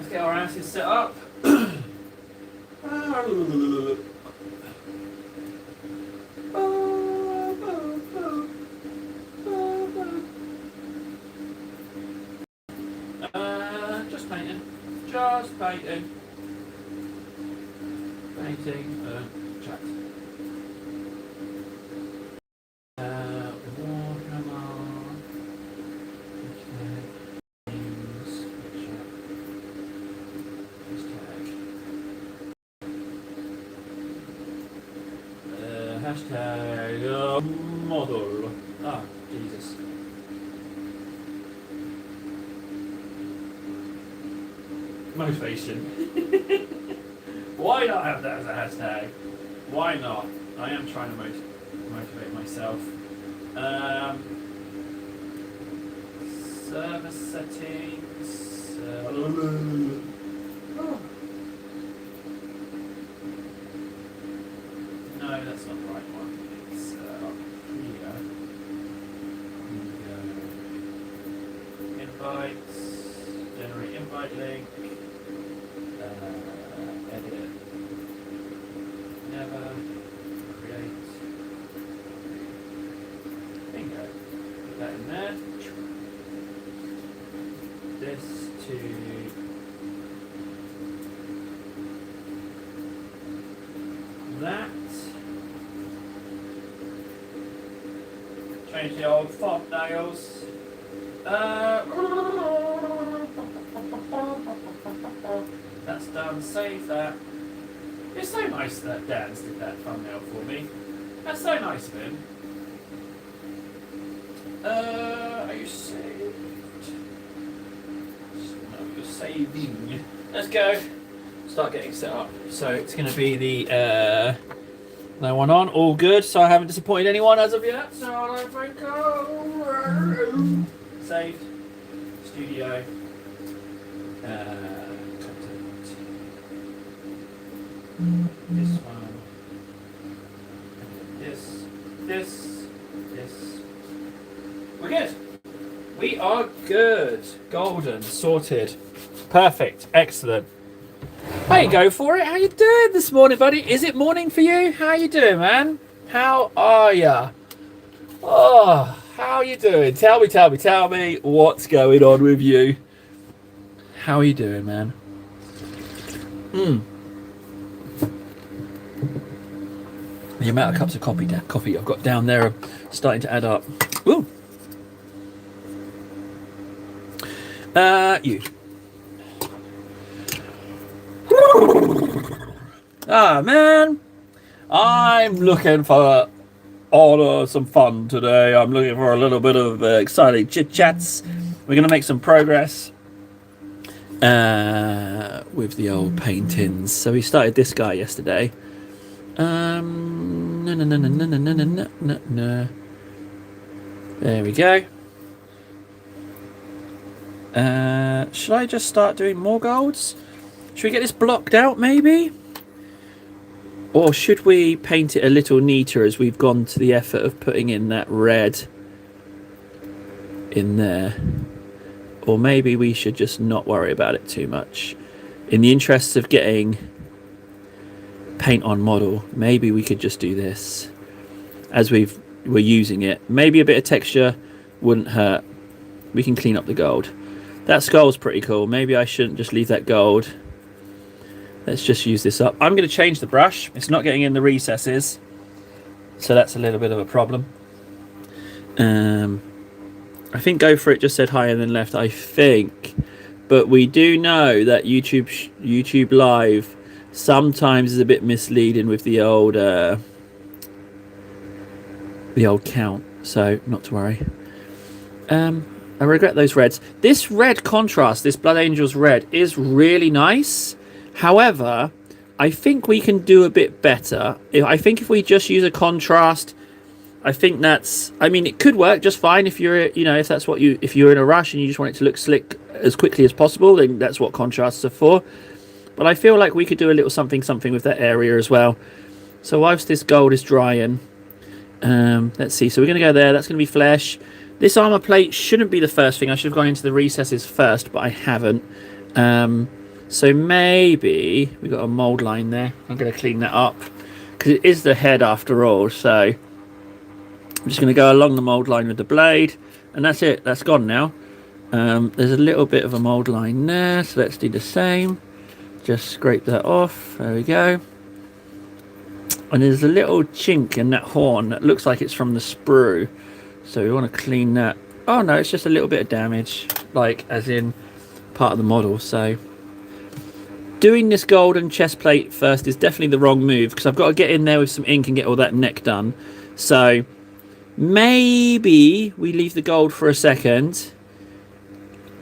Let's get our asses set up. Just painting. Just painting. Painting. Chat. Warhammer. Games. Hashtag model. Ah, Jesus. Motivation. Why not have that as a hashtag? Why not? I am trying to motivate myself. Server settings. No, that's not the right one. It's up here. Invites. Generate invite link. Edit. Never. Create. Bingo. Put that in there. This to that. Change the old thumbnails. That's done. Save that. It's so nice that Dan's did that thumbnail for me. That's so nice of him. Are you saved? No, you're saving. Let's go. Start getting set up. So it's going to be the no one on. All good. So I haven't disappointed anyone as of yet. So I don't think saved. Studio. Content. This one. This. We're good. We are good. Golden. Sorted. Perfect. Excellent. Hey, go for it. How you doing this morning, buddy? Is it morning for you? How you doing, man? How are ya? Oh, how you doing? Tell me what's going on with you. How are you doing, man? The amount of cups of coffee I've got down there are starting to add up. Ooh. You. Ah, man. I'm looking for some fun today. I'm looking for a little bit of exciting chit-chats. We're going to make some progress with the old paintings. So we started this guy yesterday. No. There we go. Should I just start doing more golds? Should we get this blocked out, maybe? Or should we paint it a little neater as we've gone to the effort of putting in that red in there? Or maybe we should just not worry about it too much. In the interests of getting paint on model, maybe we could just do this as we're using it. Maybe a bit of texture wouldn't hurt. We can clean up the gold. That skull's pretty cool. Maybe I shouldn't just leave that gold. Let's just use this up. I'm going to change the brush. It's not getting in the recesses, so that's a little bit of a problem. I think go for it just said higher than left, I think. But we do know that YouTube Live sometimes is a bit misleading with the old count, so not to worry. I regret those reds. This red contrast, this Blood Angels red, is really nice. However, I think we can do a bit better. I think if we just use a contrast, I think that's, I mean, it could work just fine if you're, if that's what if you're in a rush and you just want it to look slick as quickly as possible, then that's what contrasts are for. But I feel like we could do a little something with that area as well. So whilst this gold is drying, let's see. So we're going to go there. That's going to be flesh. This armor plate shouldn't be the first thing. I should have gone into the recesses first, but I haven't. So maybe we got a mold line there. I'm going to clean that up because it is the head after all. So I'm just going to go along the mold line with the blade, and that's it. That's gone now. There's a little bit of a mold line there, so let's do the same. Just scrape that off. There we go. And there's a little chink in that horn that looks like it's from the sprue, so we want to clean that. Oh no, it's just a little bit of damage, like as in part of the model. So doing this golden chest plate first is definitely the wrong move, because I've got to get in there with some ink and get all that neck done. So maybe we leave the gold for a second,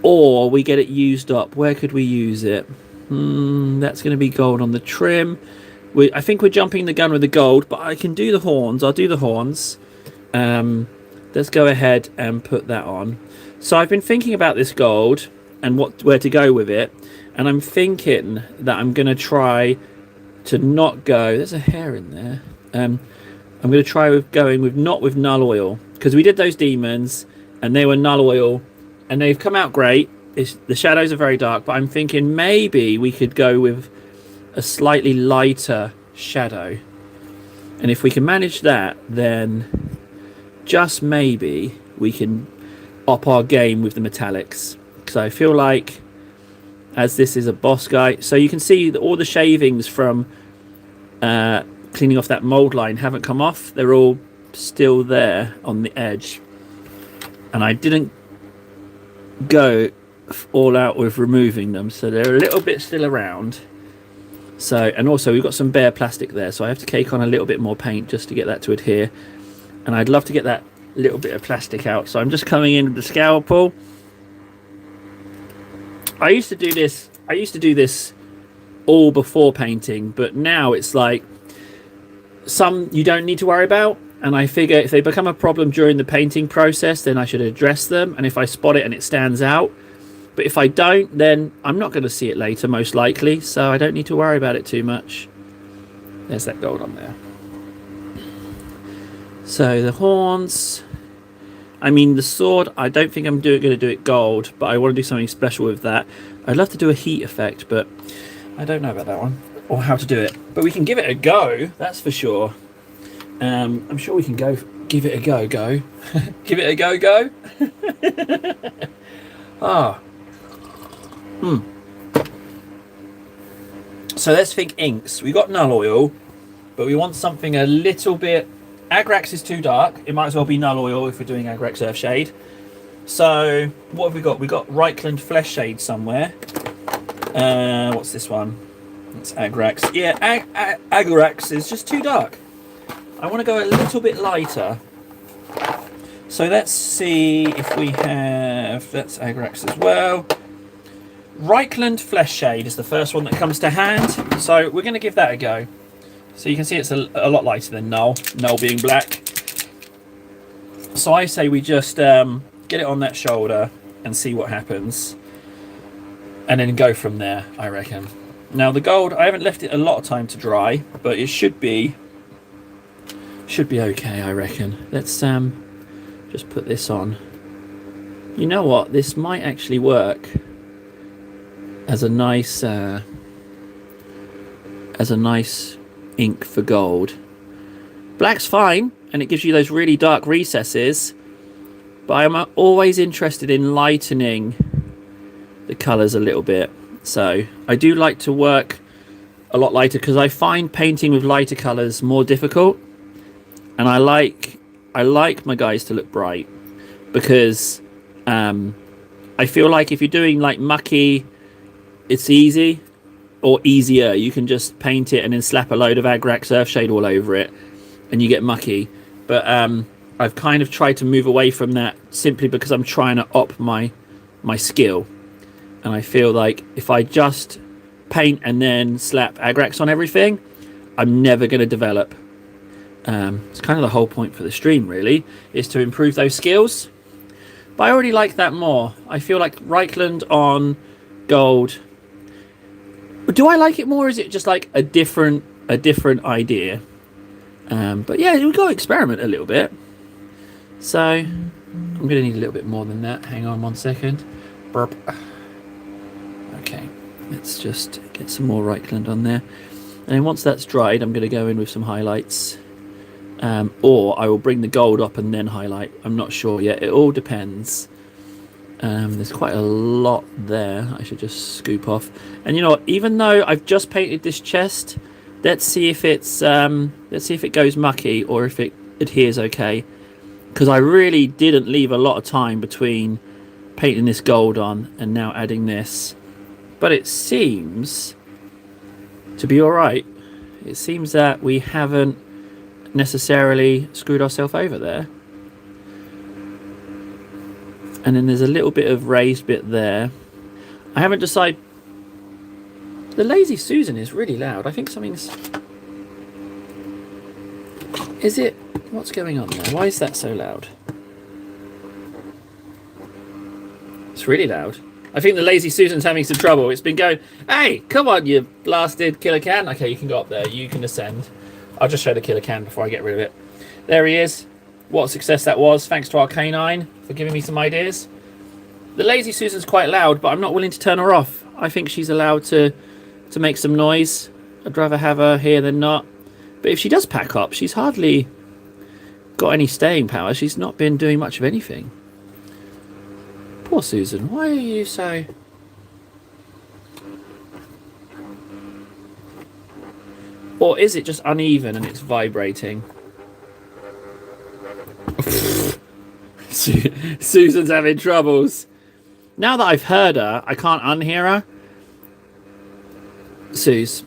or we get it used up. Where could we use it? That's going to be gold on the trim. I think we're jumping the gun with the gold, but I can do the horns. I'll do the horns. Let's go ahead and put that on. So I've been thinking about this gold and where to go with it, and I'm thinking that I'm going to try to not go. There's a hair in there. I'm going to try with going with not with null oil, because we did those demons and they were null oil, and they've come out great. The shadows are very dark, but I'm thinking maybe we could go with a slightly lighter shadow, and if we can manage that, then just maybe we can up our game with the metallics. Because I feel like, as this is a boss guy, so you can see that all the shavings from cleaning off that mold line haven't come off. They're all still there on the edge, and I didn't go all out with removing them, so they're a little bit still around. So, and also we've got some bare plastic there, so I have to cake on a little bit more paint just to get that to adhere, and I'd love to get that little bit of plastic out. So I'm just coming in with the scalpel. I used to do this all before painting, but now it's like some you don't need to worry about, and I figure if they become a problem during the painting process, then I should address them, and if I spot it and it stands out. But if I don't, then I'm not going to see it later, most likely, so I don't need to worry about it too much. There's that gold on there. So the horns, I mean the sword, I don't think I'm going to do it gold, but I want to do something special with that. I'd love to do a heat effect, but I don't know about that one, or how to do it. But we can give it a go, that's for sure. I'm sure we can give it a go. Give it a go. Ah. So let's think inks. We got null oil, but we want something a little bit. Agrax is too dark. It might as well be null oil if we're doing Agrax Earthshade. So what have we got? We got Reichland Flesh Shade somewhere. What's this one? It's Agrax. Yeah, Agrax is just too dark. I want to go a little bit lighter. So let's see if we have. That's Agrax as well. Reichland Flesh Shade is the first one that comes to hand, so we're going to give that a go. So you can see it's a lot lighter than null being black. So I say we just get it on that shoulder and see what happens, and then go from there, I reckon. Now the gold, I haven't left it a lot of time to dry, but it should be okay, I reckon. Let's just put this on. You know what, this might actually work as a nice ink for gold. Black's fine, and it gives you those really dark recesses, but I'm always interested in lightening the colours a little bit. So I do like to work a lot lighter, because I find painting with lighter colours more difficult, and I like my guys to look bright, because I feel like if you're doing like mucky, it's easy, or easier. You can just paint it and then slap a load of Agrax Earthshade all over it and you get mucky. But I've kind of tried to move away from that, simply because I'm trying to up my skill. And I feel like if I just paint and then slap Agrax on everything, I'm never going to develop. It's kind of the whole point for the stream, really, is to improve those skills. But I already like that more. I feel like Reichland on gold. Do I like it more, or is it just like a different idea? But yeah, we've got to experiment a little bit. So I'm going to need a little bit more than that. Hang on one second. Burp. Okay, Let's just get some more Reichland on there. And then once that's dried, I'm going to go in with some highlights. Or I will bring the gold up and then highlight. I'm not sure yet. It all depends. There's quite a lot there. I should just scoop off. And you know what? Even though I've just painted this chest, let's see if it's let's see if it goes mucky or if it adheres okay. Because I really didn't leave a lot of time between painting this gold on and now adding this. But it seems to be alright. It seems that we haven't necessarily screwed ourselves over there. And then there's a little bit of raised bit there. I haven't decided. The Lazy Susan is really loud. I think something's... Is it... What's going on there? Why is that so loud? It's really loud. I think the Lazy Susan's having some trouble. It's been going, hey, come on, you blasted killer can. Okay, you can go up there. You can ascend. I'll just show the killer can before I get rid of it. There he is. What a success that was. Thanks to our canine for giving me some ideas. The Lazy Susan's quite loud, but I'm not willing to turn her off. I think she's allowed to make some noise. I'd rather have her here than not. But if she does pack up, she's hardly got any staying power. She's not been doing much of anything. Poor Susan. Why are you so... Or is it just uneven and it's vibrating? Susan's having troubles. Now that I've heard her, I can't unhear her. Suze,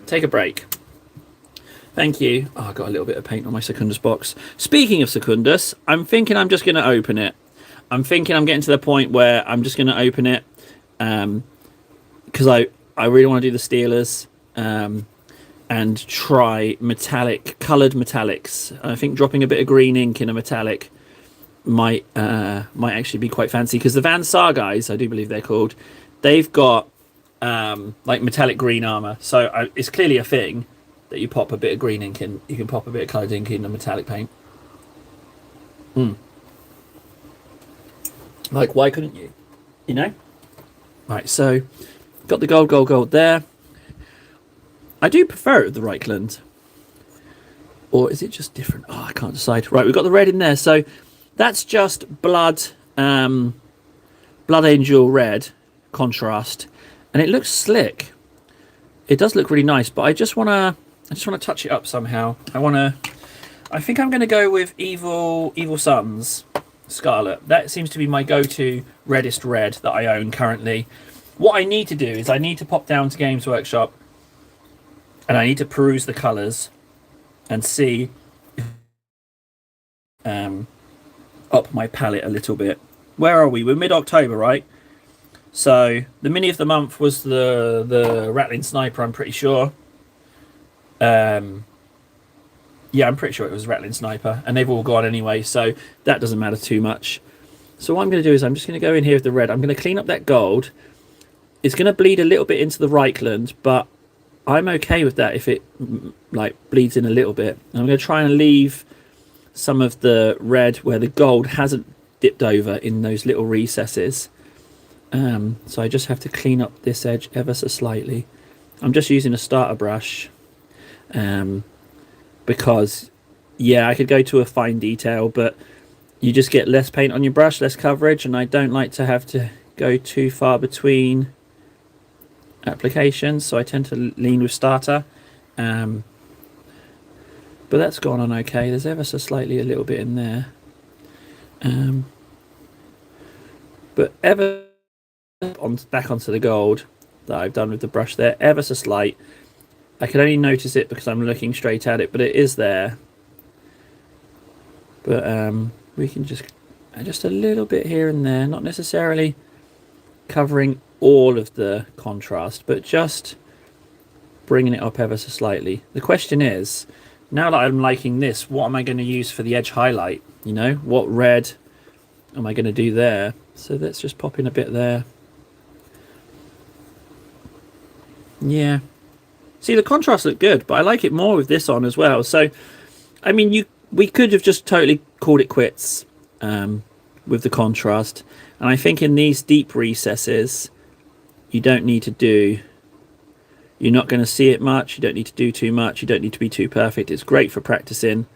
take a break. Thank you. Oh, I got a little bit of paint on my Secundus box. Speaking of Secundus, I'm thinking I'm just going to open it. I'm thinking I'm getting to the point where I'm just going to open it. Because I really want to do the Steelers. And try coloured metallics. I think dropping a bit of green ink in a metallic might actually be quite fancy, because the Van Sar guys, I do believe they're called, they've got like metallic green armor. So it's clearly a thing that you pop a bit of green ink in. You can pop a bit of coloured ink in a metallic paint. Like, why couldn't you? You know? Right, so got the gold there. I do prefer it with the Reichland. Or is it just different? Oh, I can't decide. Right, we've got the red in there. So that's just Blood Angel red contrast. And it looks slick. It does look really nice, but I just wanna touch it up somehow. I think I'm gonna go with Evil Sun's Scarlet. That seems to be my go-to reddest red that I own currently. What I need to do is I need to pop down to Games Workshop and I need to peruse the colours and see up my palette a little bit. Where are we? We're mid-October, right? So the mini of the month was the Rattling Sniper, I'm pretty sure. Yeah, I'm pretty sure it was Rattling Sniper, and they've all gone anyway, so that doesn't matter too much. So what I'm going to do is I'm just going to go in here with the red. I'm going to clean up that gold. It's going to bleed a little bit into the Reichland, but I'm okay with that if it like bleeds in a little bit. And I'm going to try and leave some of the red where the gold hasn't dipped over in those little recesses. So I just have to clean up this edge ever so slightly. I'm just using a starter brush because, yeah, I could go to a fine detail, but you just get less paint on your brush, less coverage, and I don't like to have to go too far between applications, so I tend to lean with starter. But that's gone on okay. There's ever so slightly a little bit in there. But ever back onto the gold that I've done with the brush there, ever so slight. I can only notice it because I'm looking straight at it, but it is there. But we can just a little bit here and there, not necessarily covering all of the contrast, but just bringing it up ever so slightly. The question is, now that I'm liking this, what am I going to use for the edge highlight? You know, what red am I going to do there? So let's just pop in a bit there. Yeah. See, the contrast looked good, but I like it more with this on as well. So, I mean, we could have just totally called it quits with the contrast. And I think in these deep recesses, you don't need to do, you're not going to see it much, you don't need to do too much, you don't need to be too perfect. It's great for practicing,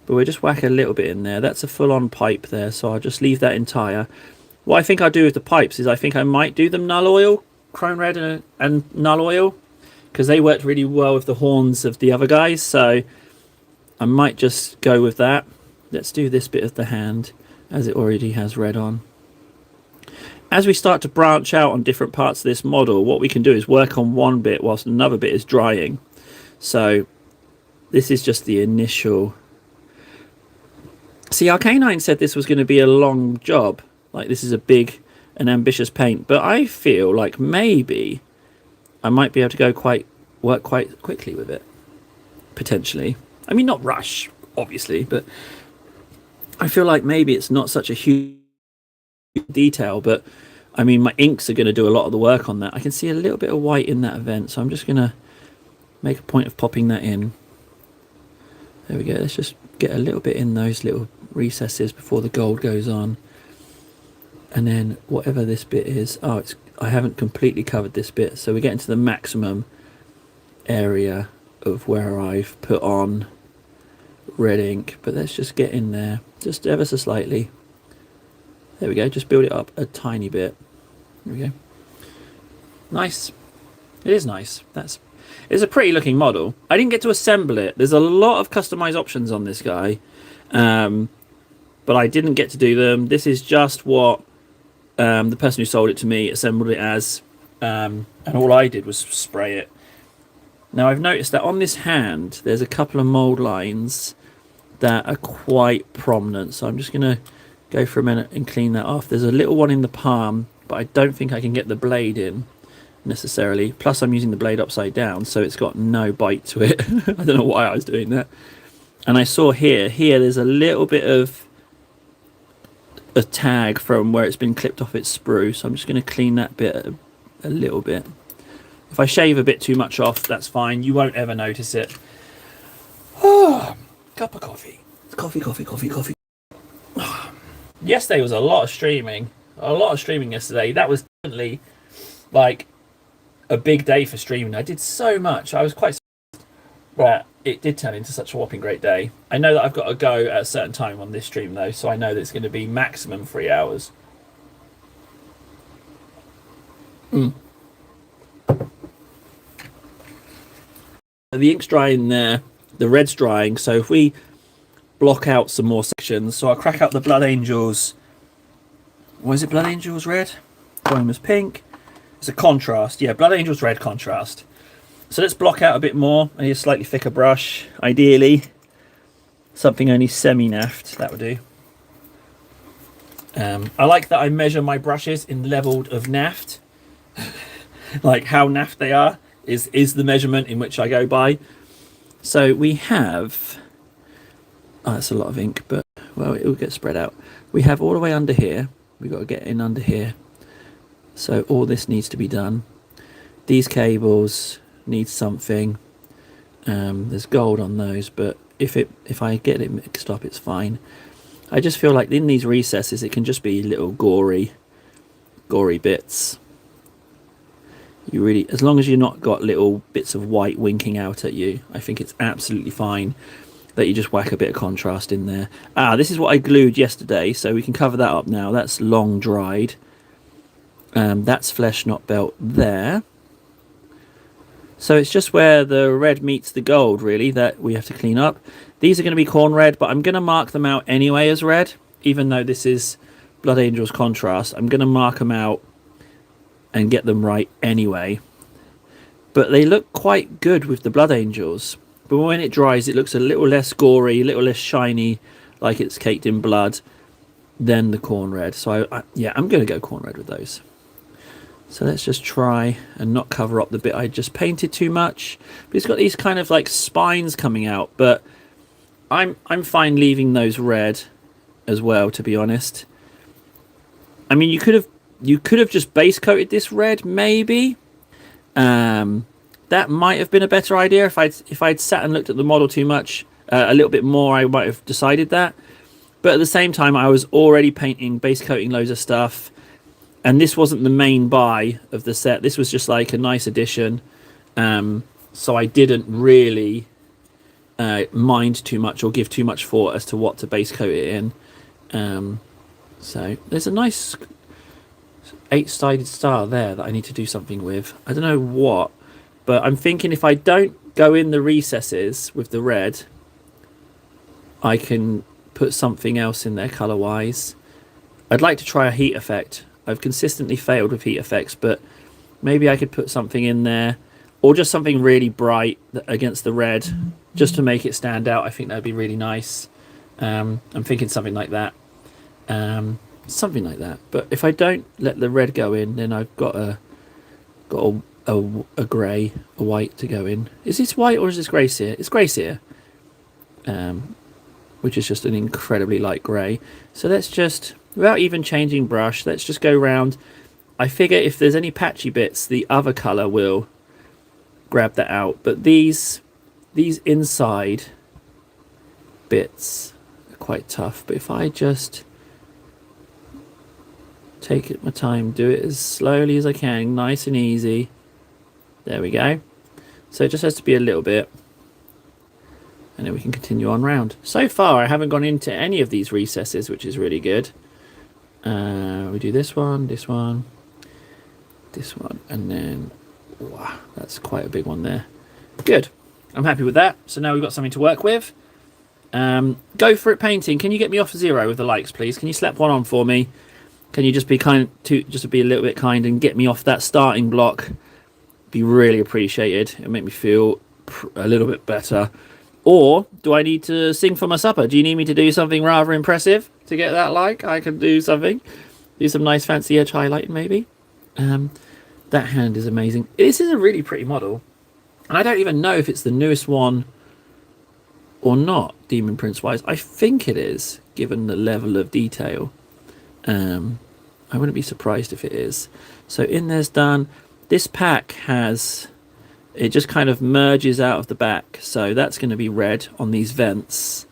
but we'll just whack a little bit in there. That's a full-on pipe there, so I'll just leave that entire. What I think I'll do with the pipes is I think I might do them null oil, chrome red and null oil, because they worked really well with the horns of the other guys, so I might just go with that. Let's do this bit of the hand as it already has red on. As we start to branch out on different parts of this model, what we can do is work on one bit whilst another bit is drying. So this is just the initial. See, Arcanine said this was going to be a long job, like this is a big and ambitious paint, but I feel like maybe I might be able to work quite quickly with it, potentially. I mean, not rush, obviously, but I feel like maybe it's not such a huge detail, but I mean, my inks are going to do a lot of the work on that. I can see a little bit of white in that event, so I'm just going to make a point of popping that in. There we go. Let's just get a little bit in those little recesses before the gold goes on. And then whatever this bit is, I haven't completely covered this bit, so we're getting to the maximum area of where I've put on red ink, but let's just get in there just ever so slightly. There we go, just build it up a tiny bit. There we go. Nice. It is nice. It's a pretty looking model. I didn't get to assemble it. There's a lot of customized options on this guy, but I didn't get to do them. This is just what the person who sold it to me assembled it as, and all I did was spray it. Now I've noticed that on this hand there's a couple of mold lines that are quite prominent, so I'm just going to go for a minute and clean that off. There's a little one in the palm, but I don't think I can get the blade in necessarily. Plus I'm using the blade upside down, so it's got no bite to it. I don't know why I was doing that. And I saw here there's a little bit of a tag from where it's been clipped off its sprue, so I'm just going to clean that bit a little bit. If I shave a bit too much off, that's fine. You won't ever notice it. Oh, cup of coffee. Coffee. Yesterday was a lot of streaming. Yesterday. That was definitely like a big day for streaming. I did so much. I was quite surprised, but it did turn into such a whopping great day. I know that I've got to go at a certain time on this stream though, so I know that it's going to be maximum 3 hours. The ink's drying there, the red's drying, so if we block out some more sections, so I'll crack out the Blood Angels. What is it, Blood Angels red? Volume pink. It's a contrast, yeah, Blood Angels red contrast. So let's block out a bit more. I need a slightly thicker brush, ideally. Something only semi-naft, that would do. I like that I measure my brushes in leveled of naft. Like how naft they are is the measurement in which I go by. So we have, that's a lot of ink, but well, it will get spread out. We have all the way under here. We've got to get in under here. So all this needs to be done. These cables need something. There's gold on those, but if I get it mixed up, it's fine. I just feel like in these recesses it can just be little gory bits. You really, as long as you've not got little bits of white winking out at you, I think it's absolutely fine that you just whack a bit of contrast in there. This is what I glued yesterday, so we can cover that up now. That's long dried. That's flesh not belt there. So it's just where the red meets the gold, really, that we have to clean up. These are going to be corn red, but I'm going to mark them out anyway as red, even though this is Blood Angels contrast. I'm going to mark them out and get them right anyway. But they look quite good with the Blood Angels. But when it dries, it looks a little less gory, a little less shiny, like it's caked in blood, than the corn red. So yeah, I'm going to go corn red with those. So let's just try and not cover up the bit I just painted too much. But it's got these kind of like spines coming out, but I'm fine leaving those red as well, to be honest. I mean, you could have just base coated this red, maybe. That might have been a better idea if I'd sat and looked at the model too much, a little bit more. I might have decided that. But at the same time, I was already painting, base coating loads of stuff. And this wasn't the main buy of the set. This was just like a nice addition. So I didn't really mind too much or give too much thought as to what to base coat it in. So there's a nice 8-sided star there that I need to do something with. I don't know what, but I'm thinking if I don't go in the recesses with the red, I can put something else in there color wise. I'd like to try a heat effect. I've consistently failed with heat effects, but maybe I could put something in there, or just something really bright against the red, just to make it stand out. I think that'd be really nice. I'm thinking something like that. Something like that. But if I don't let the red go in, then I've got a grey, a white to go in. Is this white or is this grey sear? It's grey sear, which is just an incredibly light grey. So let's just, without even changing brush, let's just go round. I figure if there's any patchy bits, the other colour will grab that out. But these inside bits are quite tough. But if I just take it my time, do it as slowly as I can, nice and easy. There we go. So it just has to be a little bit, and then we can continue on round. So far I haven't gone into any of these recesses, which is really good. We do this one, this one, this one, and then wow, that's quite a big one there. Good, I'm happy with that. So now we've got something to work with. Go for it painting. Can you get me off 0 with the likes, please? Can you slap one on for me? Can you just be just to be a little bit kind and get me off that starting block? Be really appreciated. It'll make me feel a little bit better. Or do I need to sing for my supper? Do you need me to do something rather impressive to get that like? I can do something. Do some nice fancy edge highlighting maybe. That hand is amazing. This is a really pretty model. And I don't even know if it's the newest one or not, Demon Prince wise. I think it is, given the level of detail. I wouldn't be surprised if it is. So in there's done. This pack has, it just kind of merges out of the back. So that's going to be red on these vents.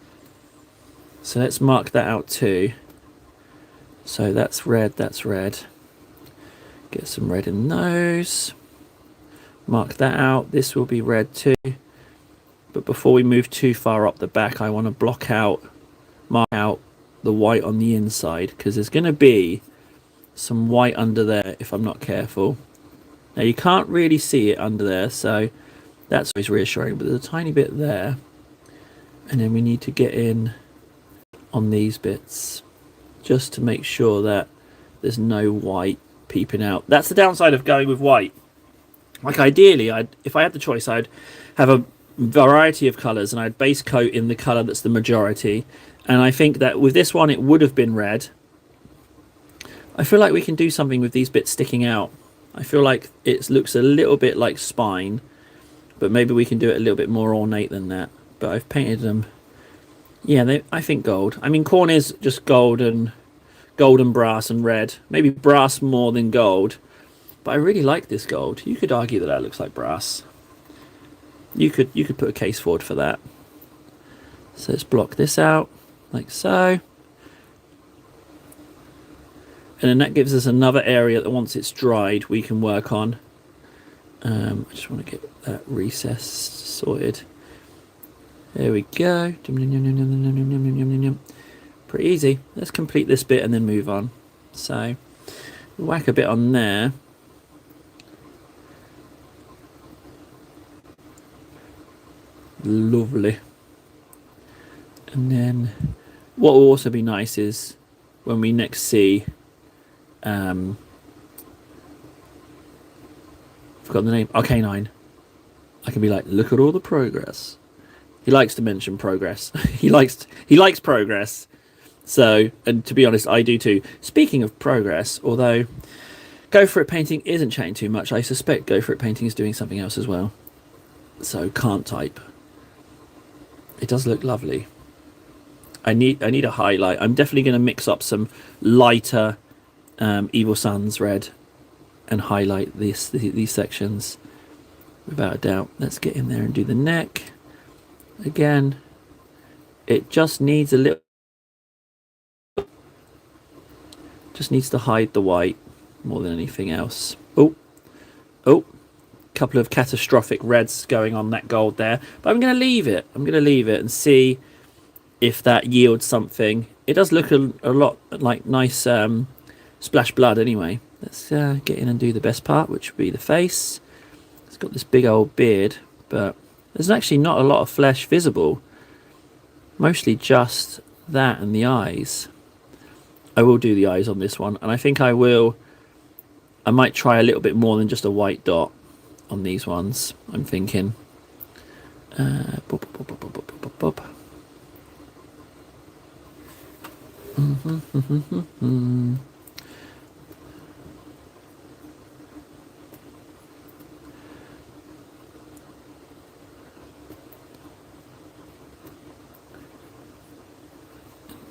So let's mark that out too. So that's red, that's red. Get some red in those. Mark that out. This will be red too. But before we move too far up the back, I want to mark out the white on the inside, because there's going to be some white under there if I'm not careful. Now you can't really see it under there, so that's always reassuring, but there's a tiny bit there. And then we need to get in on these bits just to make sure that there's no white peeping out. That's the downside of going with white. Like ideally, if I had the choice, I'd have a variety of colours and I'd base coat in the colour that's the majority. And I think that with this one it would have been red. I feel like we can do something with these bits sticking out. I feel like it looks a little bit like spine, but maybe we can do it a little bit more ornate than that. But I've painted them, yeah, I think gold. I mean, corn is just gold and brass and red. Maybe brass more than gold, but I really like this gold. You could argue that looks like brass. You could put a case forward for that. So let's block this out like so. And then that gives us another area that once it's dried we can work on. I just want to get that recess sorted. There we go. Pretty easy. Let's complete this bit and then move on. So whack a bit on there. Lovely. And then what will also be nice is when we next see I've forgotten the name, Arcanine, I can be like, look at all the progress. He likes to mention progress. he likes progress. So, and to be honest, I do too. Speaking of progress, although Go For It Painting isn't chatting too much, I suspect Go For It Painting is doing something else as well. So can't type. It does look lovely. I need a highlight. I'm definitely going to mix up some lighter Evil Sun's red and highlight these sections without a doubt. Let's get in there and do the neck. Again, it just needs a little, just needs to hide the white. more than anything else. Oh, couple of catastrophic reds going on that gold there, but I'm going to leave it. I'm going to leave it and see if that yields something. It does look a lot like nice splash blood anyway. Let's get in and do the best part, which would be the face. It's got this big old beard, but there's actually not a lot of flesh visible. Mostly just that and the eyes. I will do the eyes on this one, and I think I might try a little bit more than just a white dot on these ones. I'm thinking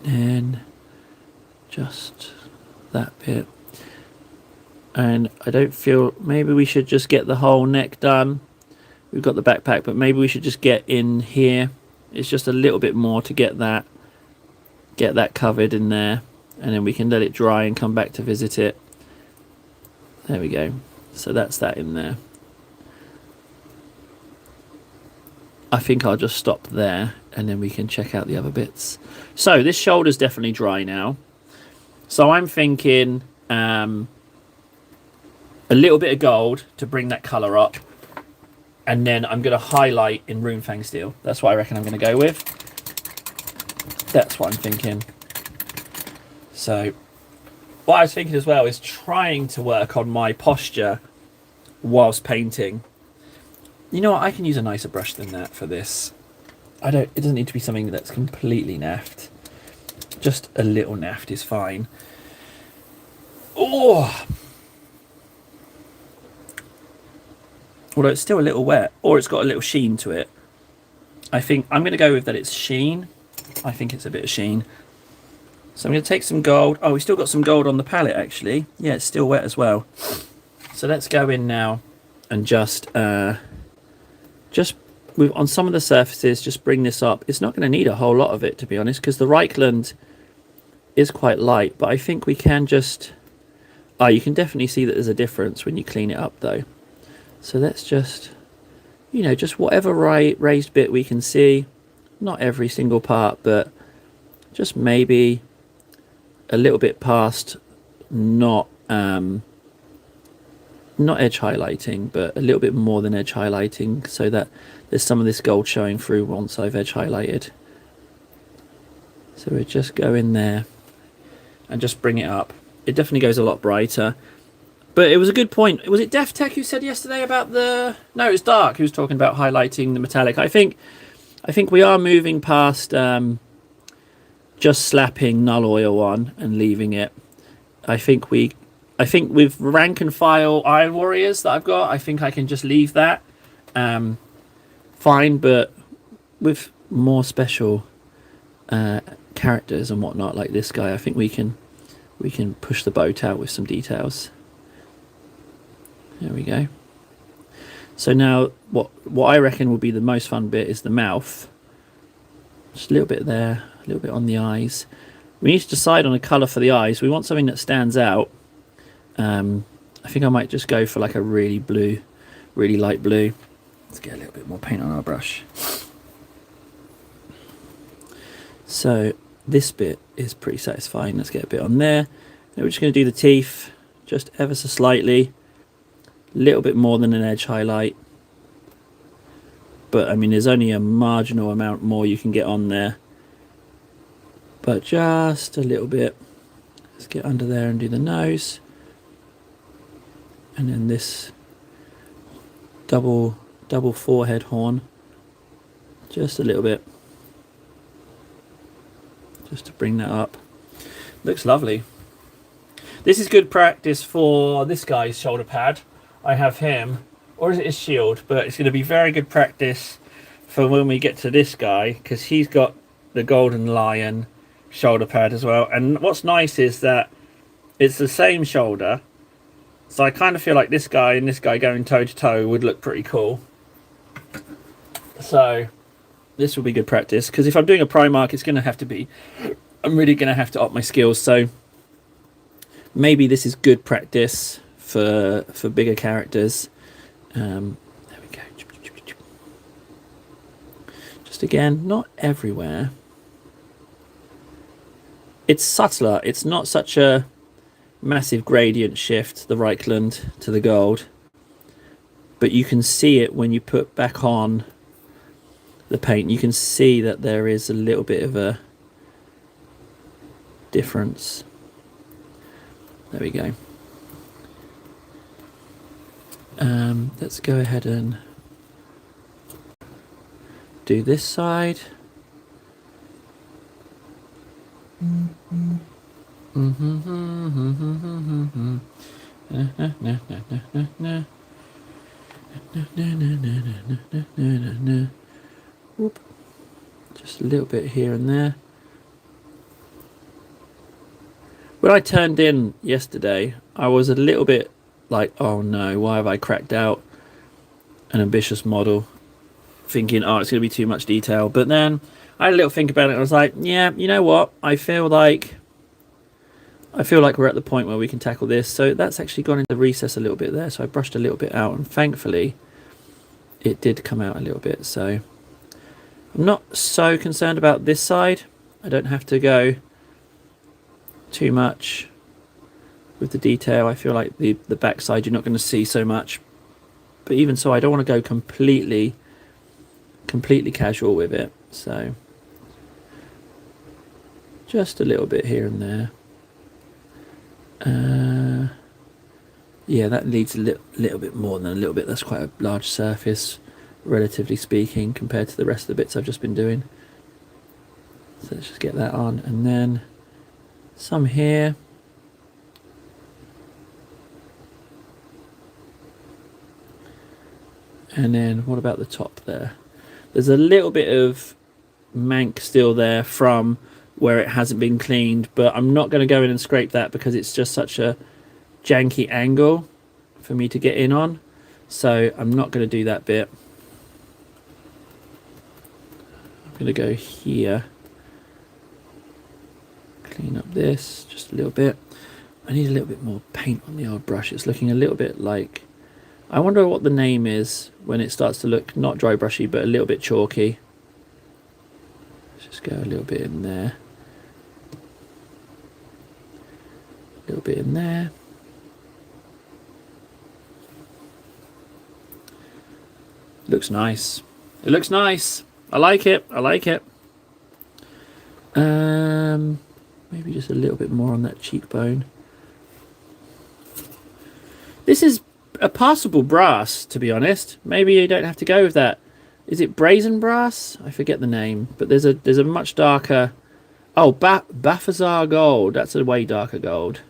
and just that bit. And I don't feel, maybe we should just get the whole neck done. We've got the backpack, but maybe we should just get in here. It's just a little bit more to get that covered in there, and then we can let it dry and come back to visit it. There we go. So that's that in there. I think I'll just stop there, and then we can check out the other bits. So this shoulder's definitely dry now. So I'm thinking a little bit of gold to bring that colour up, and then I'm going to highlight in Runefang Steel. That's what I reckon I'm going to go with. That's what I'm thinking. So what I was thinking as well is trying to work on my posture whilst painting. You know what, I can use a nicer brush than that for this. It doesn't need to be something that's completely naffed. Just a little naffed is fine. Oh, although it's still a little wet, or it's got a little sheen to it. I think I'm going to go with that it's sheen. I think it's a bit of sheen. So I'm going to take some gold. Oh, we still got some gold on the palette, actually. Yeah, it's still wet as well. So let's go in now and just on some of the surfaces, just bring this up. It's not going to need a whole lot of it, to be honest, because the Reichland is quite light. But I think we can just... Oh, you can definitely see that there's a difference when you clean it up, though. So let's just, just whatever raised bit we can see. Not every single part, but just maybe a little bit past, not edge highlighting, but a little bit more than edge highlighting, so that there's some of this gold showing through once I've edge highlighted. So we just go in there and just bring it up. It definitely goes a lot brighter. But it was a good point. Was it Def Tech who said yesterday about the... No, it was Dark who was talking about highlighting the metallic. I think we are moving past just slapping null oil on and leaving it. I think with rank and file Iron Warriors that I've got, I think I can just leave that. Fine, but with more special characters and whatnot, like this guy, I think we can push the boat out with some details. There we go. So now what I reckon will be the most fun bit is the mouth. Just a little bit there, a little bit on the eyes. We need to decide on a colour for the eyes. We want something that stands out. I think I might just go for like a really blue, really light blue. Let's get a little bit more paint on our brush. So this bit is pretty satisfying. Let's get a bit on there. Now we're just going to do the teeth just ever so slightly. A little bit more than an edge highlight. But I mean, there's only a marginal amount more you can get on there. But just a little bit. Let's get under there and do the nose. And then this double forehead horn. Just a little bit. Just to bring that up. Looks lovely. This is good practice for this guy's shoulder pad. I have him, or is it his shield? But it's going to be very good practice for when we get to this guy, because he's got the Golden Lion shoulder pad as well. And what's nice is that it's the same shoulder, so I kind of feel like this guy and this guy going toe to toe would look pretty cool. So this will be good practice, because if I'm doing a Primark, it's going to have to be, I'm really going to have to up my skills. So maybe this is good practice for bigger characters. There we go. Just again, not everywhere. It's subtler. It's not such a massive gradient shift, the Reichland to the gold. But you can see it when you put back on the paint. You can see that there is a little bit of a difference. There we go. Let's go ahead and do this side. Whoop. Just a little bit here and there. When I turned in yesterday, I was a little bit like, oh no, why have I cracked out an ambitious model? Thinking, oh, it's going to be too much detail. But then I had a little think about it and I was like, yeah, you know what? I feel like we're at the point where we can tackle this. So that's actually gone into recess a little bit there. So I brushed a little bit out and thankfully it did come out a little bit. So I'm not so concerned about this side. I don't have to go too much with the detail. I feel like the back side you're not going to see so much. But even so, I don't want to go completely casual with it. So just a little bit here and there. Yeah, that needs a little bit more than a little bit. That's quite a large surface, relatively speaking, compared to the rest of the bits I've just been doing. So let's just get that on, and then some here. And then what about the top there? There's a little bit of mank still there from where it hasn't been cleaned, but I'm not going to go in and scrape that because it's just such a janky angle for me to get in on. So I'm not going to do that bit. I'm going to go here. Clean up this just a little bit. I need a little bit more paint on the old brush. It's looking a little bit like... I wonder what the name is when it starts to look not dry brushy but a little bit chalky. Let's just go a little bit in there. A little bit in there. Looks nice. It looks nice. I like it. I like it. Maybe just a little bit more on that cheekbone. This is a passable brass, to be honest. Maybe you don't have to go with that. Is it brazen brass? I forget the name, but there's a much darker. Oh, Bafazar gold. That's a way darker gold.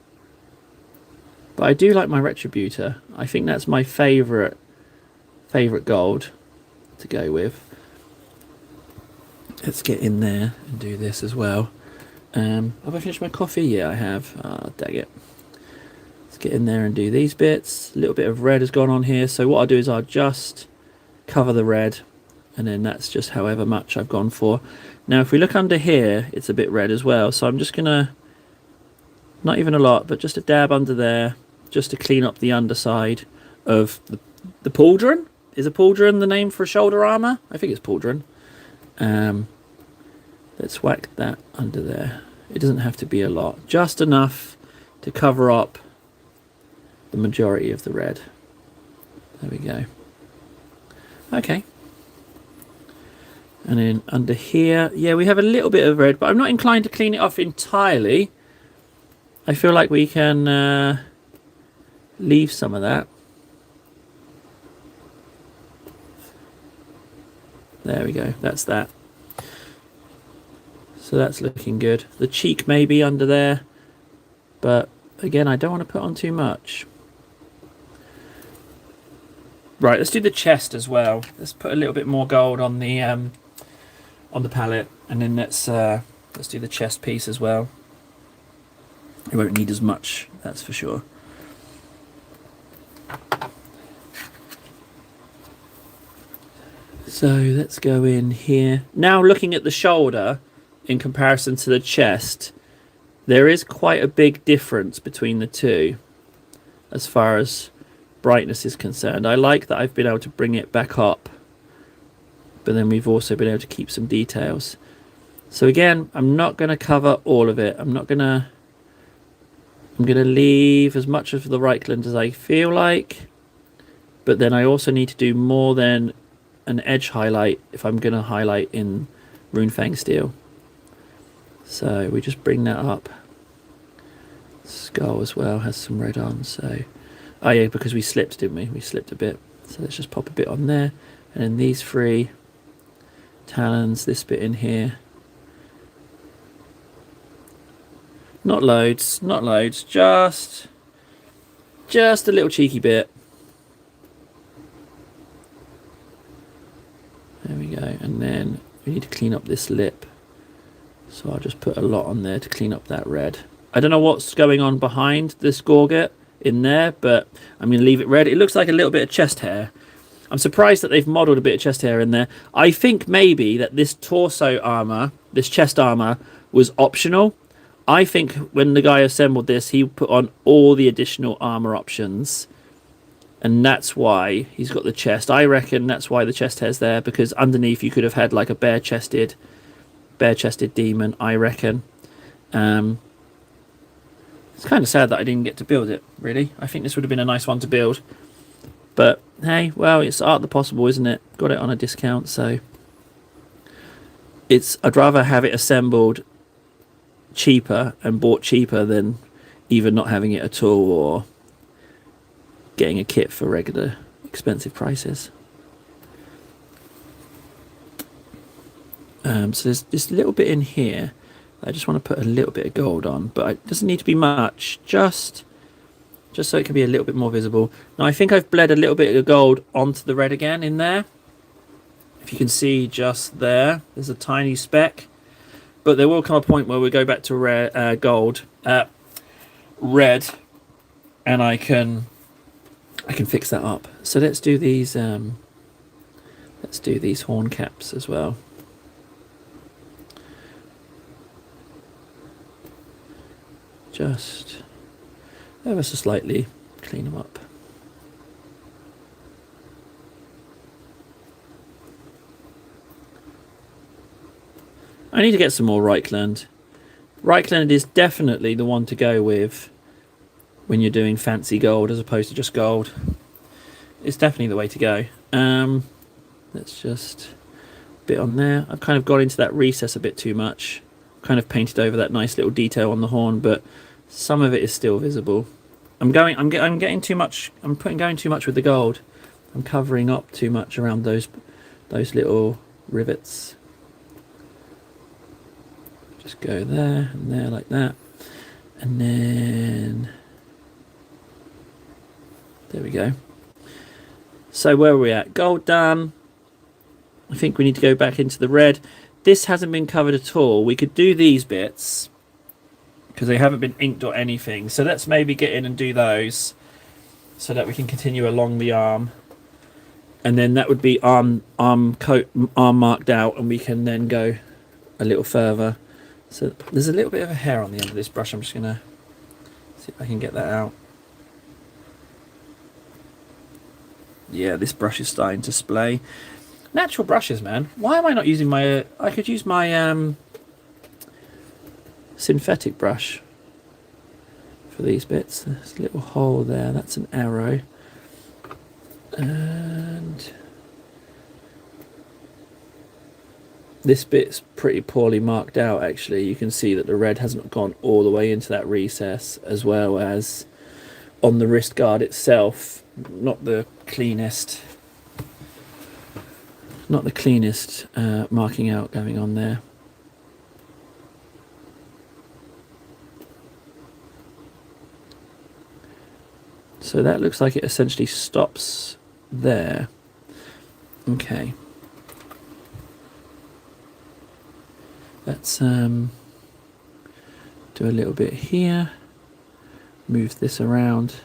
But I do like my Retributor. I think that's my favourite gold to go with. Let's get in there and do this as well. Have I finished my coffee? Yeah, I have. Oh, dang it. Let's get in there and do these bits. A little bit of red has gone on here. So what I'll do is I'll just cover the red. And then that's just however much I've gone for. Now, if we look under here, it's a bit red as well. So I'm just going to, not even a lot, but just a dab under there. Just to clean up the underside of the pauldron. Is a pauldron the name for a shoulder armour? I think it's pauldron. Let's whack that under there. It doesn't have to be a lot. Just enough to cover up the majority of the red. There we go. Okay. And then under here, yeah, we have a little bit of red, but I'm not inclined to clean it off entirely. I feel like we can leave some of that. There we go, that's that. So that's looking good. The cheek maybe under there, but again, I don't want to put on too much. Right, let's do the chest as well. Let's put a little bit more gold on the palette, and then let's do the chest piece as well. It won't need as much, that's for sure. So let's go in here. Now looking at the shoulder in comparison to the chest, there is quite a big difference between the two as far as brightness is concerned. I like that I've been able to bring it back up, but then we've also been able to keep some details. So again, I'm not going to cover all of it. I'm going to leave as much of the Reichland as I feel like, but then I also need to do more than an edge highlight if I'm going to highlight in Runefang steel. So we just bring that up. Skull as well has some red on, so oh yeah, because we slipped, didn't we? We slipped a bit, so let's just pop a bit on there, and then these three talons, this bit in here. Not loads, just a little cheeky bit. There we go, and then we need to clean up this lip. So I'll just put a lot on there to clean up that red. I don't know what's going on behind this gorget in there, but I'm going to leave it red. It looks like a little bit of chest hair. I'm surprised that they've modelled a bit of chest hair in there. I think maybe that this torso armour, this chest armour, was optional. I think when the guy assembled this, he put on all the additional armour options. And that's why he's got the chest. I reckon that's why the chest hair's there, because underneath you could have had like a bare-chested demon, I reckon. It's kind of sad that I didn't get to build it, really. I think this would have been a nice one to build. But, hey, well, it's art of the possible, isn't it? Got it on a discount, so... I'd rather have it assembled cheaper and bought cheaper than either not having it at all or getting a kit for regular expensive prices. So there's this little bit in here. I just want to put a little bit of gold on, but it doesn't need to be much, just so it can be a little bit more visible. Now I think I've bled a little bit of gold onto the red again in there. If you can see just there, there's a tiny speck, but there will come a point where we go back to red, and I can fix that up. So let's do these horn caps as well. Just ever so slightly clean them up. I need to get some more Reichland. Reichland is definitely the one to go with when you're doing fancy gold as opposed to just gold. It's definitely the way to go. Let's just a bit on there. I've kind of got into that recess a bit too much. Kind of painted over that nice little detail on the horn, but some of it is still visible. I'm getting too much. I'm going too much with the gold. I'm covering up too much around those little rivets. Just go there and there like that, and then there we go. So where are we at? Gold done. I think we need to go back into the red. This hasn't been covered at all. We could do these bits because they haven't been inked or anything. So let's maybe get in and do those so that we can continue along the arm. And then that would be arm marked out, and we can then go a little further. So there's a little bit of a hair on the end of this brush. I'm just going to see if I can get that out. Yeah, this brush is starting to splay. Natural brushes, man. Why am I not using my... I could use my synthetic brush for these bits. There's a little hole there. That's an arrow. And this bit's pretty poorly marked out, actually. You can see that the red hasn't gone all the way into that recess, as well as on the wrist guard itself. Not the cleanest marking out going on there. So that looks like it essentially stops there. Okay. Let's do a little bit here. Move this around.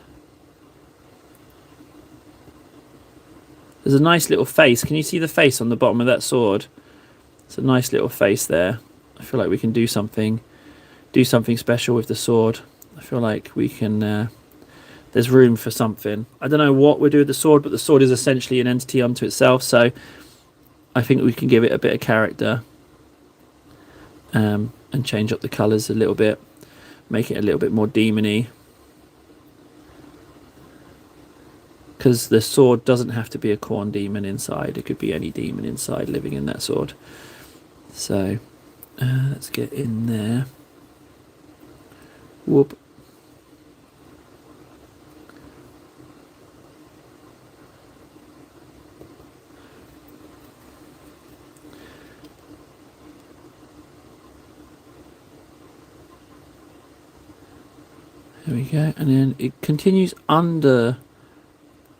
There's a nice little face. Can you see the face on the bottom of that sword? It's a nice little face there. I feel like we can do something do something special with the sword. I feel like we can. There's room for something. I don't know what we'll do with the sword, but the sword is essentially an entity unto itself. So I think we can give it a bit of character, and change up the colours a little bit, make it a little bit more demony. Because the sword doesn't have to be a corn demon inside. It could be any demon inside living in that sword. So let's get in there. Whoop. There we go. And then it continues under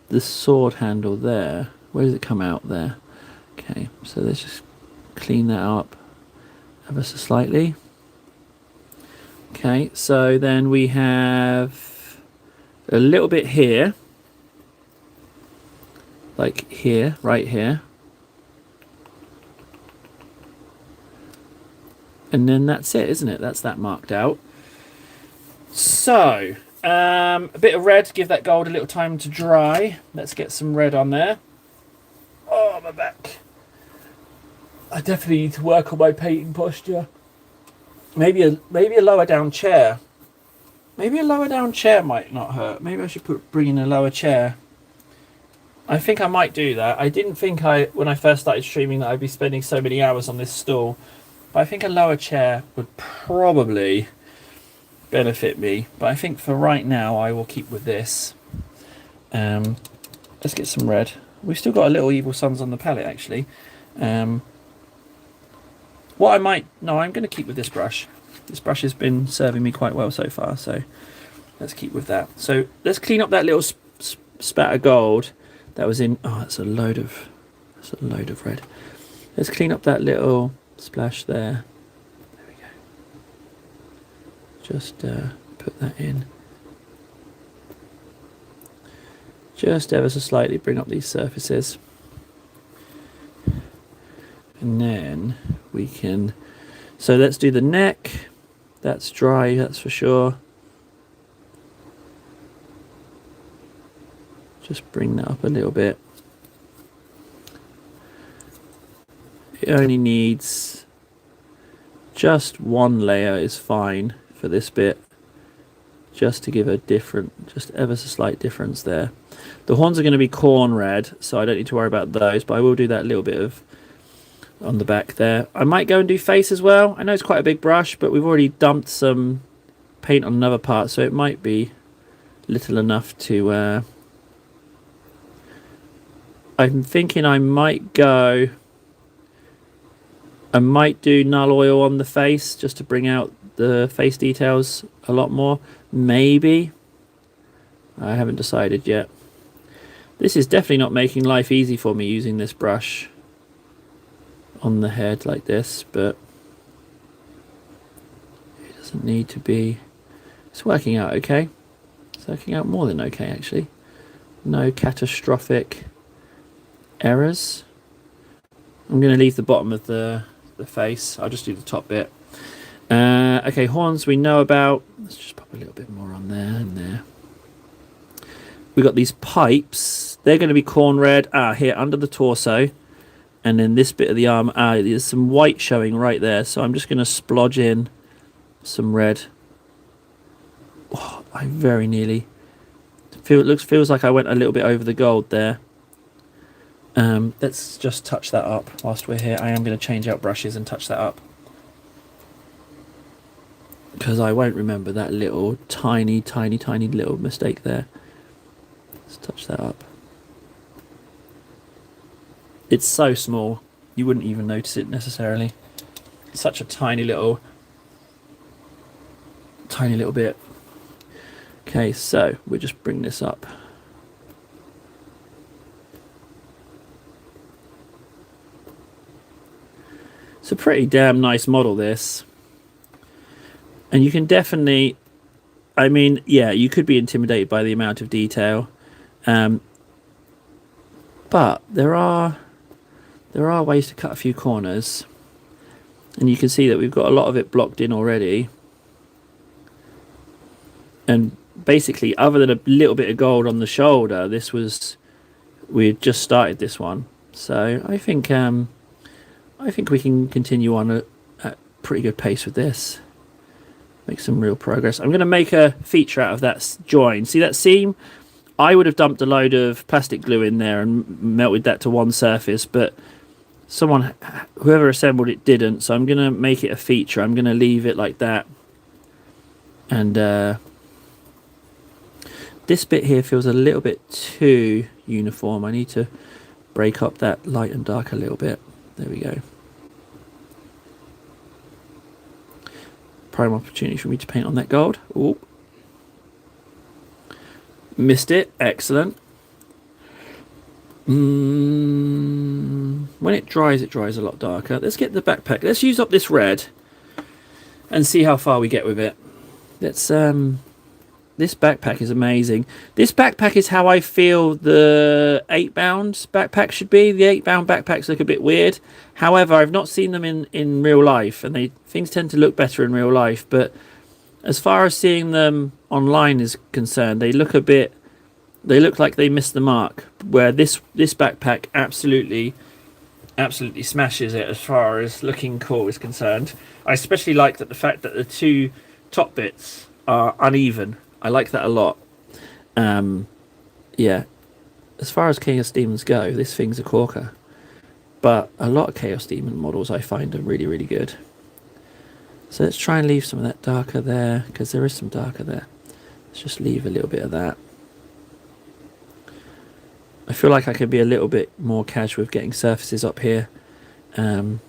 the sword handle there. Where does it come out there? Okay, so let's just clean that up ever so slightly. Okay, so then we have a little bit here, like here, right here, and then that's it, isn't it? That's that marked out. So a bit of red, give that gold a little time to dry. Let's get some red on there. Oh, my back. I definitely need to work on my painting posture. Maybe a lower down chair. Maybe a lower down chair might not hurt. Maybe I should bring in a lower chair. I think I might do that. I didn't think when I first started streaming that I'd be spending so many hours on this stool. But I think a lower chair would probably benefit me. But I think for right now I will keep with this. Let's get some red. We've still got a little Evil Sons on the palette actually. What I might... No, I'm going to keep with this brush. This brush has been serving me quite well so far, so let's keep with that. So let's clean up that little spat of gold that was in... Oh, that's a load of red. Let's clean up that little splash there. There we go. Just put that in. Just ever so slightly bring up these surfaces. And then we can... So let's do the neck. That's dry, that's for sure. Just bring that up a little bit. It only needs just one layer is fine for this bit. Just to give a different, just ever so slight difference there. The horns are going to be corn red, so I don't need to worry about those, but I will do that little bit of on the back there. I might go and do face as well. I know it's quite a big brush, but we've already dumped some paint on another part, so it might be little enough to... I'm thinking I might do null oil on the face just to bring out the face details a lot more. Maybe. I haven't decided yet. This is definitely not making life easy for me using this brush on the head like this, but it doesn't need to be. It's working out okay. It's working out more than okay actually. No catastrophic errors. I'm going to leave the bottom of the face. I'll just do the top bit. Okay, horns we know about. Let's just pop a little bit more on there and there. We got these pipes. They're going to be corn red. Here under the torso. And then this bit of the arm, there's some white showing right there. So I'm just going to splodge in some red. Oh, I very nearly feels like I went a little bit over the gold there. Let's just touch that up whilst we're here. I am going to change out brushes and touch that up, because I won't remember that little tiny little mistake there. Let's touch that up. It's so small, you wouldn't even notice it necessarily. Such a tiny little bit. Okay, so we'll just bring this up. It's a pretty damn nice model, this. And you can definitely... I mean, yeah, you could be intimidated by the amount of detail. But there are ways to cut a few corners. And you can see that we've got a lot of it blocked in already. And basically, other than a little bit of gold on the shoulder, we had just started this one. So I think we can continue on at pretty good pace with this. Make some real progress. I'm going to make a feature out of that join. See that seam? I would have dumped a load of plastic glue in there and melted that to one surface, but whoever assembled it didn't, so I'm going to make it a feature. I'm going to leave it like that. And this bit here feels a little bit too uniform. I need to break up that light and dark a little bit. There we go. Prime opportunity for me to paint on that gold. Ooh. Missed it. Excellent. When it dries a lot darker. Let's get the backpack. Let's use up this red and see how far we get with it. Let's this backpack is amazing. This backpack is how I feel the 8-bound backpack should be. The 8-bound backpacks look a bit weird. However, I've not seen them in real life, and things tend to look better in real life. But as far as seeing them online is concerned, they look like they missed the mark. Where this backpack absolutely smashes it as far as looking cool is concerned. I especially like the fact that the two top bits are uneven. I like that a lot. Yeah, as far as Chaos Demons go, this thing's a corker. But a lot of Chaos Demon models I find are really, really good. So let's try and leave some of that darker there, because there is some darker there. Let's just leave a little bit of that. I feel like I could be a little bit more casual with getting surfaces up here. Lends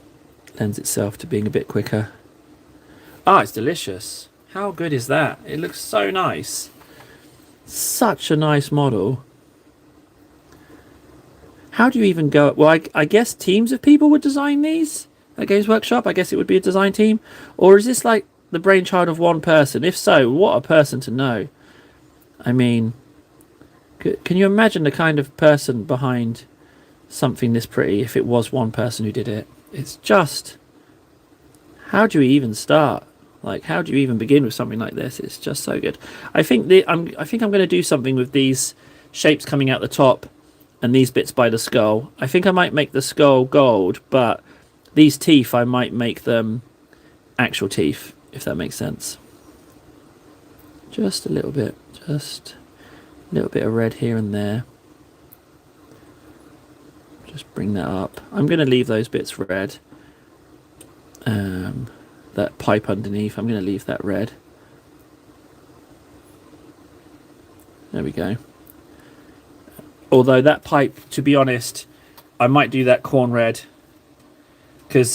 itself to being a bit quicker. Ah, it's delicious. How good is that? It looks so nice. Such a nice model. How do you even go? Well, I guess teams of people would design these at Games Workshop. I guess it would be a design team. Or is this like the brainchild of one person? If so, what a person to know. I mean, can you imagine the kind of person behind something this pretty if it was one person who did it? It's just... how do we even start? Like, how do you even begin with something like this? It's just so good. I think I'm going to do something with these shapes coming out the top and these bits by the skull. I think I might make the skull gold, but these teeth, I might make them actual teeth, if that makes sense. Just a little bit. Just a little bit of red here and there. Just bring that up. I'm going to leave those bits red. That pipe underneath, I'm going to leave that red. There we go. Although that pipe, to be honest, I might do that corn red. Because,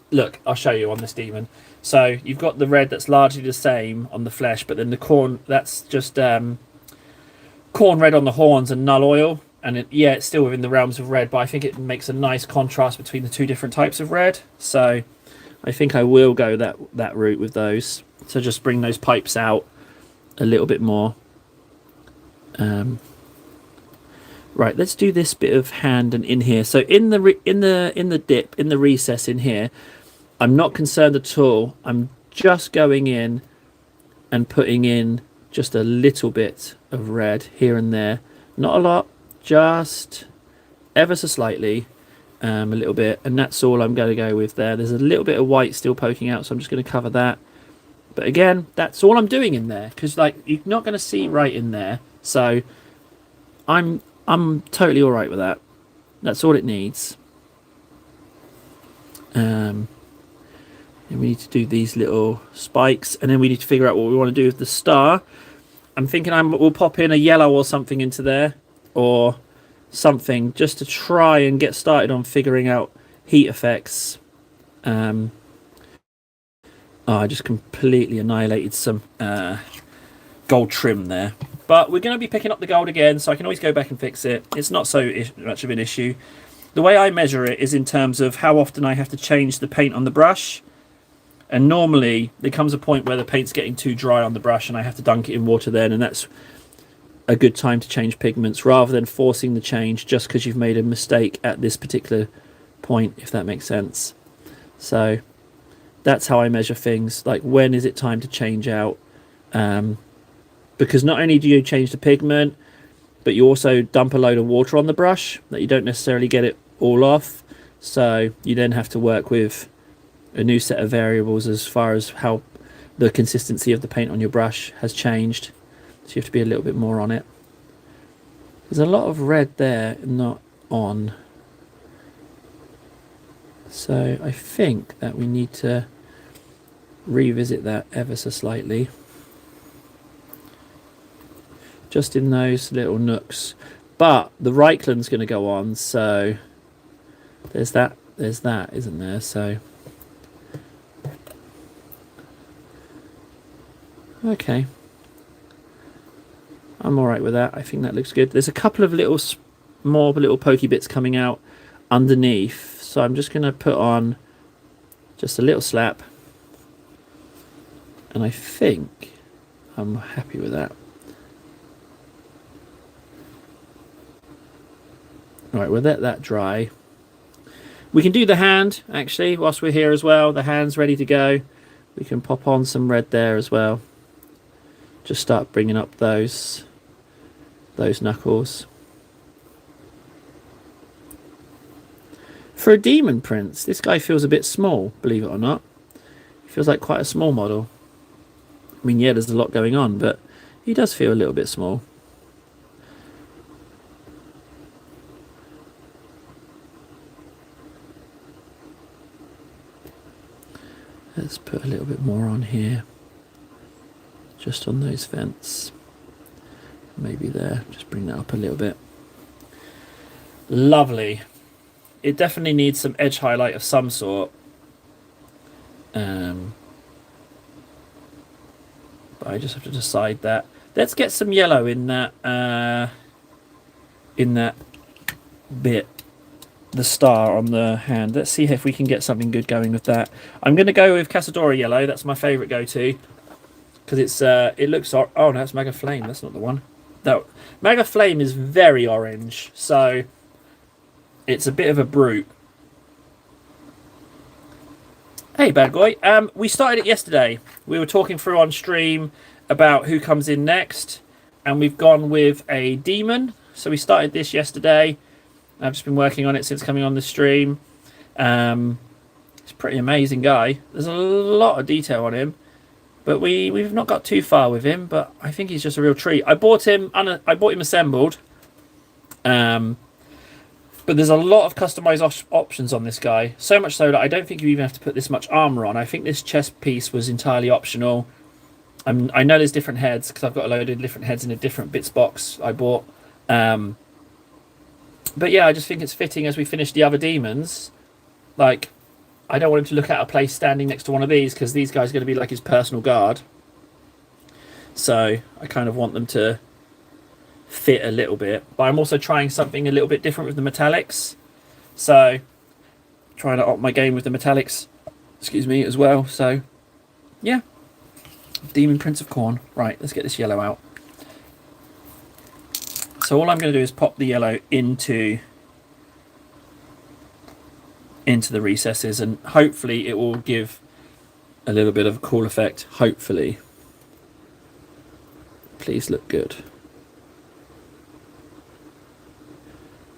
look, I'll show you on this demon. So you've got the red that's largely the same on the flesh, but then the corn, that's just corn red on the horns and null oil. And yeah, it's still within the realms of red, but I think it makes a nice contrast between the two different types of red. So I think I will go that route with those. So just bring those pipes out a little bit more. Right, let's do this bit of hand and in here. So in the dip, in the recess in here, I'm not concerned at all. I'm just going in and putting in just a little bit of red here and there. Not a lot, just ever so slightly. A little bit, and that's all I'm going to go with there. There's a little bit of white still poking out, so I'm just going to cover that. But again, that's all I'm doing in there, because like you're not going to see right in there. So I'm totally all right with that. That's all it needs. And we need to do these little spikes, and then we need to figure out what we want to do with the star. I'm thinking we'll pop in a yellow or something into there, or something, just to try and get started on figuring out heat effects. I just completely annihilated some gold trim there. But we're going to be picking up the gold again, so I can always go back and fix it. It's not so much of an issue. The way I measure it is in terms of how often I have to change the paint on the brush. And normally there comes a point where the paint's getting too dry on the brush and I have to dunk it in water then, and that's a good time to change pigments rather than forcing the change just because you've made a mistake at this particular point, if that makes sense. So that's how I measure things, like when is it time to change out because not only do you change the pigment, but you also dump a load of water on the brush that you don't necessarily get it all off. So you then have to work with a new set of variables as far as how the consistency of the paint on your brush has changed. So you have to be a little bit more on it. There's a lot of red there not on. So I think that we need to revisit that ever so slightly. Just in those little nooks. But the Reichland's going to go on, so there's that, isn't there? So okay, I'm all right with that. I think that looks good. There's a couple of more little pokey bits coming out underneath, so I'm just going to put on just a little slap, and I think I'm happy with that. Right, we'll let that dry. We can do the hand, actually, whilst we're here as well. The hand's ready to go. We can pop on some red there as well. Just start bringing up those knuckles. For a Demon Prince, this guy feels a bit small, believe it or not. He feels like quite a small model. I mean, yeah, there's a lot going on, but he does feel a little bit small. Let's put a little bit more on here. Just on those vents. Maybe there. Just bring that up a little bit. Lovely. It definitely needs some edge highlight of some sort. But I just have to decide that. Let's get some yellow in that bit. The star on the hand. Let's see if we can get something good going with that. I'm going to go with Casadora yellow. That's my favourite go-to because it looks. Oh no, it's Maga Flame. That's not the one. No, Maga Flame is very orange, so it's a bit of a brute. Hey, bad boy. We started it yesterday. We were talking through on stream about who comes in next, and we've gone with a demon. So we started this yesterday. I've just been working on it since coming on the stream. He's a pretty amazing guy. There's a lot of detail on him, but we've not got too far with him. But I think he's just a real treat. I bought him assembled, but there's a lot of customized options on this guy. So much so that I don't think you even have to put this much armor on. I think this chest piece was entirely optional. I know there's different heads because I've got a load of different heads in a different bits box I bought. But yeah, I just think it's fitting as we finish the other demons. Like, I don't want him to look out of place standing next to one of these because these guys are going to be like his personal guard. So I kind of want them to fit a little bit. But I'm also trying something a little bit different with the metallics. So trying to up my game with the metallics, excuse me, as well. So yeah, Demon Prince of Corn. Right, let's get this yellow out. So all I'm going to do is pop the yellow into the recesses, and hopefully it will give a little bit of a cool effect. Hopefully. Please look good.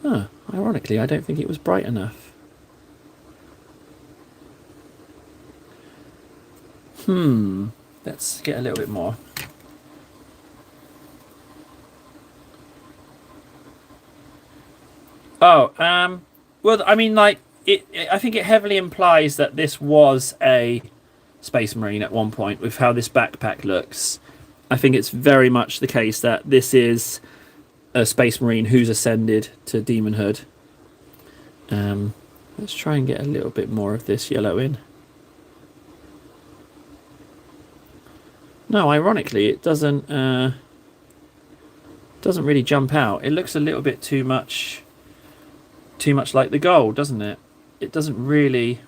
Oh, ironically, I don't think it was bright enough. Let's get a little bit more. Oh, well, I mean, like, I think it heavily implies that this was a Space Marine at one point with how this backpack looks. I think it's very much the case that this is a Space Marine who's ascended to demonhood. Let's try and get a little bit more of this yellow in. No, ironically, it doesn't really jump out. It looks a little bit too much like the gold, doesn't it? It doesn't really.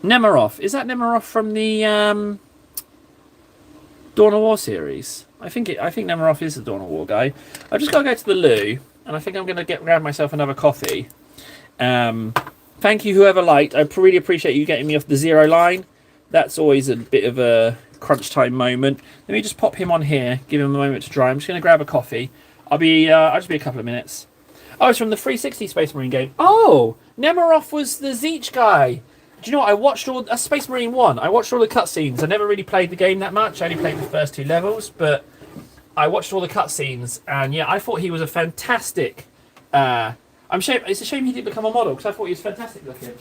Nemiroff. Is that Nemiroff from the Dawn of War series? I think Nemiroff is the Dawn of War guy. I've just got to go to the loo, and I think I'm going to grab myself another coffee. Thank you, whoever liked. I really appreciate you getting me off the 0 line. That's always a bit of a crunch time moment. Let me just pop him on here, give him a moment to dry. I'm just going to grab a coffee. I'll just be a couple of minutes. Oh, it's from the 360 Space Marine game. Oh, Nemeroff was the Zeech guy. Do you know what? I watched all Space Marine 1. I watched all the cutscenes. I never really played the game that much. I only played the first 2 levels, but I watched all the cutscenes, and yeah, I thought he was a fantastic. It's a shame he didn't become a model because I thought he was fantastic looking.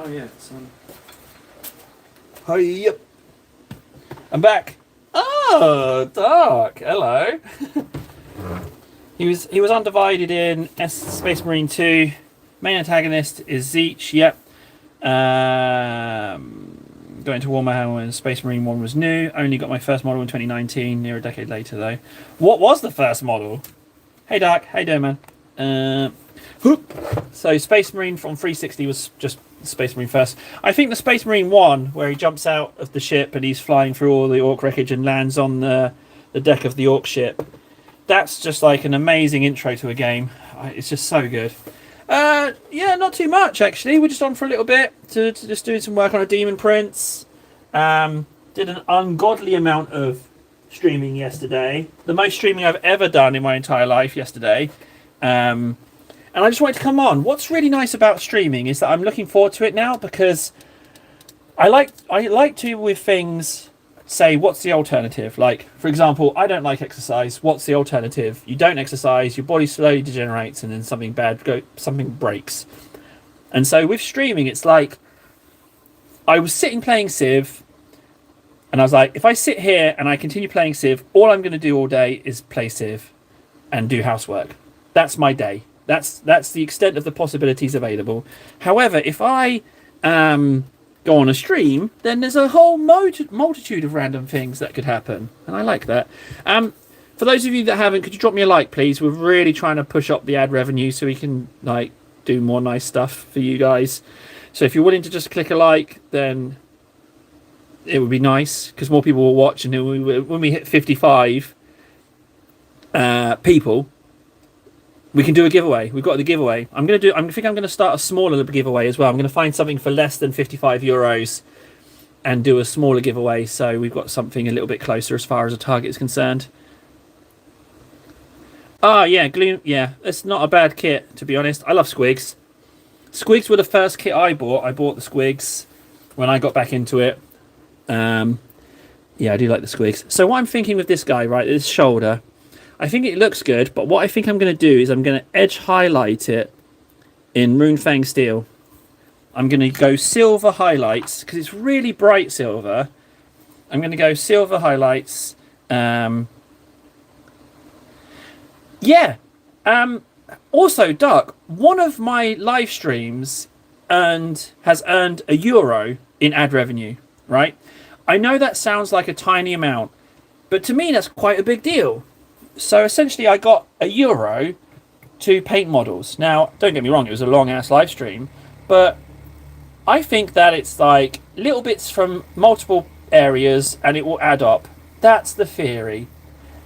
Oh yeah, it's on. Hi, yep. I'm back. Oh, Dark. Hello. he was undivided in Space Marine 2. Main antagonist is Zeech. Yep. Going to Warhammer when Space Marine 1 was new. Only got my first model in 2019, near a decade later though. What was the first model? Hey Dark, how you doing, man? So Space Marine from 360 was just Space Marine first. I think the Space Marine 1, where he jumps out of the ship and he's flying through all the Orc wreckage and lands on the deck of the Orc ship, that's just like an amazing intro to a game. It's just so good. Yeah, not too much actually. We're just on for a little bit to just doing some work on a Demon Prince. Did an ungodly amount of streaming yesterday. The most streaming I've ever done in my entire life yesterday. And I just wanted to come on. What's really nice about streaming is that I'm looking forward to it now, because I like to, with things, say, what's the alternative? Like, for example, I don't like exercise. What's the alternative? You don't exercise, your body slowly degenerates, and then something breaks. And so with streaming, it's like, I was sitting playing Civ, and I was like, if I sit here and I continue playing Civ, all I'm going to do all day is play Civ and do housework. That's my day. That's the extent of the possibilities available. However, if I go on a stream, then there's a whole multitude of random things that could happen, and I like that. For those of you that haven't, could you drop me a like, please? We're really trying to push up the ad revenue so we can like do more nice stuff for you guys. So if you're willing to just click a like, then it would be nice, because more people will watch, and when we hit 55 people, we can do a giveaway. We've got the giveaway. I think I'm going to start a smaller giveaway as well. I'm going to find something for less than €55 and do a smaller giveaway, so we've got something a little bit closer as far as a target is concerned. Ah, yeah, Gloom. Yeah, it's not a bad kit, to be honest. I love Squigs. Squigs were the first kit I bought. I bought the Squigs when I got back into it. Yeah, I do like the Squigs. So what I'm thinking with this guy, right, this shoulder, I think it looks good, but what I think I'm going to do is I'm going to edge highlight it in Runefang Steel. I'm going to go silver highlights, because it's really bright silver. I'm going to go silver highlights. Yeah. Also, Duck, one of my live streams has earned €1 in ad revenue, right? I know that sounds like a tiny amount, but to me that's quite a big deal. So essentially I got €1 to paint models. Now, don't get me wrong, it was a long ass live stream, but I think that it's like little bits from multiple areas and it will add up. That's the theory.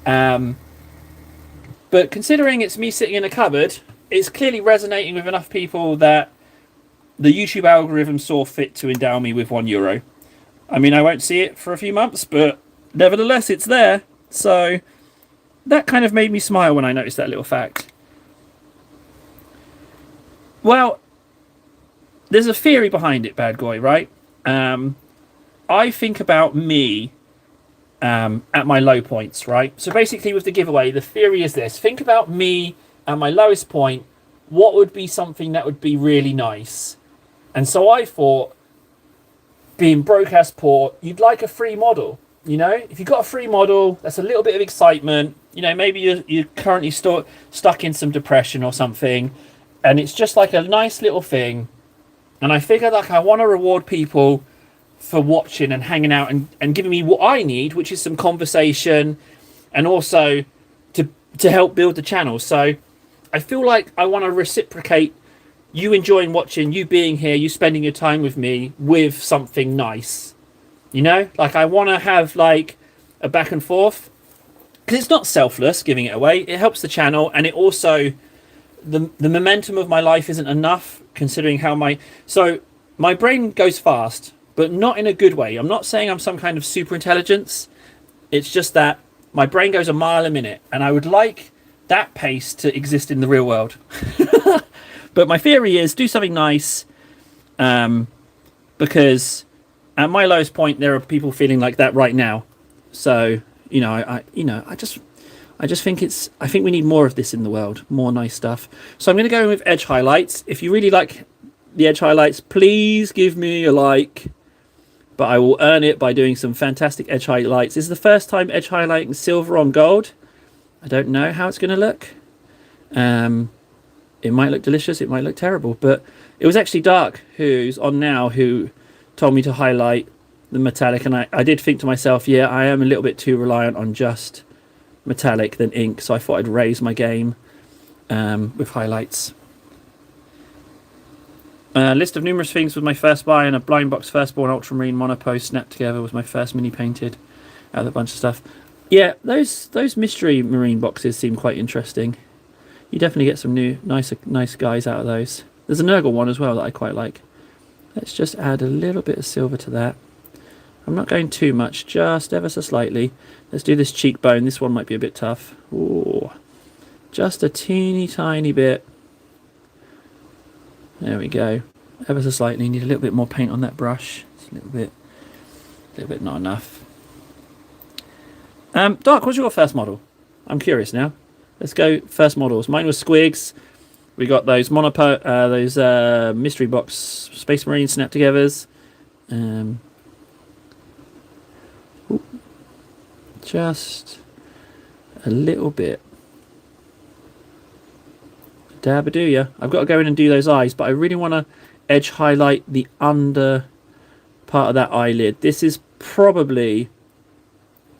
But considering it's me sitting in a cupboard, it's clearly resonating with enough people that the YouTube algorithm saw fit to endow me with €1. I mean, I won't see it for a few months, but nevertheless, it's there. So that kind of made me smile when I noticed that little fact. Well, there's a theory behind it, Bad Guy, right? I think about me at my low points, right? So basically with the giveaway, the theory is this. Think about me at my lowest point. What would be something that would be really nice? And so I thought, being broke as poor, you'd like a free model. You know, if you've got a free model, that's a little bit of excitement. You know, maybe you're currently stuck in some depression or something, and it's just like a nice little thing. And I figured, like, I want to reward people for watching and hanging out and giving me what I need, which is some conversation, and also to help build the channel. So I feel like I want to reciprocate you enjoying watching, you being here, you spending your time with me with something nice. You know, like I want to have like a back and forth, because it's not selfless giving it away. It helps the channel, and it also, the momentum of my life isn't enough considering how my brain goes fast, but not in a good way. I'm not saying I'm some kind of super intelligence. It's just that my brain goes a mile a minute, and I would like that pace to exist in the real world. But my theory is do something nice, because at my lowest point, there are people feeling like that right now. So, you know, I just think I think we need more of this in the world, more nice stuff. So I'm going to go in with edge highlights. If you really like the edge highlights, please give me a like. But I will earn it by doing some fantastic edge highlights. This is the first time edge highlighting silver on gold. I don't know how it's going to look. It might look delicious, it might look terrible, but it was actually Dark, who's on now, who told me to highlight the metallic, and I did think to myself, yeah, I am a little bit too reliant on just metallic than ink, so I thought I'd raise my game with highlights. List of numerous things was my first buy, and a blind box firstborn ultramarine monopost snapped together was my first mini painted out of a bunch of stuff. Yeah, those mystery marine boxes seem quite interesting. You definitely get some new nice guys out of those. There's a Nurgle one as well that I quite like. Let's just add a little bit of silver to that. I'm not going too much, just ever so slightly. Let's do this cheekbone. This one might be a bit tough. Ooh, just a teeny tiny bit. There we go. Ever so slightly. Need a little bit more paint on that brush. It's a little bit not enough. Dark, what's your first model? I'm curious now. Let's go first models. Mine was Squigs. We got those mystery box Space Marine snap-togethers. Just a little bit. Dabadoo, yeah. I've got to go in and do those eyes, but I really want to edge highlight the under part of that eyelid. This is probably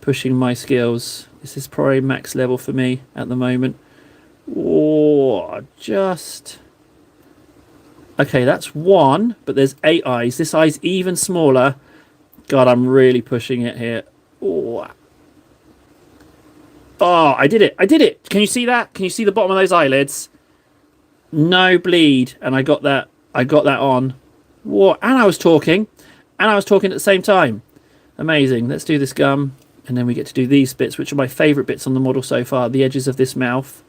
pushing my skills. This is probably max level for me at the moment. Oh, just... Okay, that's one, but there's 8 eyes. This eye's even smaller. God, I'm really pushing it here. Oh, I did it. I did it. Can you see that? Can you see the bottom of those eyelids? No bleed. And I got that on. Whoa, and I was talking. And I was talking at the same time. Amazing. Let's do this gum. And then we get to do these bits, which are my favourite bits on the model so far. The edges of this mouth.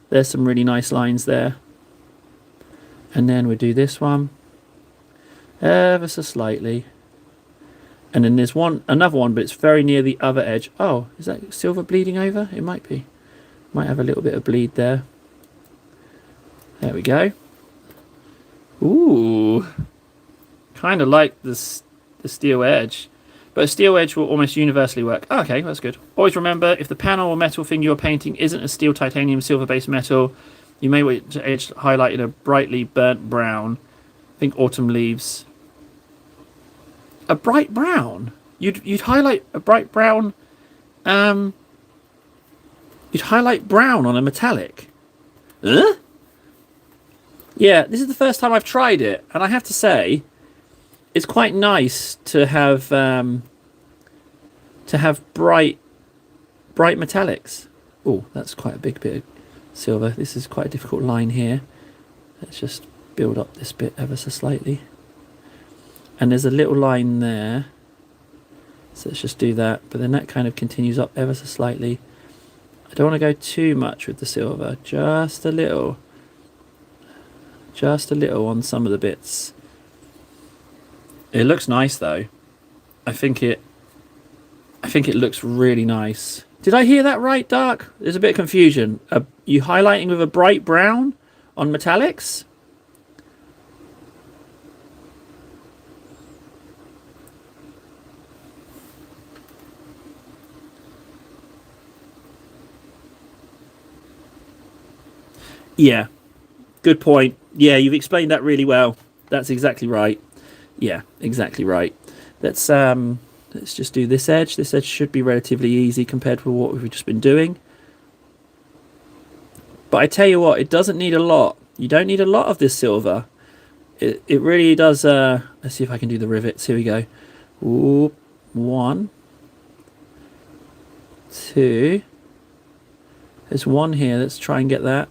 There's some really nice lines there. And then we do this one. Ever so slightly. And then there's another one, but it's very near the other edge. Oh, is that silver bleeding over? It might be. Might have a little bit of bleed there. There we go. Ooh. Kind of like the steel edge. But a steel edge will almost universally work. Oh, okay, that's good. Always remember, if the panel or metal thing you're painting isn't a steel, titanium, silver-based metal, you may want to edge highlight in a brightly burnt brown. I think autumn leaves. A bright brown? You'd highlight a bright brown... you'd highlight brown on a metallic. Huh? Yeah, this is the first time I've tried it, and I have to say, it's quite nice to have bright metallics. Oh, that's quite a big bit of silver. This is quite a difficult line here. Let's just build up this bit ever so slightly. And there's a little line there. So let's just do that. But then that kind of continues up ever so slightly. I don't want to go too much with the silver. Just a little. Just a little on some of the bits. It looks nice though. I think it looks really nice. Did I hear that right, Dark? There's a bit of confusion. You highlighting with a bright brown on metallics? Yeah, good point. Yeah, you've explained that really well. That's exactly right. Yeah, exactly right. Let's just do this edge. This edge should be relatively easy compared to what we've just been doing. But I tell you what, it doesn't need a lot. You don't need a lot of this silver. It really does. Let's see if I can do the rivets. Here we go. Ooh, 1, 2. There's 1 here. Let's try and get that.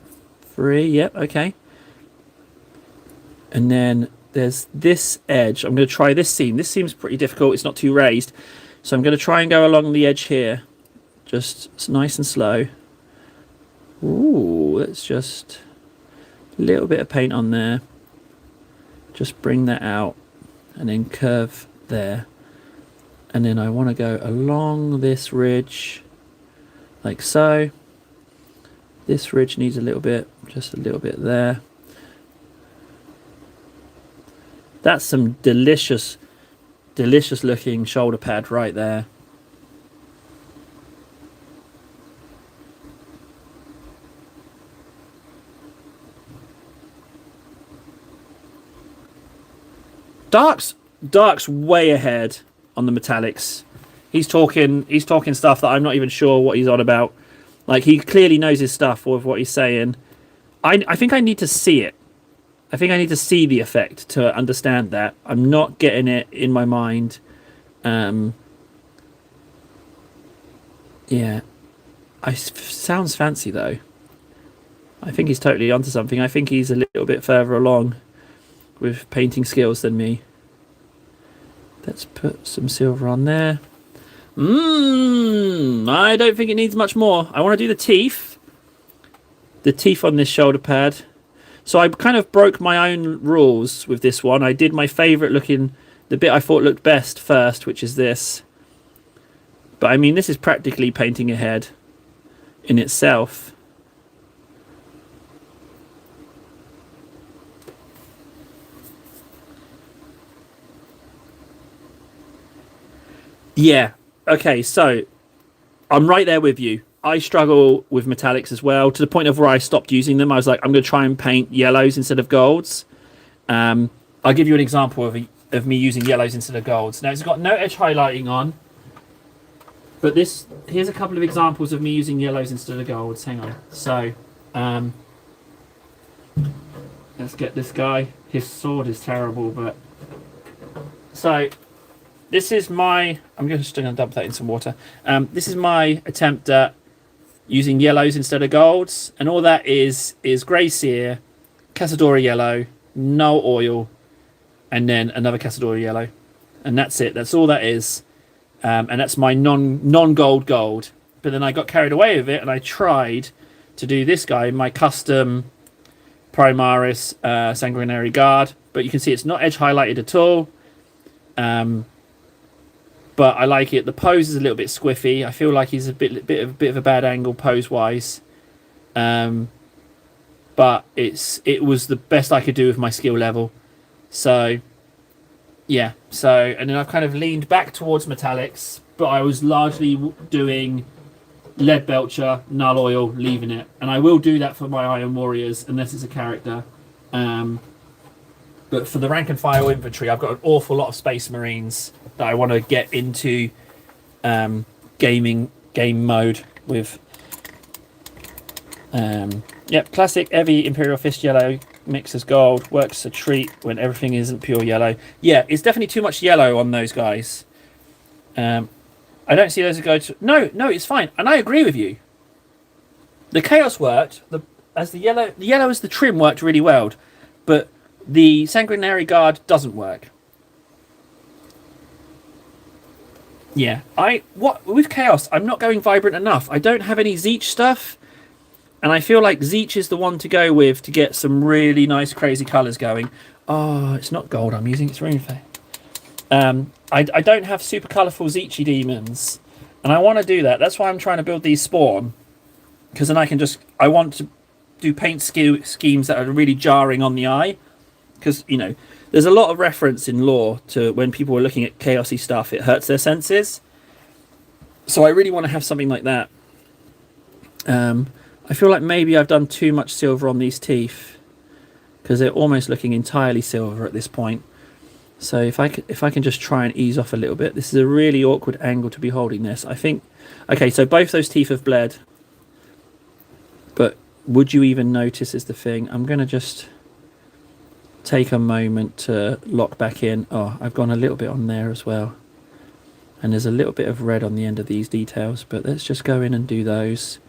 3. Yep. Okay. And then there's this edge. I'm going to try this seam. This seam's pretty difficult. It's not too raised. So I'm going to try and go along the edge here. Just nice and slow. Ooh, let's just... a little bit of paint on there. Just bring that out. And then curve there. And then I want to go along this ridge. Like so. This ridge needs a little bit. Just a little bit there. That's some delicious looking shoulder pad right there. Dark's way ahead on the metallics. He's talking stuff that I'm not even sure what he's on about. Like, he clearly knows his stuff with what he's saying. I think I need to see it. I think I need to see the effect to understand that. I'm not getting it in my mind. Yeah. Sounds fancy, though. I think he's totally onto something. I think he's a little bit further along with painting skills than me. Let's put some silver on there. I don't think it needs much more. I want to do the teeth. The teeth on this shoulder pad. So I kind of broke my own rules with this one. I did my favourite looking, the bit I thought looked best first, which is this. But I mean, this is practically painting a head in itself. Yeah. Okay, so I'm right there with you. I struggle with metallics as well, to the point of where I stopped using them. I was like, I'm going to try and paint yellows instead of golds. I'll give you an example of me using yellows instead of golds. Now, it's got no edge highlighting on, but here's a couple of examples of me using yellows instead of golds. Hang on. So, let's get this guy. His sword is terrible, but... So, this is my... I'm just going to dump that in some water. This is my attempt at using yellows instead of golds. And all that is grey sear, Casadora yellow, no oil, and then another Casadora yellow. And that's it. That's all that is. And that's my non-gold gold. But then I got carried away with it, and I tried to do this guy, my custom Primaris Sanguinary Guard. But you can see it's not edge highlighted at all. But I like it. The pose is a little bit squiffy. I feel like he's a bit of a bad angle pose wise. But it was the best I could do with my skill level. So yeah. So and then I've kind of leaned back towards metallics, but I was largely doing lead belcher, null oil, leaving it. And I will do that for my Iron Warriors unless it's a character. But for the rank and file infantry, I've got an awful lot of Space Marines that I want to get into game mode with. Yep, classic heavy Imperial Fist yellow mix as gold, works a treat when everything isn't pure yellow. Yeah, it's definitely too much yellow on those guys. I don't see those as go to... No, it's fine, and I agree with you. The chaos worked. The yellow as the trim worked really well, but the Sanguinary Guard doesn't work. Yeah, with Chaos, I'm not going vibrant enough. I don't have any Zeech stuff, and I feel like Zeech is the one to go with to get some really nice, crazy colours going. Oh, it's not gold I'm using, it's Runefey. I don't have super colourful Zeechy demons, and I want to do that. That's why I'm trying to build these spawn, because then I want to do paint schemes that are really jarring on the eye. Because, you know, there's a lot of reference in lore to when people are looking at chaosy stuff, it hurts their senses. So I really want to have something like that. I feel like maybe I've done too much silver on these teeth, because they're almost looking entirely silver at this point. So if I can just try and ease off a little bit. This is a really awkward angle to be holding this. I think... Okay, so both those teeth have bled. But would you even notice is the thing. I'm going to just take a moment to lock back in. Oh, I've gone a little bit on there as well. And there's a little bit of red on the end of these details. But let's just go in and do those.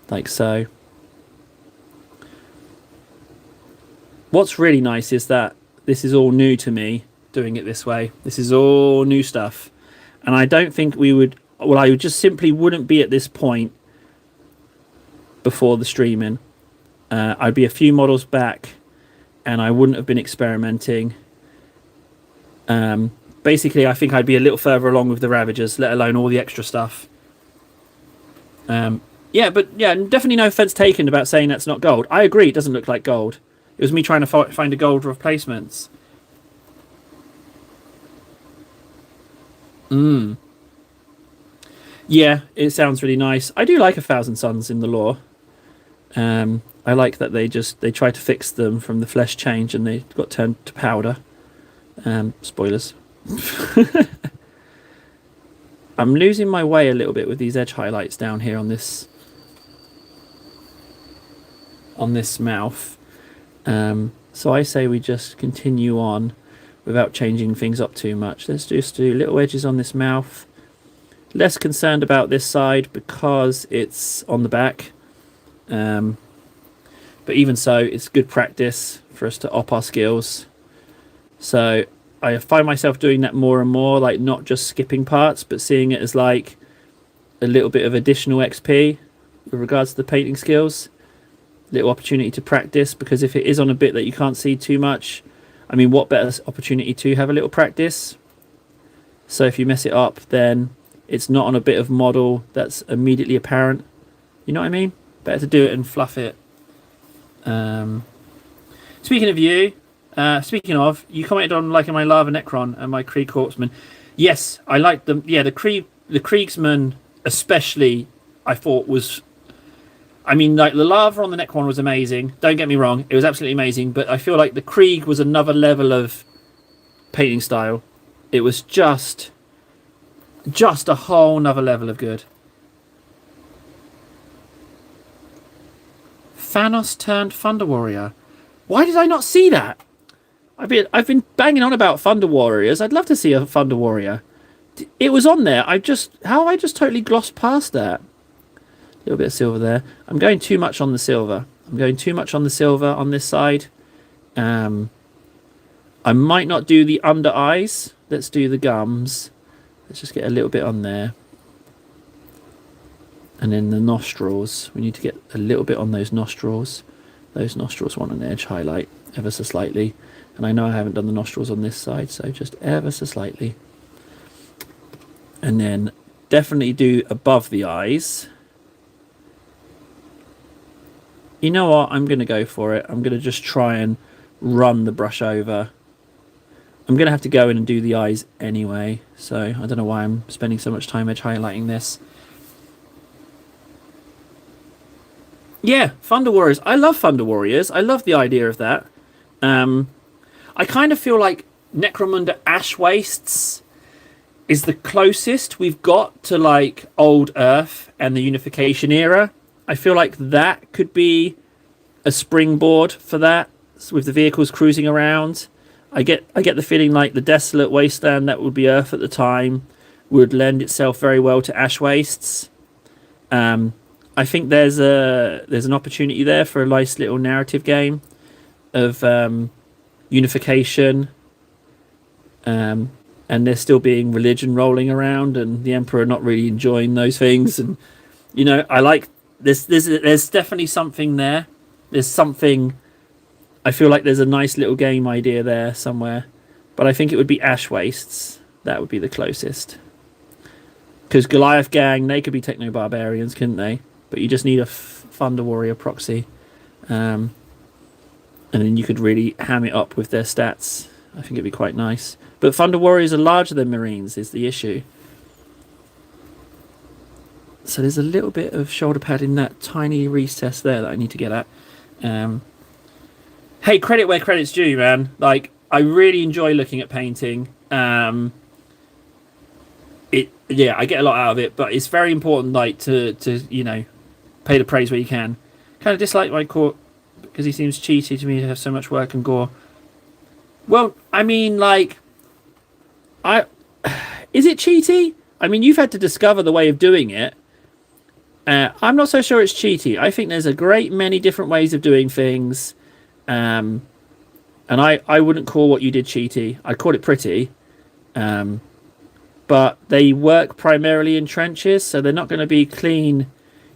Like so. What's really nice is that this is all new to me, doing it this way. This is all new stuff. And I don't think we would... Well, I just simply wouldn't be at this point before the streaming. I'd be a few models back, and I wouldn't have been experimenting. Basically, I think I'd be a little further along with the Ravagers, let alone all the extra stuff. Yeah, but yeah, definitely no offense taken about saying that's not gold. I agree, it doesn't look like gold. It was me trying to find a gold replacements. Yeah, it sounds really nice. I do like 1,000 Suns in the lore. I like that they tried to fix them from the flesh change and they got turned to powder. Spoilers. I'm losing my way a little bit with these edge highlights down here on this mouth. So I say we just continue on without changing things up too much. Let's just do little edges on this mouth. Less concerned about this side because it's on the back. But even so, it's good practice for us to up our skills. So I find myself doing that more and more, like not just skipping parts, but seeing it as like a little bit of additional XP with regards to the painting skills. Little opportunity to practice, because if it is on a bit that you can't see too much, I mean, what better opportunity to have a little practice? So if you mess it up, then it's not on a bit of model that's immediately apparent. You know what I mean? Better to do it and fluff it. Speaking of, you commented on liking my Lava Necron and my Krieg Corpsman. Yes, I like them. Yeah, the Kriegsman especially, I thought was... I mean, like, the lava on the Necron was amazing. Don't get me wrong, it was absolutely amazing. But I feel like the Krieg was another level of painting style. It was just a whole nother level of good. Thanos turned Thunder Warrior. Why did I not see that? I've been banging on about Thunder Warriors. I'd love to see a Thunder Warrior. It was on there. I just totally glossed past that. A little bit of silver there. I'm going too much on the silver. I'm going too much on the silver on this side. I might not do the under eyes. Let's do the gums. Let's just get a little bit on there. And then the nostrils. We need to get a little bit on those nostrils. Those nostrils want an edge highlight ever so slightly. And I know I haven't done the nostrils on this side, so just ever so slightly. And then definitely do above the eyes. You know what? I'm going to go for it. I'm going to just try and run the brush over. I'm going to have to go in and do the eyes anyway. So I don't know why I'm spending so much time edge highlighting this. Yeah, Thunder Warriors. I love Thunder Warriors. I love the idea of that. I kind of feel like Necromunda Ash Wastes is the closest we've got to like Old Earth and the Unification era. I feel like that could be a springboard for that, with the vehicles cruising around. I get the feeling like the desolate wasteland that would be Earth at the time would lend itself very well to Ash Wastes. I think there's an opportunity there for a nice little narrative game of unification, and there still being religion rolling around, and the Emperor not really enjoying those things. And you know, I like this. There's definitely something there. There's something. I feel like there's a nice little game idea there somewhere, but I think it would be Ash Wastes. That would be the closest. Because Goliath Gang, they could be techno barbarians, couldn't they? But you just need a Thunder Warrior proxy, and then you could really ham it up with their stats. I think it'd be quite nice. But Thunder Warriors are larger than Marines is the issue. So there's a little bit of shoulder pad in that tiny recess there that I need to get at. Hey, credit where credit's due, man. Like, I really enjoy looking at painting. I get a lot out of it, but it's very important, like, to you know, pay the praise where you can. Kind of dislike my court because he seems cheaty to me to have so much work and gore. Well, I mean, like, is it cheaty? I mean, you've had to discover the way of doing it. I'm not so sure it's cheaty. I think there's a great many different ways of doing things. And I wouldn't call what you did cheaty. I'd call it pretty. But they work primarily in trenches, so they're not going to be clean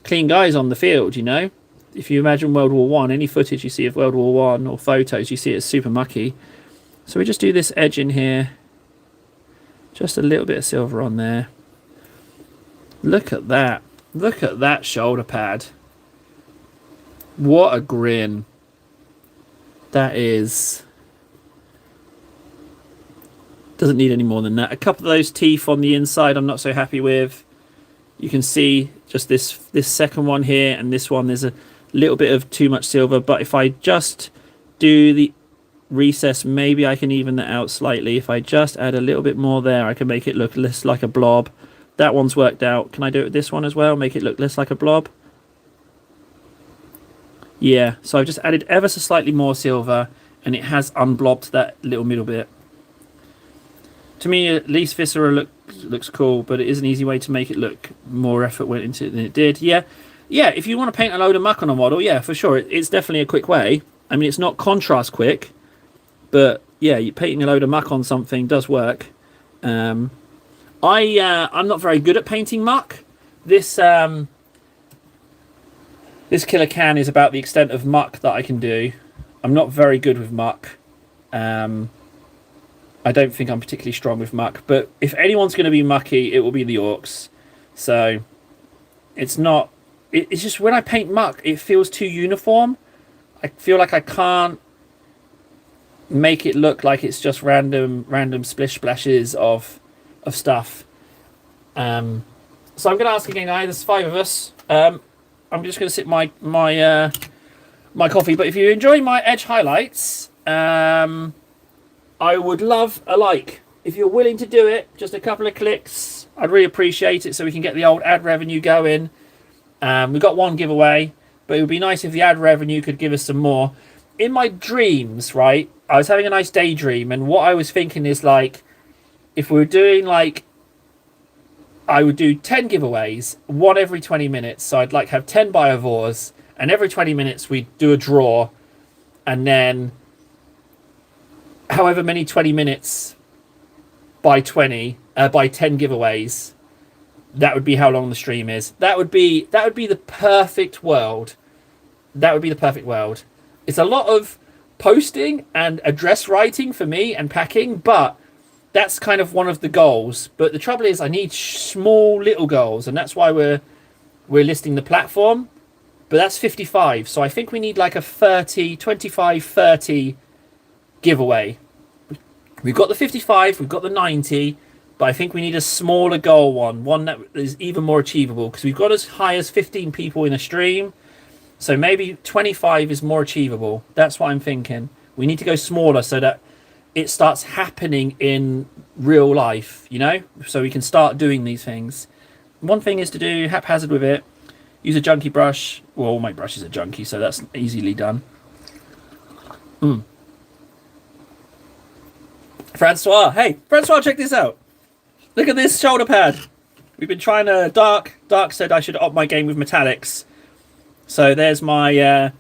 guys on the field, you know? If you imagine World War One, any footage you see of World War One or photos, you see it's super mucky. So we just do this edge in here. Just a little bit of silver on there. Look at that. Look at that shoulder pad. What a grin. That is... Doesn't need any more than that. A couple of those teeth on the inside I'm not so happy with. You can see just this second one here and this one, there's a little bit of too much silver. But if I just do the recess, maybe I can even that out slightly. If I just add a little bit more there, I can make it look less like a blob. That one's worked out. Can I do it with this one as well? Make it look less like a blob? Yeah, so I've just added ever so slightly more silver and it has unblobbed that little middle bit. To me, at least Viscera looks cool, but it is an easy way to make it look more effort went into it than it did. Yeah, if you want to paint a load of muck on a model, yeah, for sure. It's definitely a quick way. I mean, it's not contrast quick, but yeah, painting a load of muck on something does work. I'm not very good at painting muck. This this killer can is about the extent of muck that I can do. I'm not very good with muck. I don't think I'm particularly strong with muck, but if anyone's going to be mucky, it will be the orcs. So it's not. It's just when I paint muck, it feels too uniform. I feel like I can't make it look like it's just random splish splashes of stuff. So I'm going to ask again, guys. There's 5 of us. I'm just going to sip my coffee. But if you enjoy my edge highlights, I would love a like. If you're willing to do it, just a couple of clicks, I'd really appreciate it so we can get the old ad revenue going. We've got 1 giveaway, but it would be nice if the ad revenue could give us some more. In my dreams, right, I was having a nice daydream, and what I was thinking is, like, if we were doing, like, I would do 10 giveaways, 1 every 20 minutes. So I'd, like, have 10 biovores, and every 20 minutes we'd do a draw, and then however many 20 minutes by 10 giveaways, that would be how long the stream is. That would be the perfect world. That would be the perfect world. It's a lot of posting and address writing for me and packing, but that's kind of one of the goals. But the trouble is I need small little goals, and that's why we're listing the platform. But that's 55, so I think we need like a 25, 30 giveaway. We've got the 55, we've got the 90, but I think we need a smaller goal one that is even more achievable, because we've got as high as 15 people in a stream, so maybe 25 is more achievable. That's what I'm thinking. We need to go smaller so that it starts happening in real life, you know, so we can start doing these things. One thing is to do haphazard with it. Use a junky brush. Well, all my brushes are junky, so that's easily done. Francois, hey, Francois, check this out. Look at this shoulder pad. We've been trying to... Dark said I should op my game with metallics. So there's my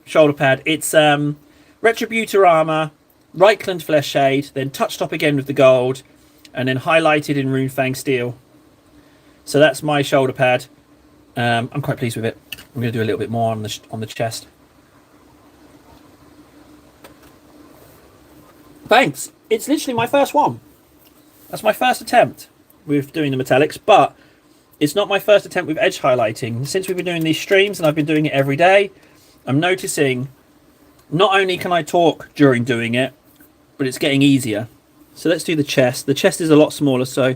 shoulder pad. It's Retributor armor, Reichland flesh shade, then touched up again with the gold, and then highlighted in Runefang steel. So that's my shoulder pad. I'm quite pleased with it. I'm going to do a little bit more on the chest. Thanks. It's literally my first one. That's my first attempt with doing the metallics, but it's not my first attempt with edge highlighting. Since we've been doing these streams, and I've been doing it every day, I'm noticing not only can I talk during doing it, but it's getting easier. So let's do the chest. The chest is a lot smaller, so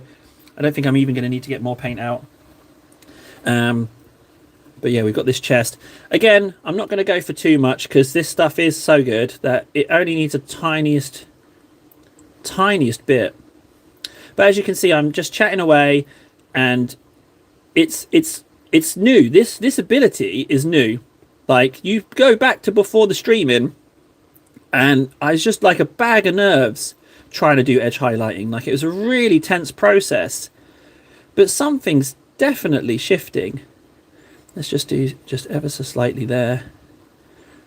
I don't think I'm even going to need to get more paint out. But yeah, we've got this chest. Again, I'm not going to go for too much because this stuff is so good that it only needs a tiniest bit. But as you can see, I'm just chatting away, and it's new. This ability is new. Like, you go back to before the streaming, and I was just like a bag of nerves trying to do edge highlighting. Like, it was a really tense process. But something's definitely shifting. Let's just do just ever so slightly there.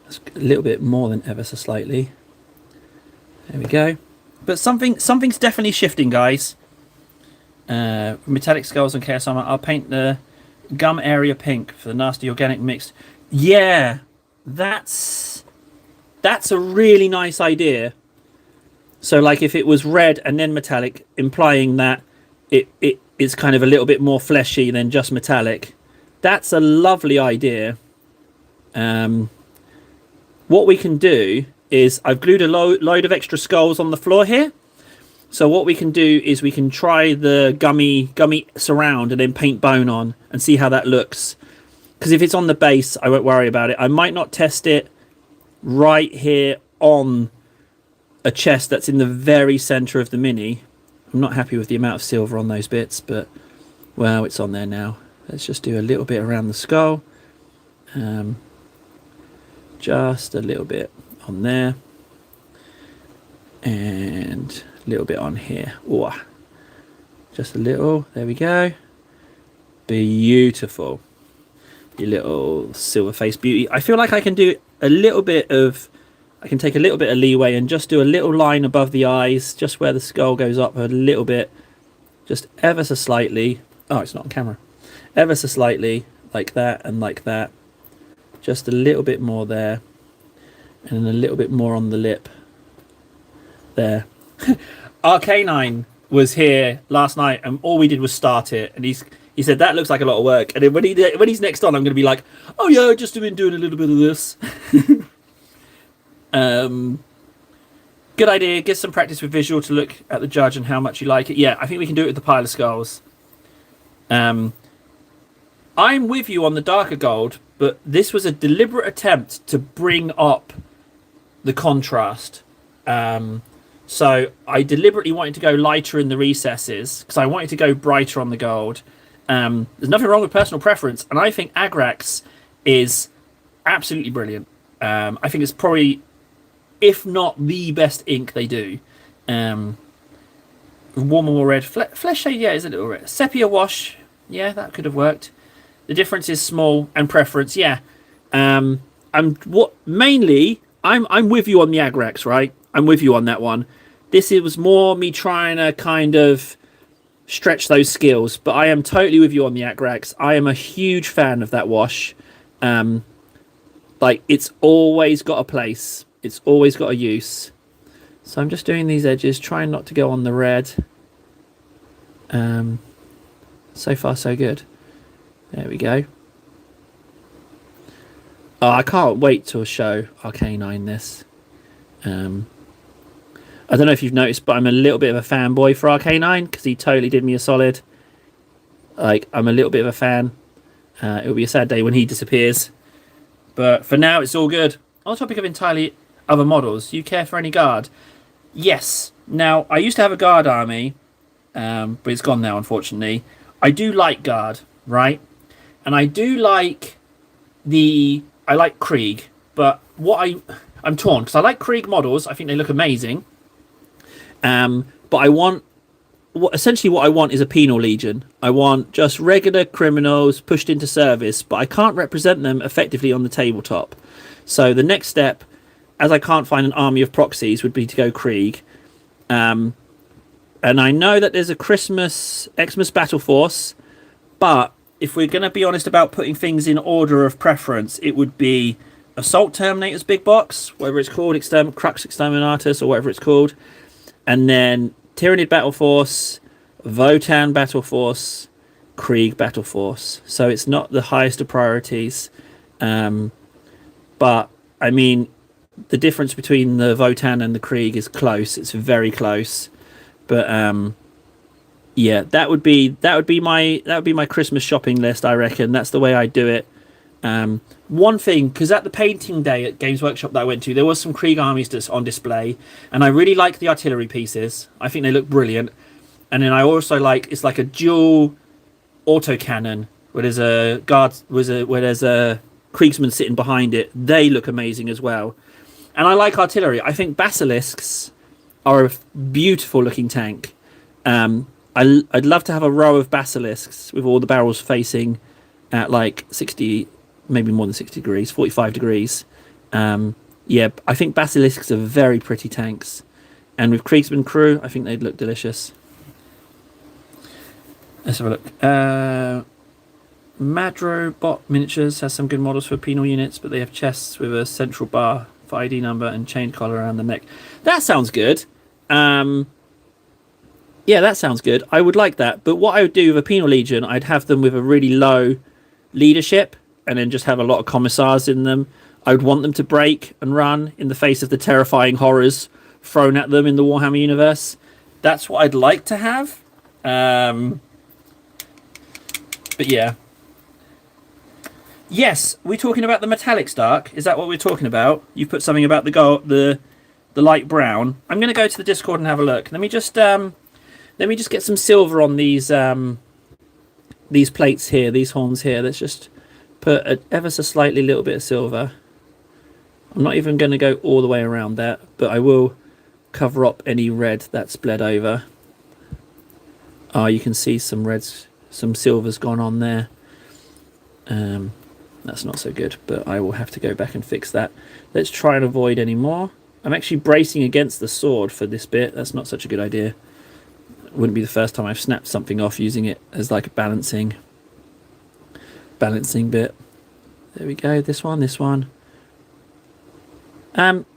That's a little bit more than ever so slightly. There we go. But something's definitely shifting, guys. Metallic skulls and chaos armor. I'll paint the gum area pink for the nasty organic mixed. Yeah, that's a really nice idea. So, like, if it was red and then metallic, implying that it's kind of a little bit more fleshy than just metallic. That's a lovely idea. What we can do is I've glued a load of extra skulls on the floor here. So what we can do is we can try the gummy surround and then paint bone on and see how that looks. Because if it's on the base, I won't worry about it. I might not test it right here on a chest that's in the very center of the mini. I'm not happy with the amount of silver on those bits, but, well, it's on there now. Let's just do a little bit around the skull. Just a little bit on there. And a little bit on here. Ooh, just a little. There we go. Beautiful. Your little silver face beauty. I feel like I can do a little bit of I can take a little bit of leeway and just do a little line above the eyes, just where the skull goes up a little bit, just ever so slightly. Oh, it's not on camera. Ever so slightly, like that and like that. Just a little bit more there, and then a little bit more on the lip there. Arcanine was here last night, and all we did was start it, and he said that looks like a lot of work. And then when he's next on, I'm going to be like, oh yeah, just been doing a little bit of this. Good idea. Get some practice with visual to look at the judge and how much you like it. Yeah, I think we can do it with the pile of skulls. I'm with you on the darker gold, but this was a deliberate attempt to bring up the contrast. So I deliberately wanted to go lighter in the recesses because I wanted to go brighter on the gold. There's nothing wrong with personal preference, and I think Agrax is absolutely brilliant. I think it's probably, if not the best ink they do. Warmer, more red. Flesh shade, yeah, is a little red. Sepia wash, yeah, that could have worked. The difference is small, and preference, yeah. I'm with you on the Agrax, right? I'm with you on that one. This was more me trying to kind of stretch those skills, but I am totally with you on the Agrax. I am a huge fan of that wash. Like, it's always got a place. It's always got a use. So I'm just doing these edges, trying not to go on the red. So far, so good. There we go. Oh, I can't wait to show Arcanine this. I don't know if you've noticed, but I'm a little bit of a fanboy for Arcanine because he totally did me a solid. Like, I'm a little bit of a fan. It'll be a sad day when he disappears. But for now, it's all good. On the topic of entirely other models, you care for any guard? Yes. Now, I used to have a guard army, but it's gone now, unfortunately. I do like guard, right? And I do like I like Krieg, but I'm torn because I like Krieg models. I think they look amazing. But I want essentially what I want is a penal legion. I want just regular criminals pushed into service, but I can't represent them effectively on the tabletop. So the next step, as I can't find an army of proxies, would be to go Krieg. And I know that there's a Xmas battle force, but if we're going to be honest about putting things in order of preference, it would be Assault Terminator's big box, whatever it's called, Crux Exterminatus, or whatever it's called. And then Tyrannid Battle Force, Votan Battle Force, Krieg Battle Force. So it's not the highest of priorities. But, I mean, the difference between the Votan and the Krieg is close. It's very close. But, yeah, that would be my Christmas shopping list, I reckon. That's the way I do it. One thing, because at the painting day at Games Workshop that I went to, there was some Krieg armies on display, and I really like the artillery pieces. I think they look brilliant. And then I also it's like a dual autocannon where there's a Kriegsman sitting behind it. They look amazing as well. And I like artillery. I think basilisks are a beautiful looking tank. I'd love to have a row of basilisks with all the barrels facing at like 60, maybe more than 60 degrees, 45 degrees. Yeah, I think basilisks are very pretty tanks. And with Kriegsman crew, I think they'd look delicious. Let's have a look. Madrobot Miniatures has some good models for penal units, but they have chests with a central bar for ID number and chain collar around the neck. That sounds good. Yeah, that sounds good. I would like that. But what I would do with a penal legion, I'd have them with a really low leadership and then just have a lot of commissars in them. I would want them to break and run in the face of the terrifying horrors thrown at them in the Warhammer universe. That's what I'd like to have. But yeah. Yes, we're talking about the metallics dark. Is that what we're talking about? You put something about the light brown. I'm going to go to the Discord and have a look. Let me just get some silver on these plates here, these horns here. Let's just put ever so slightly little bit of silver. I'm not even going to go all the way around that, but I will cover up any red that's bled over. Oh, you can see some reds, some silver's gone on there. That's not so good, but I will have to go back and fix that. Let's try and avoid any more. I'm actually bracing against the sword for this bit. That's not such a good idea. It wouldn't be the first time I've snapped something off using it as like a balancing bit. There we go. This one.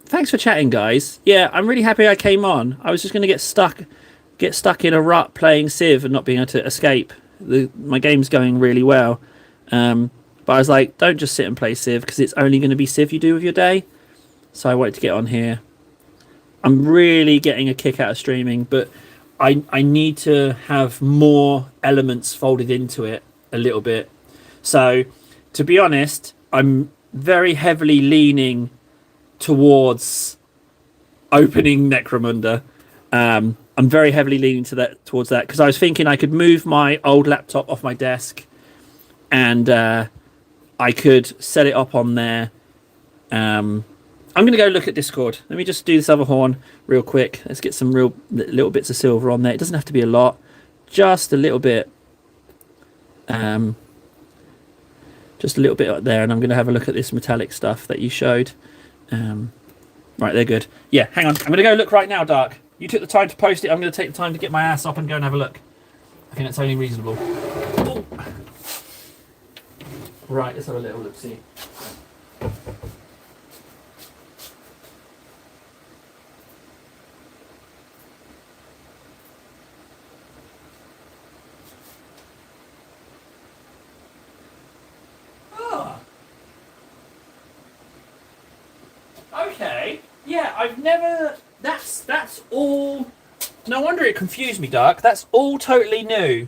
Thanks for chatting, guys. Yeah, I'm really happy I came on. I was just going to get stuck in a rut playing Civ and not being able to escape. My game's going really well. But I was like, don't just sit and play Civ, because it's only going to be Civ you do with your day. So I wanted to get on here. I'm really getting a kick out of streaming, but I need to have more elements folded into it a little bit. So, to be honest, I'm very heavily leaning towards opening Necromunda. I'm very heavily leaning towards that, because I was thinking I could move my old laptop off my desk, and I could set it up on there. I'm going to go look at Discord. Let me just do this other horn real quick. Let's get some real little bits of silver on there. It doesn't have to be a lot, just a little bit. Just a little bit up there, and I'm going to have a look at this metallic stuff that you showed. Right, they're good. Yeah, hang on. I'm going to go look right now, Dark. You took the time to post it. I'm going to take the time to get my ass up and go and have a look. I think that's only reasonable. Ooh. Right, let's have a little look-see. Okay. Yeah, I've never... That's all... No wonder it confused me, Dark. That's all totally new.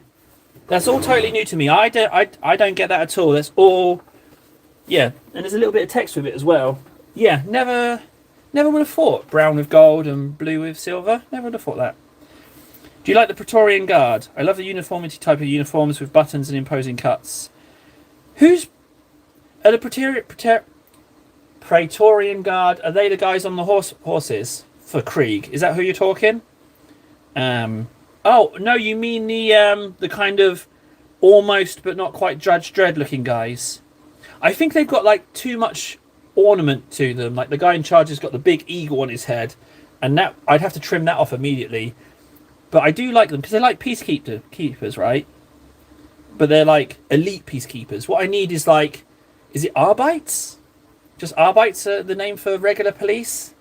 That's all totally new to me. I don't get that at all. That's all... Yeah, and there's a little bit of text with it as well. Yeah, never would have thought. Brown with gold and blue with silver. Never would have thought that. Do you like the Praetorian Guard? I love the uniformity type of uniforms with buttons and imposing cuts. Are the Praetorian Guard, are they the guys on the horses for Krieg? Is that who you're talking? Oh, no, you mean the kind of almost but not quite Judge Dredd looking guys. I think they've got like too much ornament to them. Like the guy in charge has got the big eagle on his head, and that I'd have to trim that off immediately. But I do like them because they're like peacekeepers, right? But they're like elite peacekeepers. What I need is like, is it Arbites? Just Arbites are the name for regular police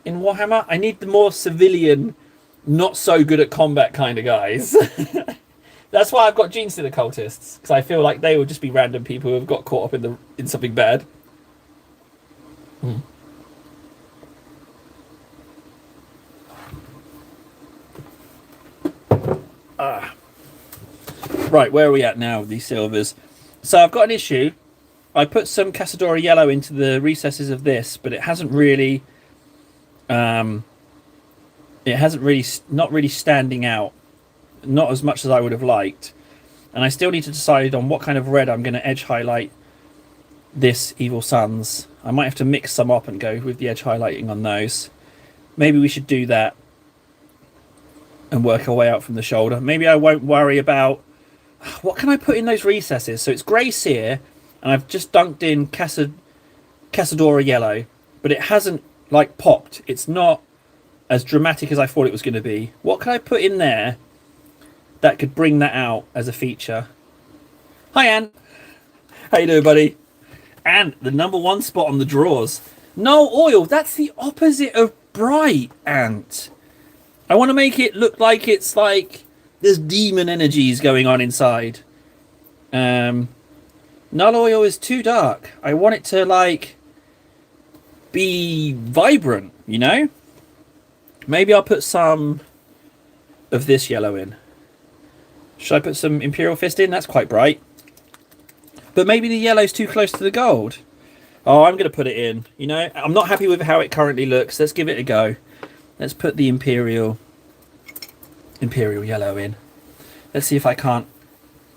in Warhammer? I need the more civilian, not so good at combat kind of guys. That's why I've got Gene Stealer cultists, because I feel like they would just be random people who have got caught up in something bad. Right, where are we at now with these silvers? So I've got an issue. I put some Casadora yellow into the recesses of this, but it hasn't really... not really standing out. Not as much as I would have liked. And I still need to decide on what kind of red I'm going to edge highlight this Evil Suns. I might have to mix some up and go with the edge highlighting on those. Maybe we should do that and work our way out from the shoulder. Maybe I won't worry about... What can I put in those recesses? So it's grey sear, and I've just dunked in Casadora yellow, but it hasn't like popped. It's not as dramatic as I thought it was going to be. What can I put in there that could bring that out as a feature? Hi, Anne. How you doing, buddy? And the #1 spot on the drawers. No oil. That's the opposite of bright, Ant. I want to make it look like it's like there's demon energies going on inside. Null oil is too dark. I want it to like be vibrant, you know? Maybe I'll put some of this yellow in. Should I put some Imperial Fist in? That's quite bright. But maybe the yellow's too close to the gold. Oh, I'm going to put it in. You know, I'm not happy with how it currently looks. Let's give it a go. Let's put the Imperial yellow in. Let's see if I can't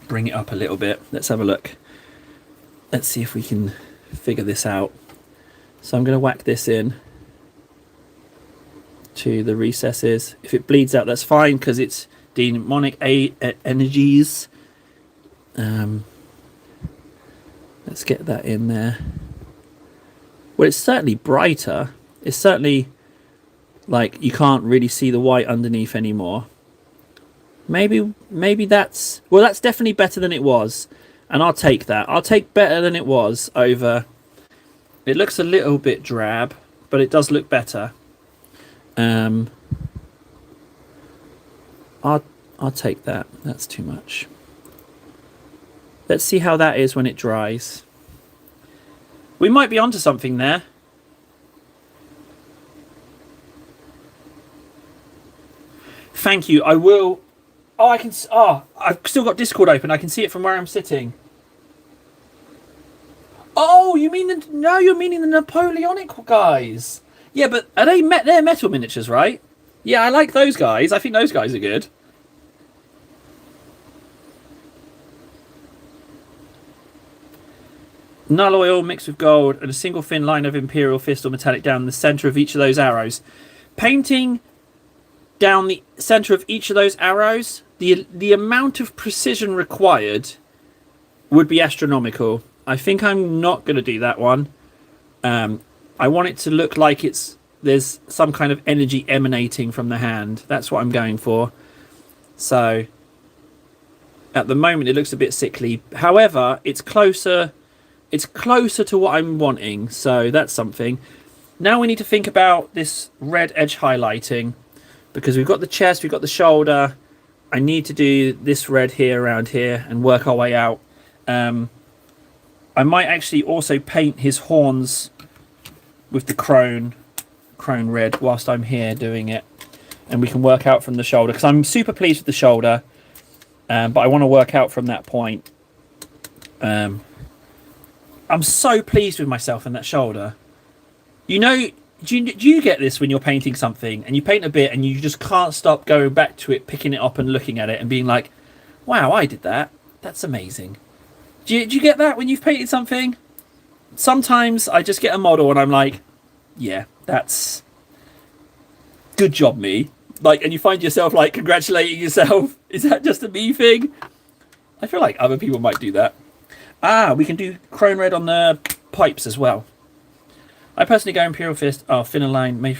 bring it up a little bit. Let's have a look. Let's see if we can figure this out. So I'm going to whack this in to the recesses. If it bleeds out, that's fine, because it's demonic energies. Let's get that in there. Well, it's certainly brighter. It's certainly like you can't really see the white underneath anymore. Maybe that's... Well, that's definitely better than it was. And I'll take that. I'll take better than it was over... It looks a little bit drab, but it does look better. I'll take that. That's too much. Let's see how that is when it dries. We might be onto something there. Thank you. I will... Oh, I can... Oh, I've still got Discord open. I can see it from where I'm sitting. Oh, you mean the... No, you're meaning the Napoleonic guys. Yeah, but are they... They're metal miniatures, right? Yeah, I like those guys. I think those guys are good. Null oil mixed with gold and a single thin line of Imperial Fist or metallic down the centre of each of those arrows. Painting down the centre of each of those arrows, the amount of precision required would be astronomical. I think I'm not going to do that one. I want it to look like there's some kind of energy emanating from the hand. That's what I'm going for. So at the moment it looks a bit sickly. However, it's closer to what I'm wanting, so that's something. Now we need to think about this red edge highlighting, because we've got the chest, we've got the shoulder. I need to do this red here around here and work our way out. I might actually also paint his horns with the chrome red whilst I'm here doing it, and we can work out from the shoulder, because I'm super pleased with the shoulder, but I want to work out from that point. I'm so pleased with myself in that shoulder. You know, do you get this when you're painting something and you paint a bit and you just can't stop going back to it, picking it up and looking at it and being like, wow, I did that. That's amazing. Do you get that when you've painted something? Sometimes I just get a model and I'm like, yeah, that's good job, me. Like, and you find yourself like congratulating yourself. Is that just a me thing? I feel like other people might do that. Ah, we can do chrome red on the pipes as well. I personally go Imperial Fist. Oh, thinner line.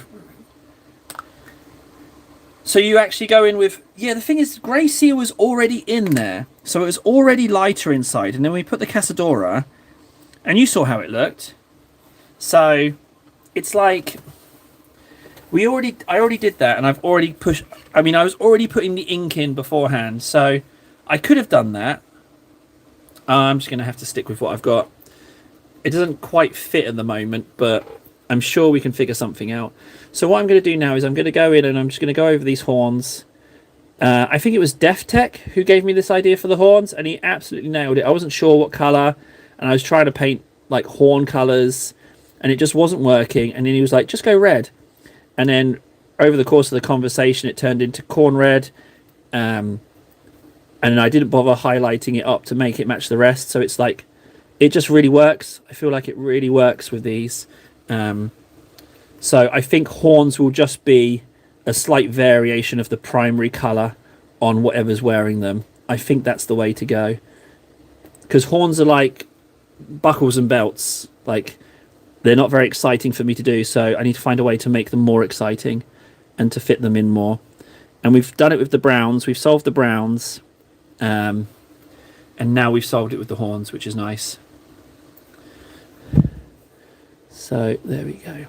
So you actually go in with... Yeah, the thing is, Grey Seal was already in there. So it was already lighter inside. And then we put the Casadora. And you saw how it looked. So it's like... I already did that. And I've already pushed... I mean, I was already putting the ink in beforehand. So I could have done that. I'm just going to have to stick with what I've got. It doesn't quite fit at the moment, but I'm sure we can figure something out. So what I'm going to do now is I'm going to go in and I'm just going to go over these horns. I think it was Def Tech who gave me this idea for the horns, and he absolutely nailed it. I wasn't sure what colour, and I was trying to paint like horn colours, and it just wasn't working. And then he was like, just go red. And then over the course of the conversation, it turned into corn red. And I didn't bother highlighting it up to make it match the rest. So it's like, it just really works. I feel like it really works with these. So I think horns will just be a slight variation of the primary colour on whatever's wearing them. I think that's the way to go. Because horns are like buckles and belts. Like, they're not very exciting for me to do. So I need to find a way to make them more exciting and to fit them in more. And we've done it with the browns. We've solved the browns. And now we've solved it with the horns, which is nice. So there we go.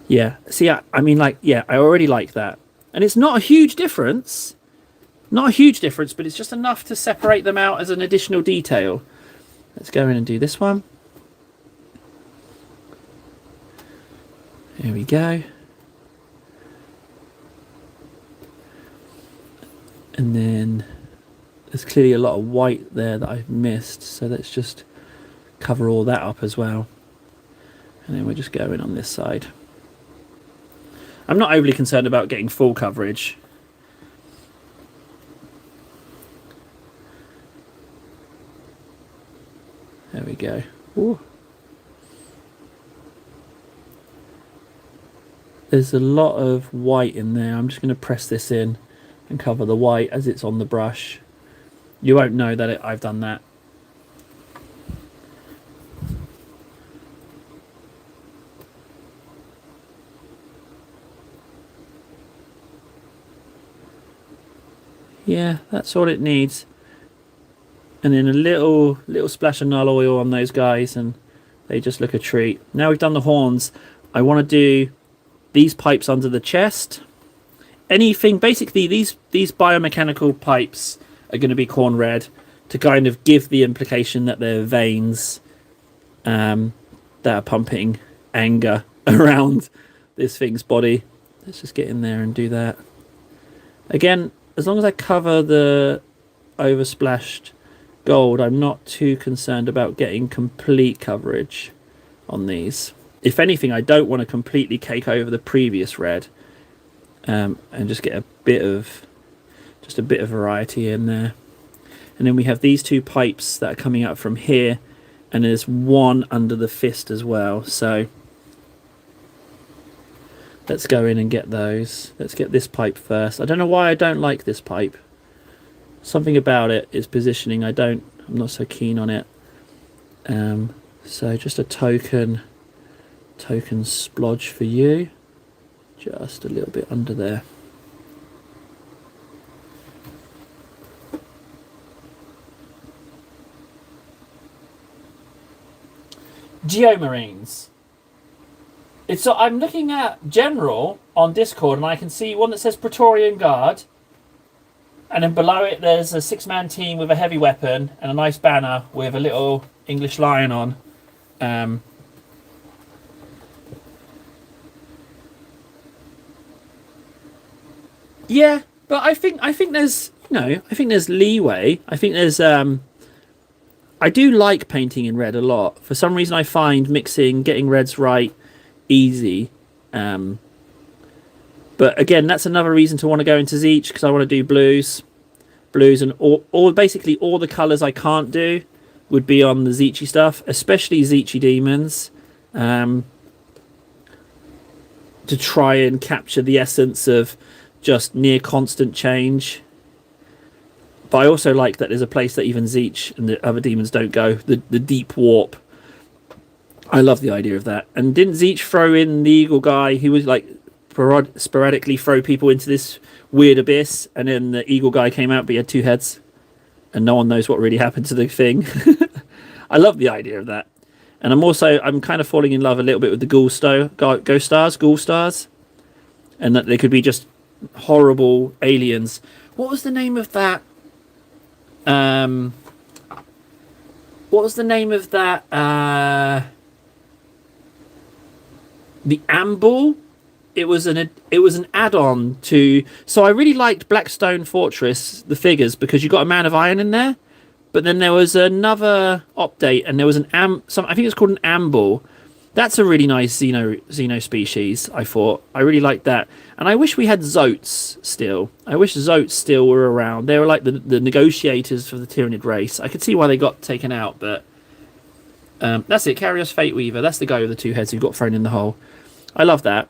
Yeah, see, I mean, like, yeah, I already like that. And it's not a huge difference. Not a huge difference, but it's just enough to separate them out as an additional detail. Let's go in and do this one. Here we go. And then there's clearly a lot of white there that I've missed, so let's just cover all that up as well. And then we're just going on this side. I'm not overly concerned about getting full coverage. There we go. Ooh. There's a lot of white in there. I'm just going to press this in and cover the white as it's on the brush. You won't know that I've done that. Yeah, that's all it needs. And then a little splash of null oil on those guys, and they just look a treat. Now we've done the horns, I want to do these pipes under the chest. Anything, basically these biomechanical pipes are going to be corn red to kind of give the implication that they're veins that are pumping anger around this thing's body. Let's just get in there and do that. Again, as long as I cover the oversplashed gold, I'm not too concerned about getting complete coverage on these. If anything, I don't want to completely cake over the previous red, and just get a bit of variety in there. And then we have these two pipes that are coming up from here, and there's one under the fist as well. So let's go in and get those. Let's get this pipe first. I don't know why I don't like this pipe. Something about it is positioning. I'm not so keen on it. So just a token splodge for you. Just a little bit under there. Geomarines. So I'm looking at General on Discord, and I can see one that says Praetorian Guard, and then below it there's a 6-man team with a heavy weapon and a nice banner with a little English lion on. Yeah, but I think there's I think there's leeway. I think there's I do like painting in red a lot. For some reason I find getting reds right easy. But again, that's another reason to want to go into Zeech, because I want to do blues and all basically all the colours I can't do would be on the Zeechy stuff, especially Zeechy demons, to try and capture the essence of just near constant change. But I also like that there's a place that even Zeech and the other demons don't go, the deep warp. I love the idea of that. And didn't Zeech throw in the eagle guy? He was like sporadically throw people into this weird abyss, and then the eagle guy came out but he had 2 heads and no one knows what really happened to the thing. I love the idea of that. And I'm kind of falling in love a little bit with the ghoul stars, and that they could be just horrible aliens. What was the name of that? The Amble. It was an add-on to. So I really liked Blackstone Fortress, the figures, because you got a Man of Iron in there. But then there was another update, and there was I think it's called an Amble. That's a really nice Xeno species, I thought. I really liked that. And I wish we had Zotes still. I wish Zotes still were around. They were like the negotiators for the Tyranid race. I could see why they got taken out, but that's it. Carrios Fate Weaver. That's the guy with the 2 heads who got thrown in the hole. I love that.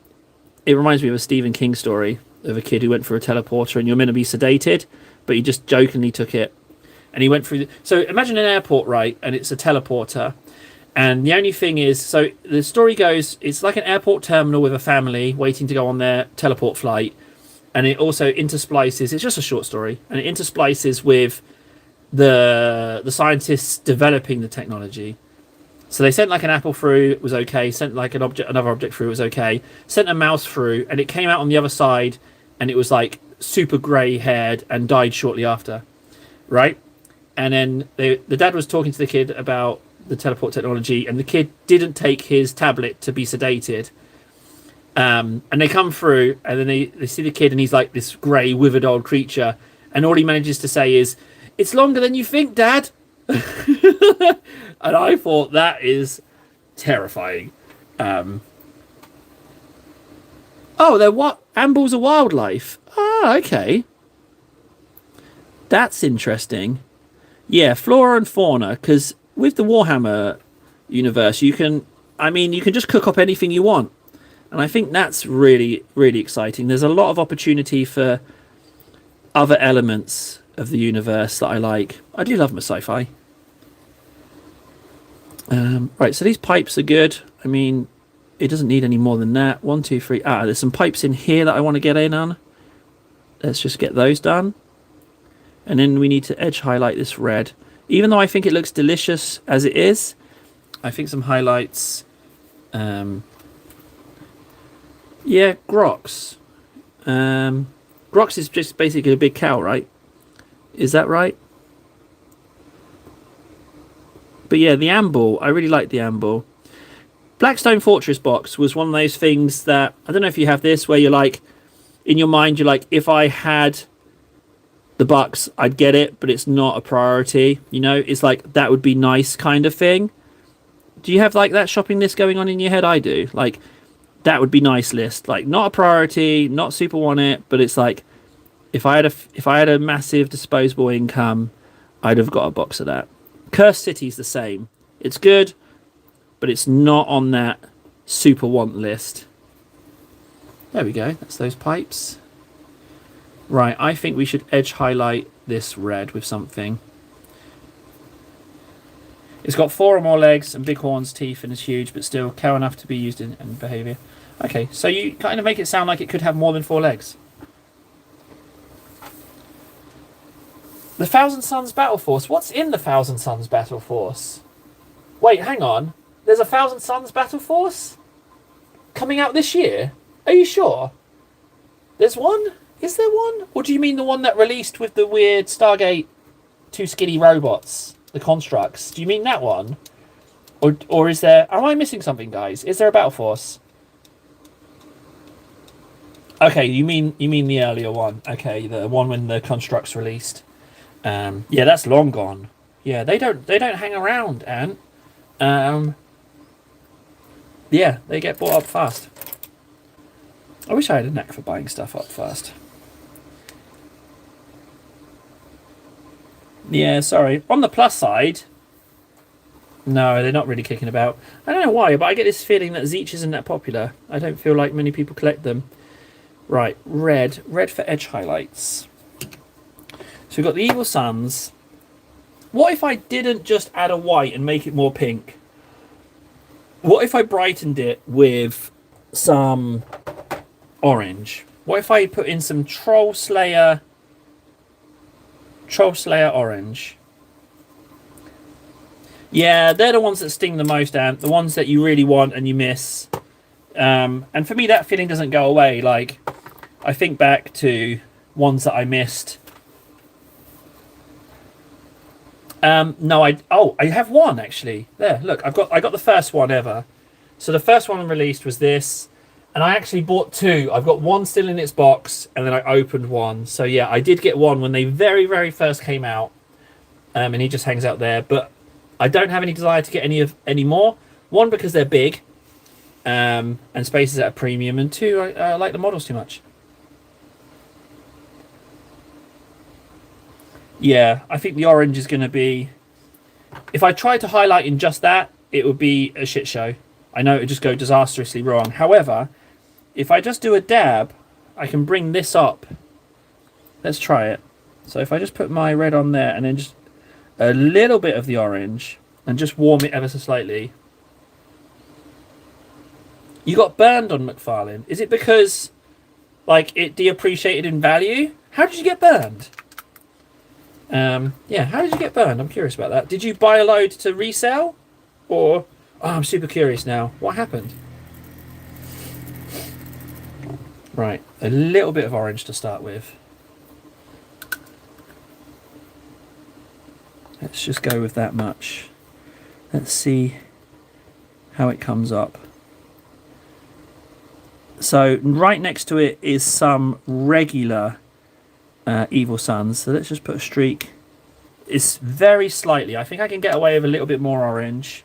It reminds me of a Stephen King story of a kid who went for a teleporter, and you're meant to be sedated, but he just jokingly took it. And he went through... So imagine an airport, right? And it's a teleporter. And the only thing is, so the story goes, it's like an airport terminal with a family waiting to go on their teleport flight. And it also intersplices, it's just a short story, and it intersplices with the scientists developing the technology. So they sent like an apple through, it was okay. Sent like another object through, it was okay. Sent a mouse through, and it came out on the other side, and it was like super grey-haired and died shortly after, right? And then the dad was talking to the kid about the teleport technology, and the kid didn't take his tablet to be sedated. And they come through, and then they see the kid, and he's like this grey, withered old creature, and all he manages to say is, "It's longer than you think, Dad." And I thought that is terrifying. Oh, they're what? Ambles are wildlife. Ah, okay. That's interesting. Yeah, flora and fauna, because with the Warhammer universe, you can just cook up anything you want. And I think that's really, really exciting. There's a lot of opportunity for other elements of the universe that I like. I do love my sci-fi. Right, so these pipes are good. I mean, it doesn't need any more than that. 1, 2, 3. There's some pipes in here that I want to get in on. Let's just get those done. And then we need to edge highlight this red. Even though I think it looks delicious as it is, I think some highlights... yeah, Grox. Grox is just basically a big cow, right? Is that right? But yeah, the Amble. I really like the Amble. Blackstone Fortress box was one of those things that... I don't know if you have this, where you're like... In your mind, you're like, if I had the bucks, I'd get it, but it's not a priority. You know, it's like, that would be nice kind of thing. Do you have like that shopping list going on in your head? I do. Like, that would be nice list. Like, not a priority, not super want it, but it's like, if I had a massive disposable income, I'd have got a box of that. Cursed City's the same. It's good, but it's not on that super want list. There we go. That's those pipes. Right, I think we should edge highlight this red with something. It's got 4 or more legs and big horns, teeth, and is huge, but still cow enough to be used in behaviour. Okay, so you kind of make it sound like it could have more than 4 legs. The Thousand Suns Battle Force. What's in the Thousand Suns Battle Force? Wait, hang on. There's a Thousand Suns Battle Force coming out this year? Are you sure? There's one? Is there one? Or do you mean the one that released with the weird Stargate 2 skinny robots? The constructs. Do you mean that one? Or is there... Am I missing something, guys? Is there a Battle Force? Okay, you mean the earlier one. Okay, the one when the constructs released. Yeah, that's long gone. Yeah, they don't hang around, Ant. Yeah, they get bought up fast. I wish I had a knack for buying stuff up fast. Yeah, sorry. On the plus side, no, they're not really kicking about. I don't know why, but I get this feeling that Zeech isn't that popular. I don't feel like many people collect them. Right, red. Red for edge highlights. So we've got the Evil Suns. What if I didn't just add a white and make it more pink? What if I brightened it with some orange? What if I put in some Troll Slayer orange? Yeah, they're the ones that sting the most, Ant. The ones that you really want and you miss. And for me, that feeling doesn't go away. Like, I think back to ones that I missed. No, I have one actually. There, look, I got the first one ever. So the first one released was this, and I actually bought 2. I've got one still in its box, and then I opened one. So yeah, I did get one when they very, very first came out, and he just hangs out there. But I don't have any desire to get any more. One, because they're big, and space is at a premium, and 2, I like the models too much. Yeah, I think the orange is going to be... If I tried to highlight in just that, it would be a shit show. I know it would just go disastrously wrong. However, if I just do a dab, I can bring this up. Let's try it. So if I just put my red on there and then just a little bit of the orange and just warm it ever so slightly. You got burned on McFarlane. Is it because like it depreciated in value? How did you get burned? Yeah, how did you get burned? I'm curious about that. Did you buy a load to resell? Or... Oh, I'm super curious now. What happened? Right, a little bit of orange to start with. Let's just go with that much. Let's see how it comes up. So right next to it is some regular Evil Suns. So let's just put a streak. It's very slightly. I think I can get away with a little bit more orange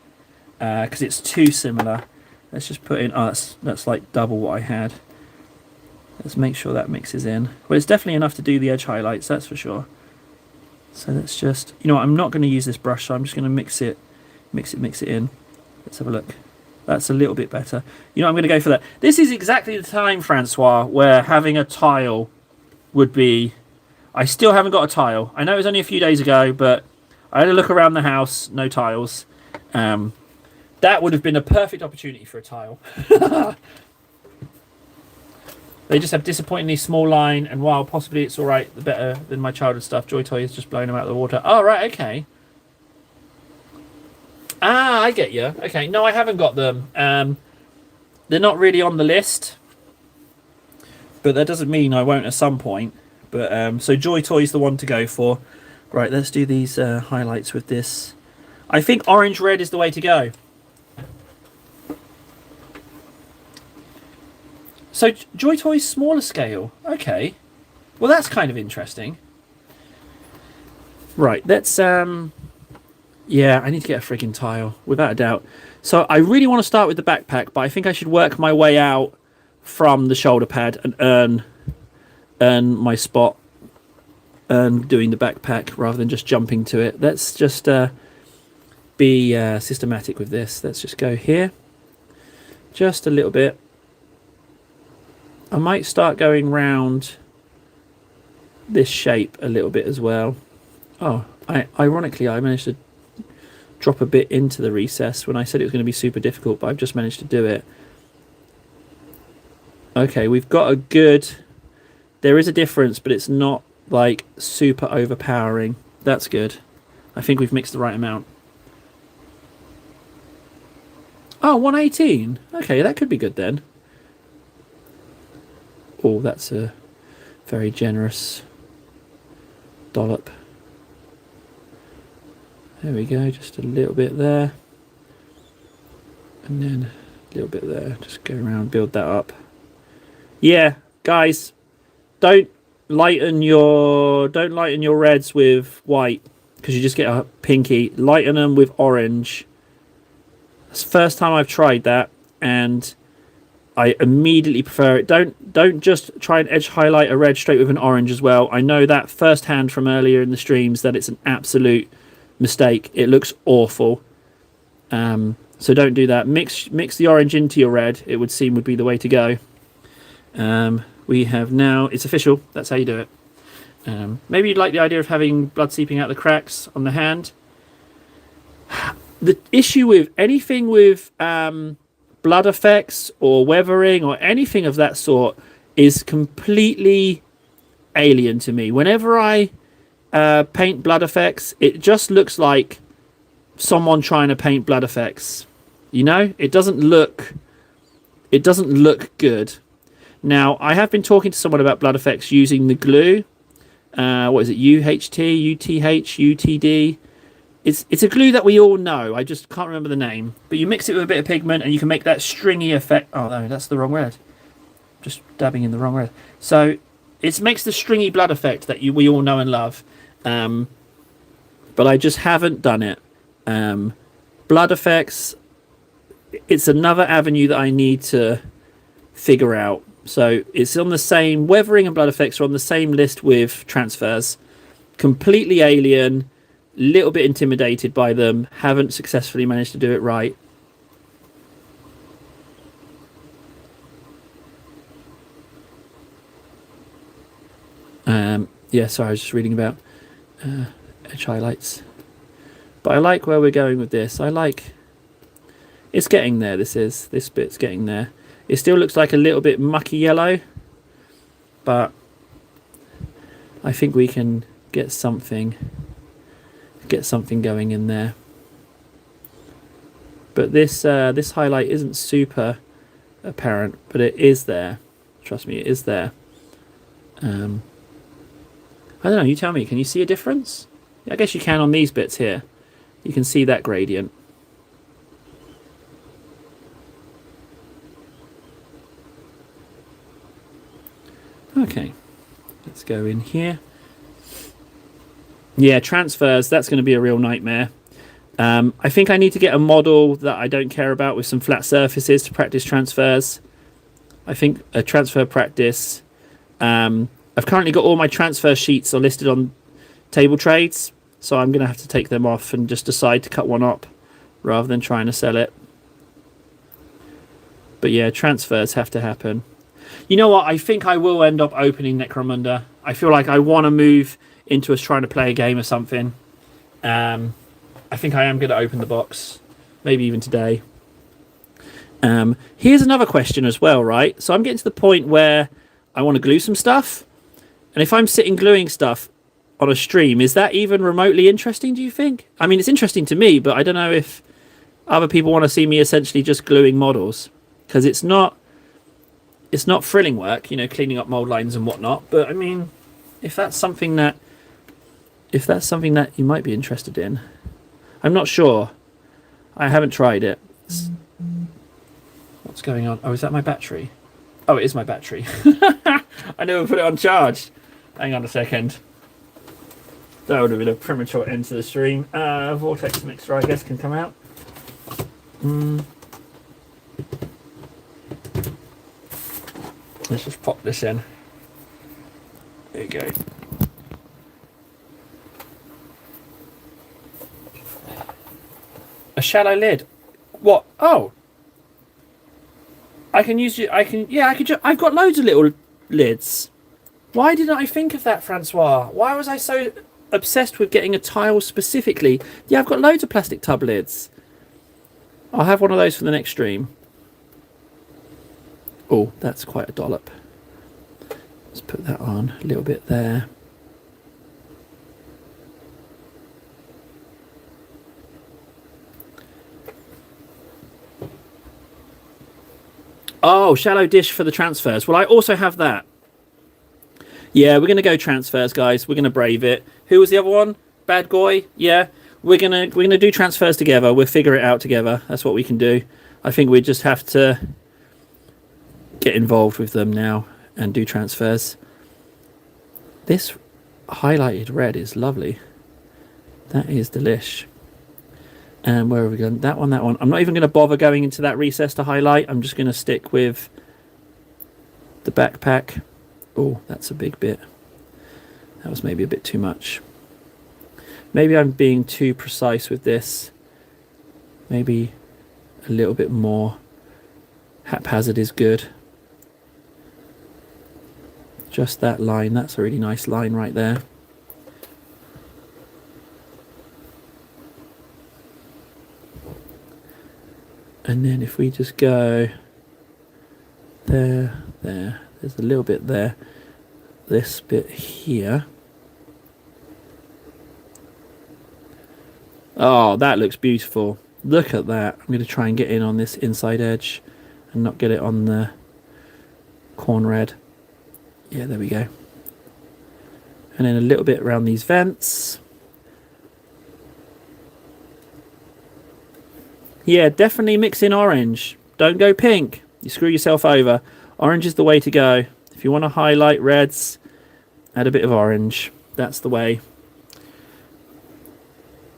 because it's too similar. Let's just put in... Oh, that's like double what I had. Let's make sure that mixes in. Well, it's definitely enough to do the edge highlights, that's for sure. So let's just... You know what, I'm not going to use this brush, so I'm just going to mix it in. Let's have a look. That's a little bit better. You know, I'm going to go for that. This is exactly the time, Francois, where having a tile would be... I still haven't got a tile. I know it was only a few days ago, but I had a look around the house, no tiles. That would have been a perfect opportunity for a tile. They just have disappointingly small line, and while possibly it's all right, the better than my childhood stuff, Joy Toy is just blowing them out of the water. Oh, right, okay. Ah, I get you. Okay, no, I haven't got them. They're not really on the list, but that doesn't mean I won't at some point. But so Joy Toy's the one to go for. Right, let's do these highlights with this. I think orange red is the way to go. So Joy Toy's smaller scale. Okay. Well, that's kind of interesting. Right, let's yeah, I need to get a frigging tile, without a doubt. So I really want to start with the backpack, but I think I should work my way out from the shoulder pad and earn my spot doing the backpack rather than just jumping to it. Let's just be systematic with this. Let's just go here. Just a little bit. I might start going round this shape a little bit as well. Oh, ironically, I managed to drop a bit into the recess when I said it was going to be super difficult, but I've just managed to do it. Okay, we've got a good... There is a difference, but it's not like super overpowering. That's good. I think we've mixed the right amount. Oh, 118. Okay, that could be good then. Oh, that's a very generous dollop. There we go, just a little bit there. And then a little bit there. Just go around, build that up. Yeah, guys, don't lighten your reds with white because you just get a pinky. Lighten them with orange. It's the first time I've tried that, and I immediately prefer it. Don't just try and edge highlight a red straight with an orange as well. I know that firsthand from earlier in the streams that it's an absolute mistake. It looks awful. So don't do that. Mix the orange into your red. It would seem would be the way to go. We have now, it's official. That's how you do it. Maybe you'd like the idea of having blood seeping out the cracks on the hand. The issue with anything with blood effects or weathering or anything of that sort is completely alien to me. Whenever I paint blood effects, it just looks like someone trying to paint blood effects. You know, it doesn't look good. Now, I have been talking to someone about blood effects using the glue. What is it? UHT, UTH, UTD. It's a glue that we all know. I just can't remember the name. But you mix it with a bit of pigment and you can make that stringy effect. Oh, no, that's the wrong red. Just dabbing in the wrong red. So it makes the stringy blood effect that we all know and love. But I just haven't done it. Blood effects, it's another avenue that I need to figure out. So it's on the same, weathering and blood effects are on the same list with transfers. Completely alien, little bit intimidated by them, haven't successfully managed to do it right. Yeah, sorry, I was just reading about edge highlights. But I like where we're going with this. I like... It's getting there, this bit's getting there. It still looks like a little bit mucky yellow, but I think we can get something going in there. But this highlight isn't super apparent, but it is there. Trust me, it is there. I don't know, you tell me, can you see a difference? I guess you can on these bits here. You can see that gradient. Okay, let's go in here. Yeah, transfers, that's going to be a real nightmare. I think I need to get a model that I don't care about with some flat surfaces to practice transfers. I think a transfer practice. I've currently got all my transfer sheets are listed on table trades, so I'm going to have to take them off and just decide to cut one up rather than trying to sell it. But yeah, transfers have to happen. You know what? I think I will end up opening Necromunda. I feel like I want to move into us trying to play a game or something. I think I am going to open the box, maybe even today. Here's another question as well, right? So I'm getting to the point where I want to glue some stuff. And if I'm sitting gluing stuff on a stream, is that even remotely interesting, do you think? I mean, it's interesting to me, but I don't know if other people want to see me essentially just gluing models, because it's not thrilling work, you know, cleaning up mold lines and whatnot. But I mean, if that's something that you might be interested in, I'm not sure. I haven't tried it. What's going on? Oh, is that my battery? Oh, it is my battery. I never put it on charge. Hang on a second. That would have been a premature end to the stream. Vortex mixer, I guess, can come out. Let's just pop this in. There you go. A shallow lid. What? Oh. I can use it. I've got loads of little lids. Why didn't I think of that, Francois? Why was I so obsessed with getting a tile specifically? Yeah, I've got loads of plastic tub lids. I'll have one of those for the next stream. Oh, that's quite a dollop. Let's put that on a little bit there. Oh, shallow dish for the transfers. Well, I also have that. Yeah, we're going to go transfers, guys. We're going to brave it. Who was the other one? Bad Guy? Yeah. We're gonna do transfers together. We'll figure it out together. That's what we can do. I think we just have to get involved with them now and do transfers. This highlighted red is lovely. That is delish. And where are we going? That one, that one. I'm not even going to bother going into that recess to highlight. I'm just going to stick with the backpack. Oh, that's a big bit. That was maybe a bit too much. Maybe I'm being too precise with this. Maybe a little bit more haphazard is good. Just that line. That's a really nice line right there. And then if we just go there, there's a little bit there. This bit here. Oh, that looks beautiful. Look at that. I'm going to try and get in on this inside edge and not get it on the corn red. Yeah, there we go. And then a little bit around these vents. Yeah, definitely mix in orange. Don't go pink. You screw yourself over. Orange is the way to go. If you want to highlight reds, add a bit of orange. That's the way.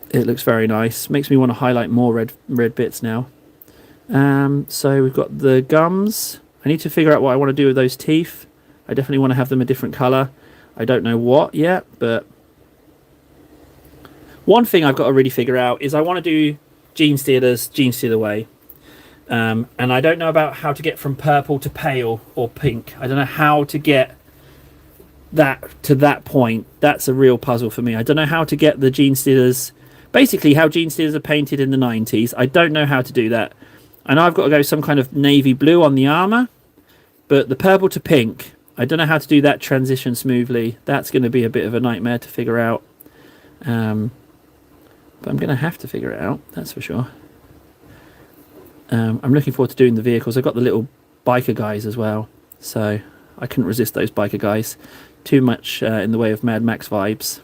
It looks very nice. Makes me want to highlight more red bits now. So we've got the gums. I need to figure out what I want to do with those teeth. I definitely want to have them a different colour. I don't know what yet, but one thing I've got to really figure out is I want to do Gene Stealer way. And I don't know about how to get from purple to pale or pink. I don't know how to get that to that point. That's a real puzzle for me. I don't know how to get the Gene Stealers, basically how Gene Stealers are painted in the 90s. I don't know how to do that. I know I've got to go some kind of navy blue on the armour, but the purple to pink, I don't know how to do that transition smoothly. That's going to be a bit of a nightmare to figure out. But I'm going to have to figure it out, that's for sure. I'm looking forward to doing the vehicles. I've got the little biker guys as well, so I couldn't resist those biker guys. Too much in the way of Mad Max vibes.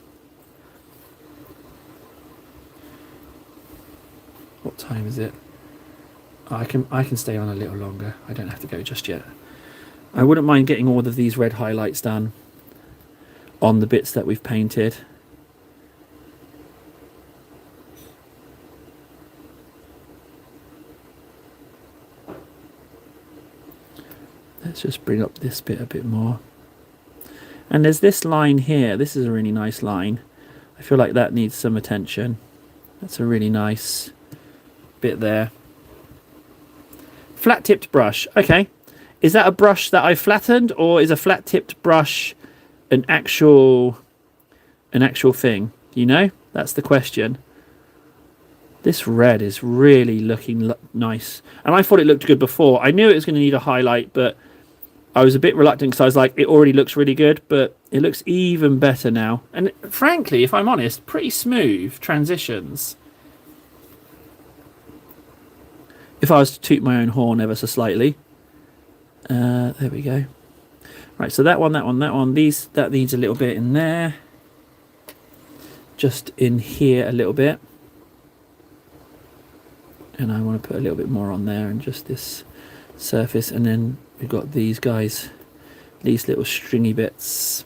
What time is it? Oh, I can stay on a little longer. I don't have to go just yet. I wouldn't mind getting all of these red highlights done on the bits that we've painted. Let's just bring up this bit a bit more. And there's this line here. This is a really nice line. I feel like that needs some attention. That's a really nice bit there. Flat tipped brush. Okay. Is that a brush that I flattened, or is a flat tipped brush an actual thing? You know? That's the question. This red is really looking nice. And I thought it looked good before. I knew it was going to need a highlight, but I was a bit reluctant because I was like, it already looks really good, but it looks even better now. And frankly, if I'm honest, pretty smooth transitions. If I was to toot my own horn ever so slightly. There we go. Right, so that one. That needs a little bit in there. Just in here a little bit. And I want to put a little bit more on there and just this surface. And then we've got these guys, these little stringy bits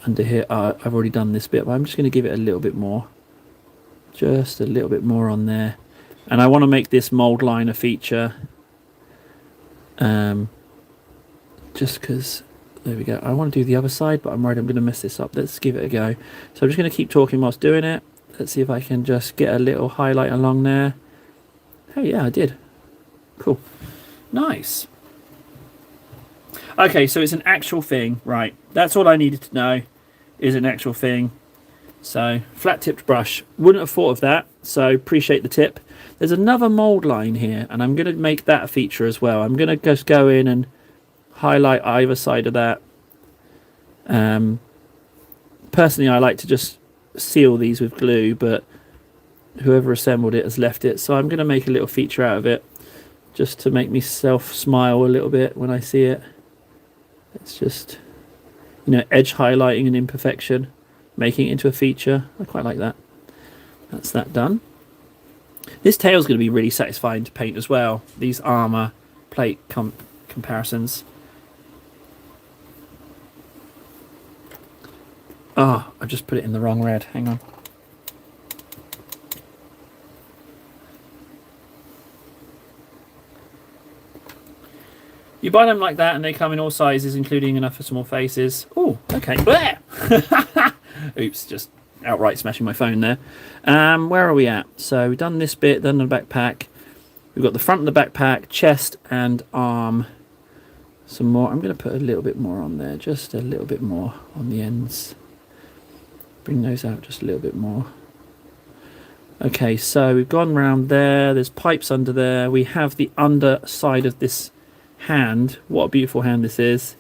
under here. I've already done this bit, but I'm just going to give it a little bit more. Just a little bit more on there. And I want to make this mold line a feature. Just because, there we go. I want to do the other side, but I'm worried I'm going to mess this up. Let's give it a go. So I'm just going to keep talking whilst doing it. Let's see if I can just get a little highlight along there. Oh yeah, I did. Cool. Nice. Okay, so it's an actual thing. Right, that's all I needed to know, is an actual thing. So, flat-tipped brush. Wouldn't have thought of that, so appreciate the tip. There's another mould line here, and I'm going to make that a feature as well. I'm going to just go in and highlight either side of that. Personally, I like to just seal these with glue, but whoever assembled it has left it. So I'm going to make a little feature out of it, just to make myself smile a little bit when I see it. It's just, you know, edge highlighting an imperfection, making it into a feature. I quite like that. That's that done. This tail's going to be really satisfying to paint as well. These armor plate comparisons. Oh, I just put it in the wrong red. Hang on. You buy them like that and they come in all sizes, including enough for small faces. Oh, okay. Oops, just outright smashing my phone there. Where are we at? So we've done this bit, done the backpack. We've got the front of the backpack, chest and arm. Some more. I'm going to put a little bit more on there, just a little bit more on the ends. Bring those out just a little bit more. Okay, so we've gone round there. There's pipes under there. We have the underside of this hand. What a beautiful hand this is.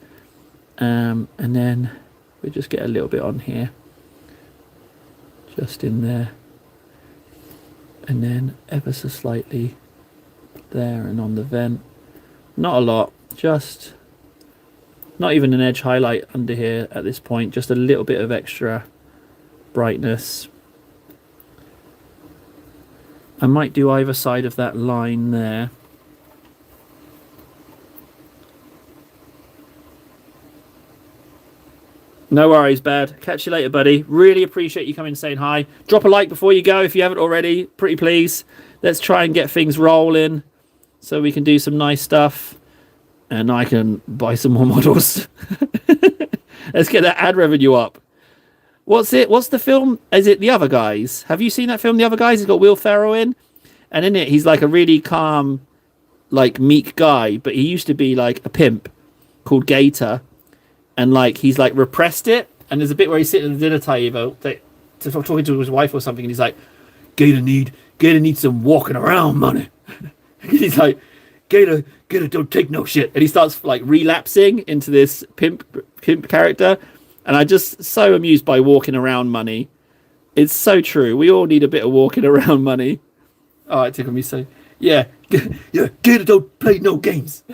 And then we just get a little bit on here. Just in there. And then ever so slightly there and on the vent. Not a lot. Just not even an edge highlight under here at this point. Just a little bit of extra brightness. I might do either side of that line there. No worries, Bad. Catch you later, buddy. Really appreciate you coming and saying hi. Drop a like before you go if you haven't already. Pretty please. Let's try and get things rolling so we can do some nice stuff. And I can buy some more models. Let's get that ad revenue up. What's it? What's the film? Is it The Other Guys? Have you seen that film, The Other Guys? It's got Will Ferrell in. And in it, he's like a really calm, like meek guy. But he used to be like a pimp called Gator. And like he's like repressed it. And there's a bit where he's sitting at the dinner table talking to his wife or something. And he's like, Gator needs some walking around money. He's like, Gator don't take no shit. And he starts like relapsing into this pimp character. And I'm just so amused by walking around money. It's so true. We all need a bit of walking around money. Oh, it tickled me so. Yeah. Yeah. Gator don't play no games.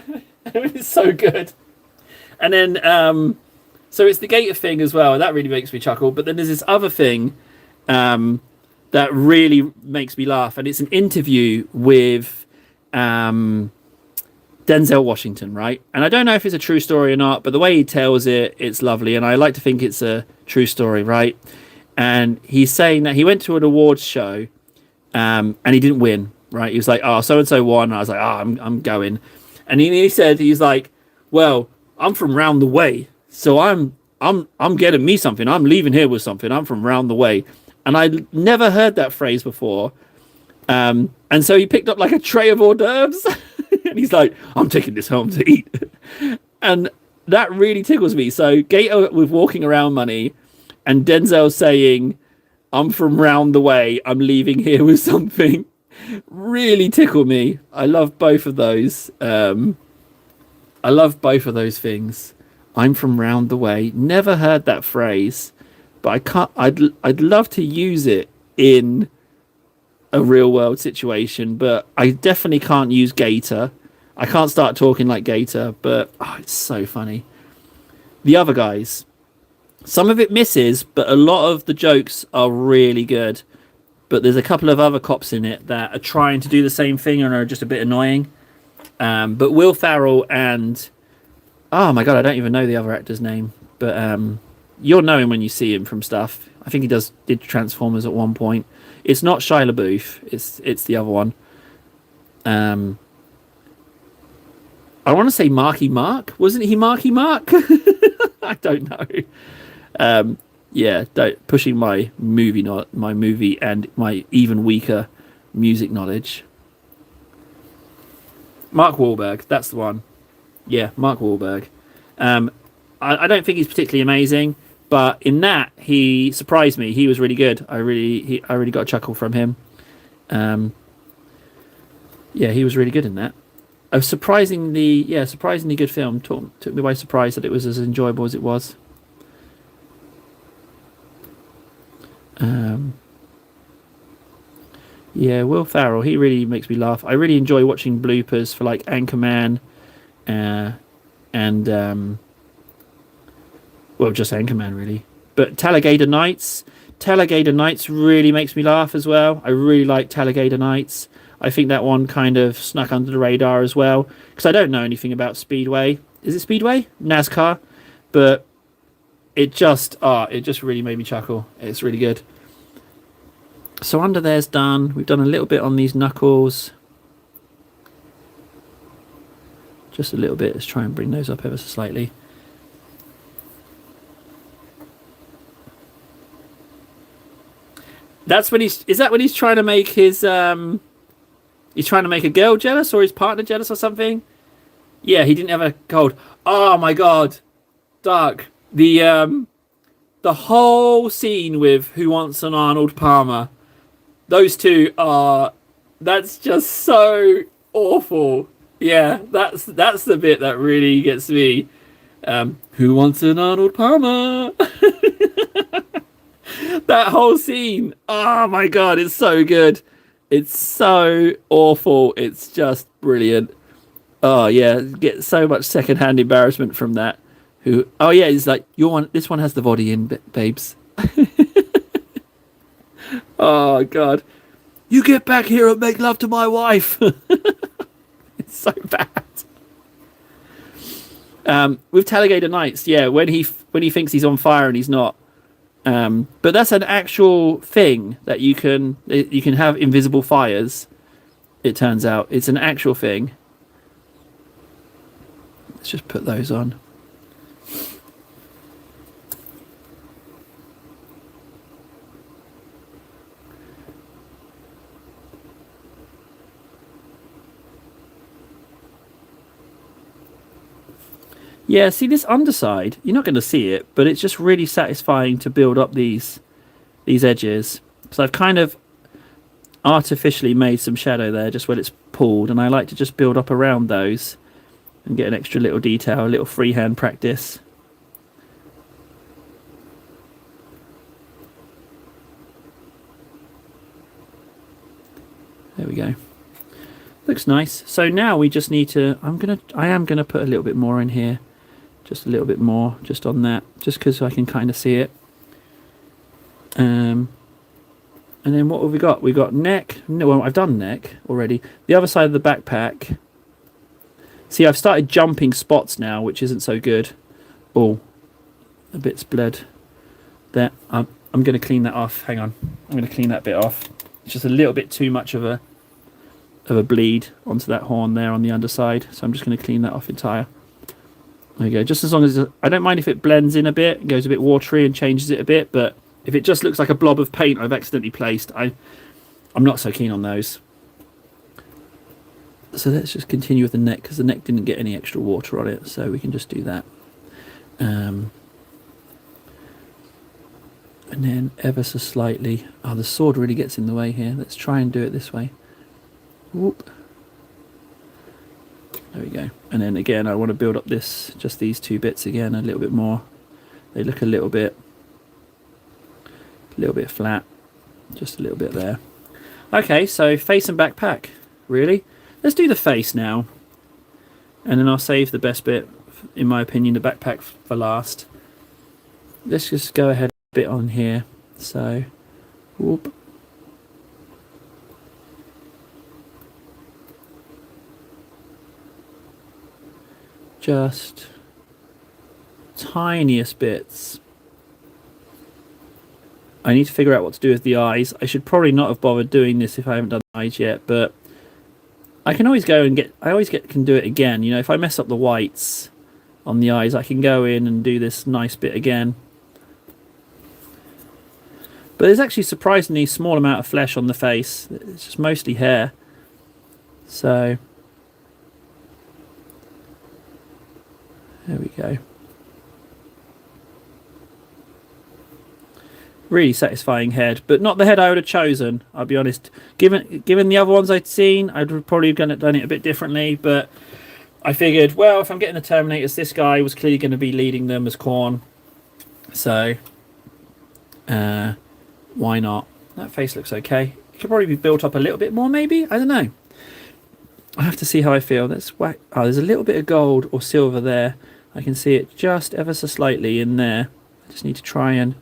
It's so good. And then, so it's the Gator thing as well. And that really makes me chuckle. But then there's this other thing that really makes me laugh. And it's an interview with Denzel Washington, right? And I don't know if it's a true story or not, but the way he tells it, it's lovely. And I like to think it's a true story, right? And he's saying that he went to an awards show and he didn't win, right? He was like, oh, so-and-so won. And I was like, oh, I'm going. And he said, he's like, well, I'm from round the way. So I'm getting me something. I'm leaving here with something. I'm from round the way. And I never heard that phrase before. And so he picked up like a tray of hors d'oeuvres. And he's like, I'm taking this home to eat. And that really tickles me. So Gator with walking around money and Denzel saying, I'm from round the way. I'm leaving here with something. Really tickle me. I love both of those. I love both of those things. I'm from round the way. Never heard that phrase, but I can't. I'd love to use it in a real world situation, but I definitely can't use Gator. I can't start talking like Gator, but oh, it's so funny. The other guys, some of it misses, but a lot of the jokes are really good. But there's a couple of other cops in it that are trying to do the same thing and are just a bit annoying. But Will Ferrell and oh my god, I don't even know the other actor's name, but you'll know him when you see him from stuff. I think he did Transformers at one point. It's not Shia LaBeouf. It's the other one. I want to say Marky Mark. Wasn't he Marky Mark? I don't know. Yeah, pushing my movie and my even weaker music knowledge. Mark Wahlberg, that's the one. Yeah, Mark Wahlberg. I don't think he's particularly amazing, but in that he surprised me. He was really good. I really got a chuckle from him. Yeah, he was really good in that. A surprisingly good film. Took me by surprise that it was as enjoyable as it was. Yeah, Will Ferrell, he really makes me laugh. I really enjoy watching bloopers for like Anchorman, and well, just Anchorman really. But Talladega Nights really makes me laugh as well. I really like Talladega Nights. I think that one kind of snuck under the radar as well because I don't know anything about Speedway. Is it Speedway? NASCAR, but it just really made me chuckle. It's really good. So under there's done. We've done a little bit on these knuckles. Just a little bit. Let's try and bring those up ever so slightly. That's when is that when he's trying to make his he's trying to make a girl jealous or his partner jealous or something? Yeah, he didn't have a cold. Oh my god. Dark. The whole scene with Who Wants an Arnold Palmer. Those two are that's just so awful. Yeah, that's the bit that really gets me. Who wants an Arnold Palmer? That whole scene. Oh my god, it's so good. It's so awful. It's just brilliant. Oh yeah, get so much secondhand embarrassment from that. Oh yeah, it's like this one has the body in, babes. Oh god. You get back here and make love to my wife. It's so bad. With Talladega Nights, yeah, when he thinks he's on fire and he's not. But that's an actual thing that you can have invisible fires. It turns out it's an actual thing. Let's just put those on. Yeah, see this underside, you're not going to see it, but it's just really satisfying to build up these edges. So I've kind of artificially made some shadow there just where it's pulled, and I like to just build up around those and get an extra little detail, a little freehand practice. There we go. Looks nice. So now we just need to, I am gonna put a little bit more in here. Just a little bit more, just on that, just because I can kind of see it. And then what have we got? We got neck. No, well, I've done neck already. The other side of the backpack. See, I've started jumping spots now, which isn't so good. Oh, a bit's bled. There, I'm going to clean that off. Hang on, I'm going to clean that bit off. It's just a little bit too much of a bleed onto that horn there on the underside, so I'm just going to clean that off entire. There you go. Just as long as I don't mind if it blends in a bit, goes a bit watery and changes it a bit, but if it just looks like a blob of paint I've accidentally placed, I'm not so keen on those. So let's just continue with the neck, because the neck didn't get any extra water on it, so we can just do that. And then ever so slightly. Oh, the sword really gets in the way here. Let's try and do it this way. Whoop. There we go. And then again, I want to build up this, just these two bits again a little bit more. They look a little bit flat, just a little bit there. Okay, so face and backpack, really. Let's do the face now, and then I'll save the best bit, in my opinion, the backpack for last. Let's just go ahead a bit on here. So, whoop. Just tiniest bits. I need to figure out what to do with the eyes. I should probably not have bothered doing this if I haven't done the eyes yet, but I can always go and can do it again. You know, if I mess up the whites on the eyes, I can go in and do this nice bit again. But there's actually surprisingly small amount of flesh on the face. It's just mostly hair. So there we go. Really satisfying head, but not the head I would have chosen, I'll be honest. Given the other ones I'd seen, I'd probably done it a bit differently, but I figured, well, if I'm getting the Terminators, this guy was clearly going to be leading them as Khorne, so why not? That face looks okay. It could probably be built up a little bit more, maybe? I don't know. I have to see how I feel. Let's whack. Oh, there's a little bit of gold or silver there. I can see it just ever so slightly in there. I just need to try and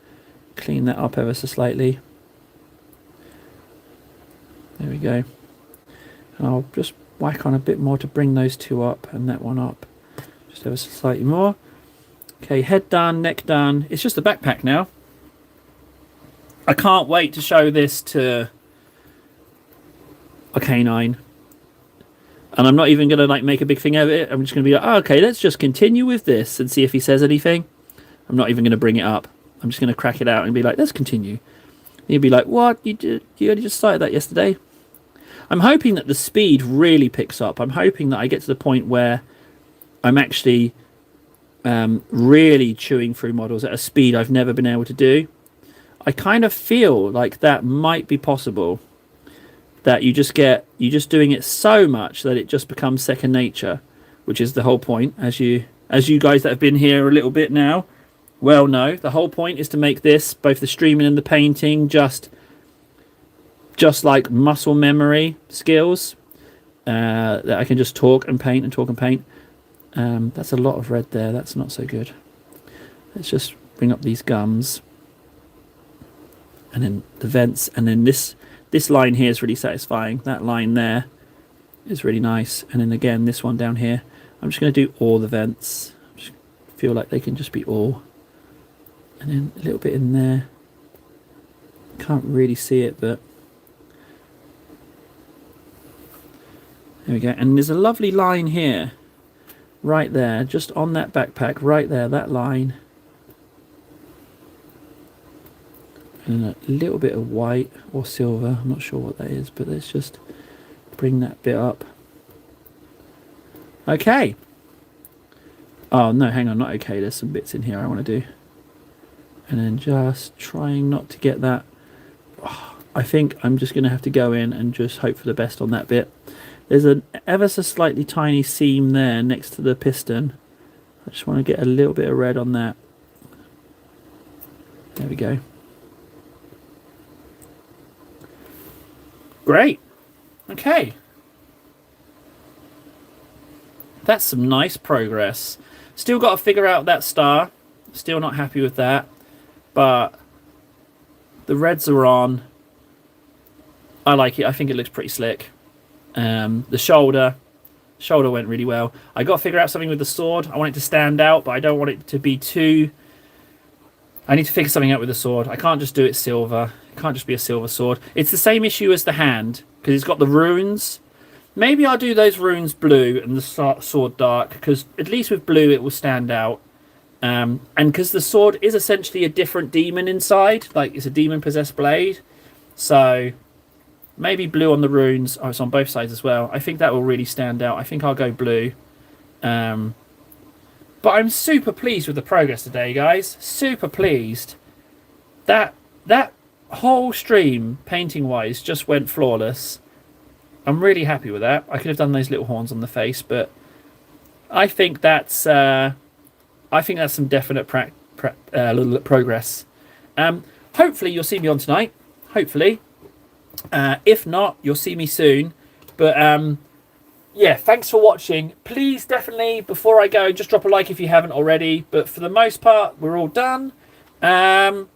clean that up ever so slightly. There we go. And I'll just whack on a bit more to bring those two up and that one up just ever so slightly more. Okay, head done, neck done. It's just the backpack now. I can't wait to show this to a canine. And I'm not even going to like make a big thing of it. I'm just going to be like, oh, okay, let's just continue with this and see if he says anything. I'm not even going to bring it up. I'm just going to crack it out and be like, let's continue. And he'll be like, what? You only just started that yesterday? I'm hoping that the speed really picks up. I'm hoping that I get to the point where I'm actually really chewing through models at a speed I've never been able to do. I kind of feel like that might be possible. That you're just doing it so much that it just becomes second nature, which is the whole point. As you guys that have been here a little bit now well know, the whole point is to make this, both the streaming and the painting, just like muscle memory skills that I can just talk and paint and talk and paint. That's a lot of red there. That's not so good. Let's just bring up these gums. And then the vents, and then this line here is really satisfying. That line there is really nice. And then again, this one down here. I'm just going to do all the vents. I just feel like they can just be all. And then a little bit in there. Can't really see it, but there we go. And there's a lovely line here, right there, just on that backpack, right there, that line. And a little bit of white or silver, I'm not sure what that is, but let's just bring that bit up. Okay. Oh no, hang on, not okay, there's some bits in here I want to do. And then just trying not to get that. Oh, I think I'm just going to have to go in and just hope for the best on that bit. There's an ever so slightly tiny seam there next to the piston. I just want to get a little bit of red on that. There we go. Great. Okay. That's some nice progress. Still got to figure out that star. Still not happy with that. But the reds are on. I like it. I think it looks pretty slick. The shoulder went really well. I got to figure out something with the sword. I want it to stand out, but I don't want it to be too... I need to figure something out with the sword. I can't just do it silver. It can't just be a silver sword. It's the same issue as the hand, because it's got the runes. Maybe I'll do those runes blue and the sword dark, because at least with blue it will stand out. And because the sword is essentially a different demon inside, like it's a demon-possessed blade. So maybe blue on the runes. Oh, it's on both sides as well. I think that will really stand out. I think I'll go blue. But I'm super pleased with the progress today, guys. Super pleased. That whole stream, painting-wise, just went flawless. I'm really happy with that. I could have done those little horns on the face, but I think that's some definite progress. Hopefully you'll see me on tonight. Hopefully, if not, you'll see me soon. But yeah, thanks for watching. Please, definitely, before I go, just drop a like if you haven't already. But for the most part, we're all done. And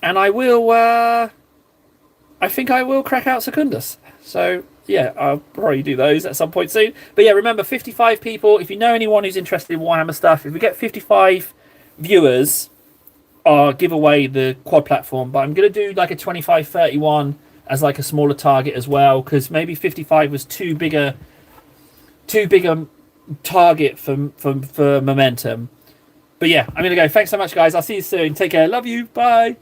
I will. I think I will crack out Secundus. So yeah, I'll probably do those at some point soon. But yeah, remember, 55 people. If you know anyone who's interested in Warhammer stuff, if we get 55 viewers, I'll give away the quad platform. But I'm going to do like a 25-31 as like a smaller target as well, because maybe 55 was too big a target for momentum. But yeah, I'm going to go. Thanks so much, guys. I'll see you soon. Take care. Love you. Bye.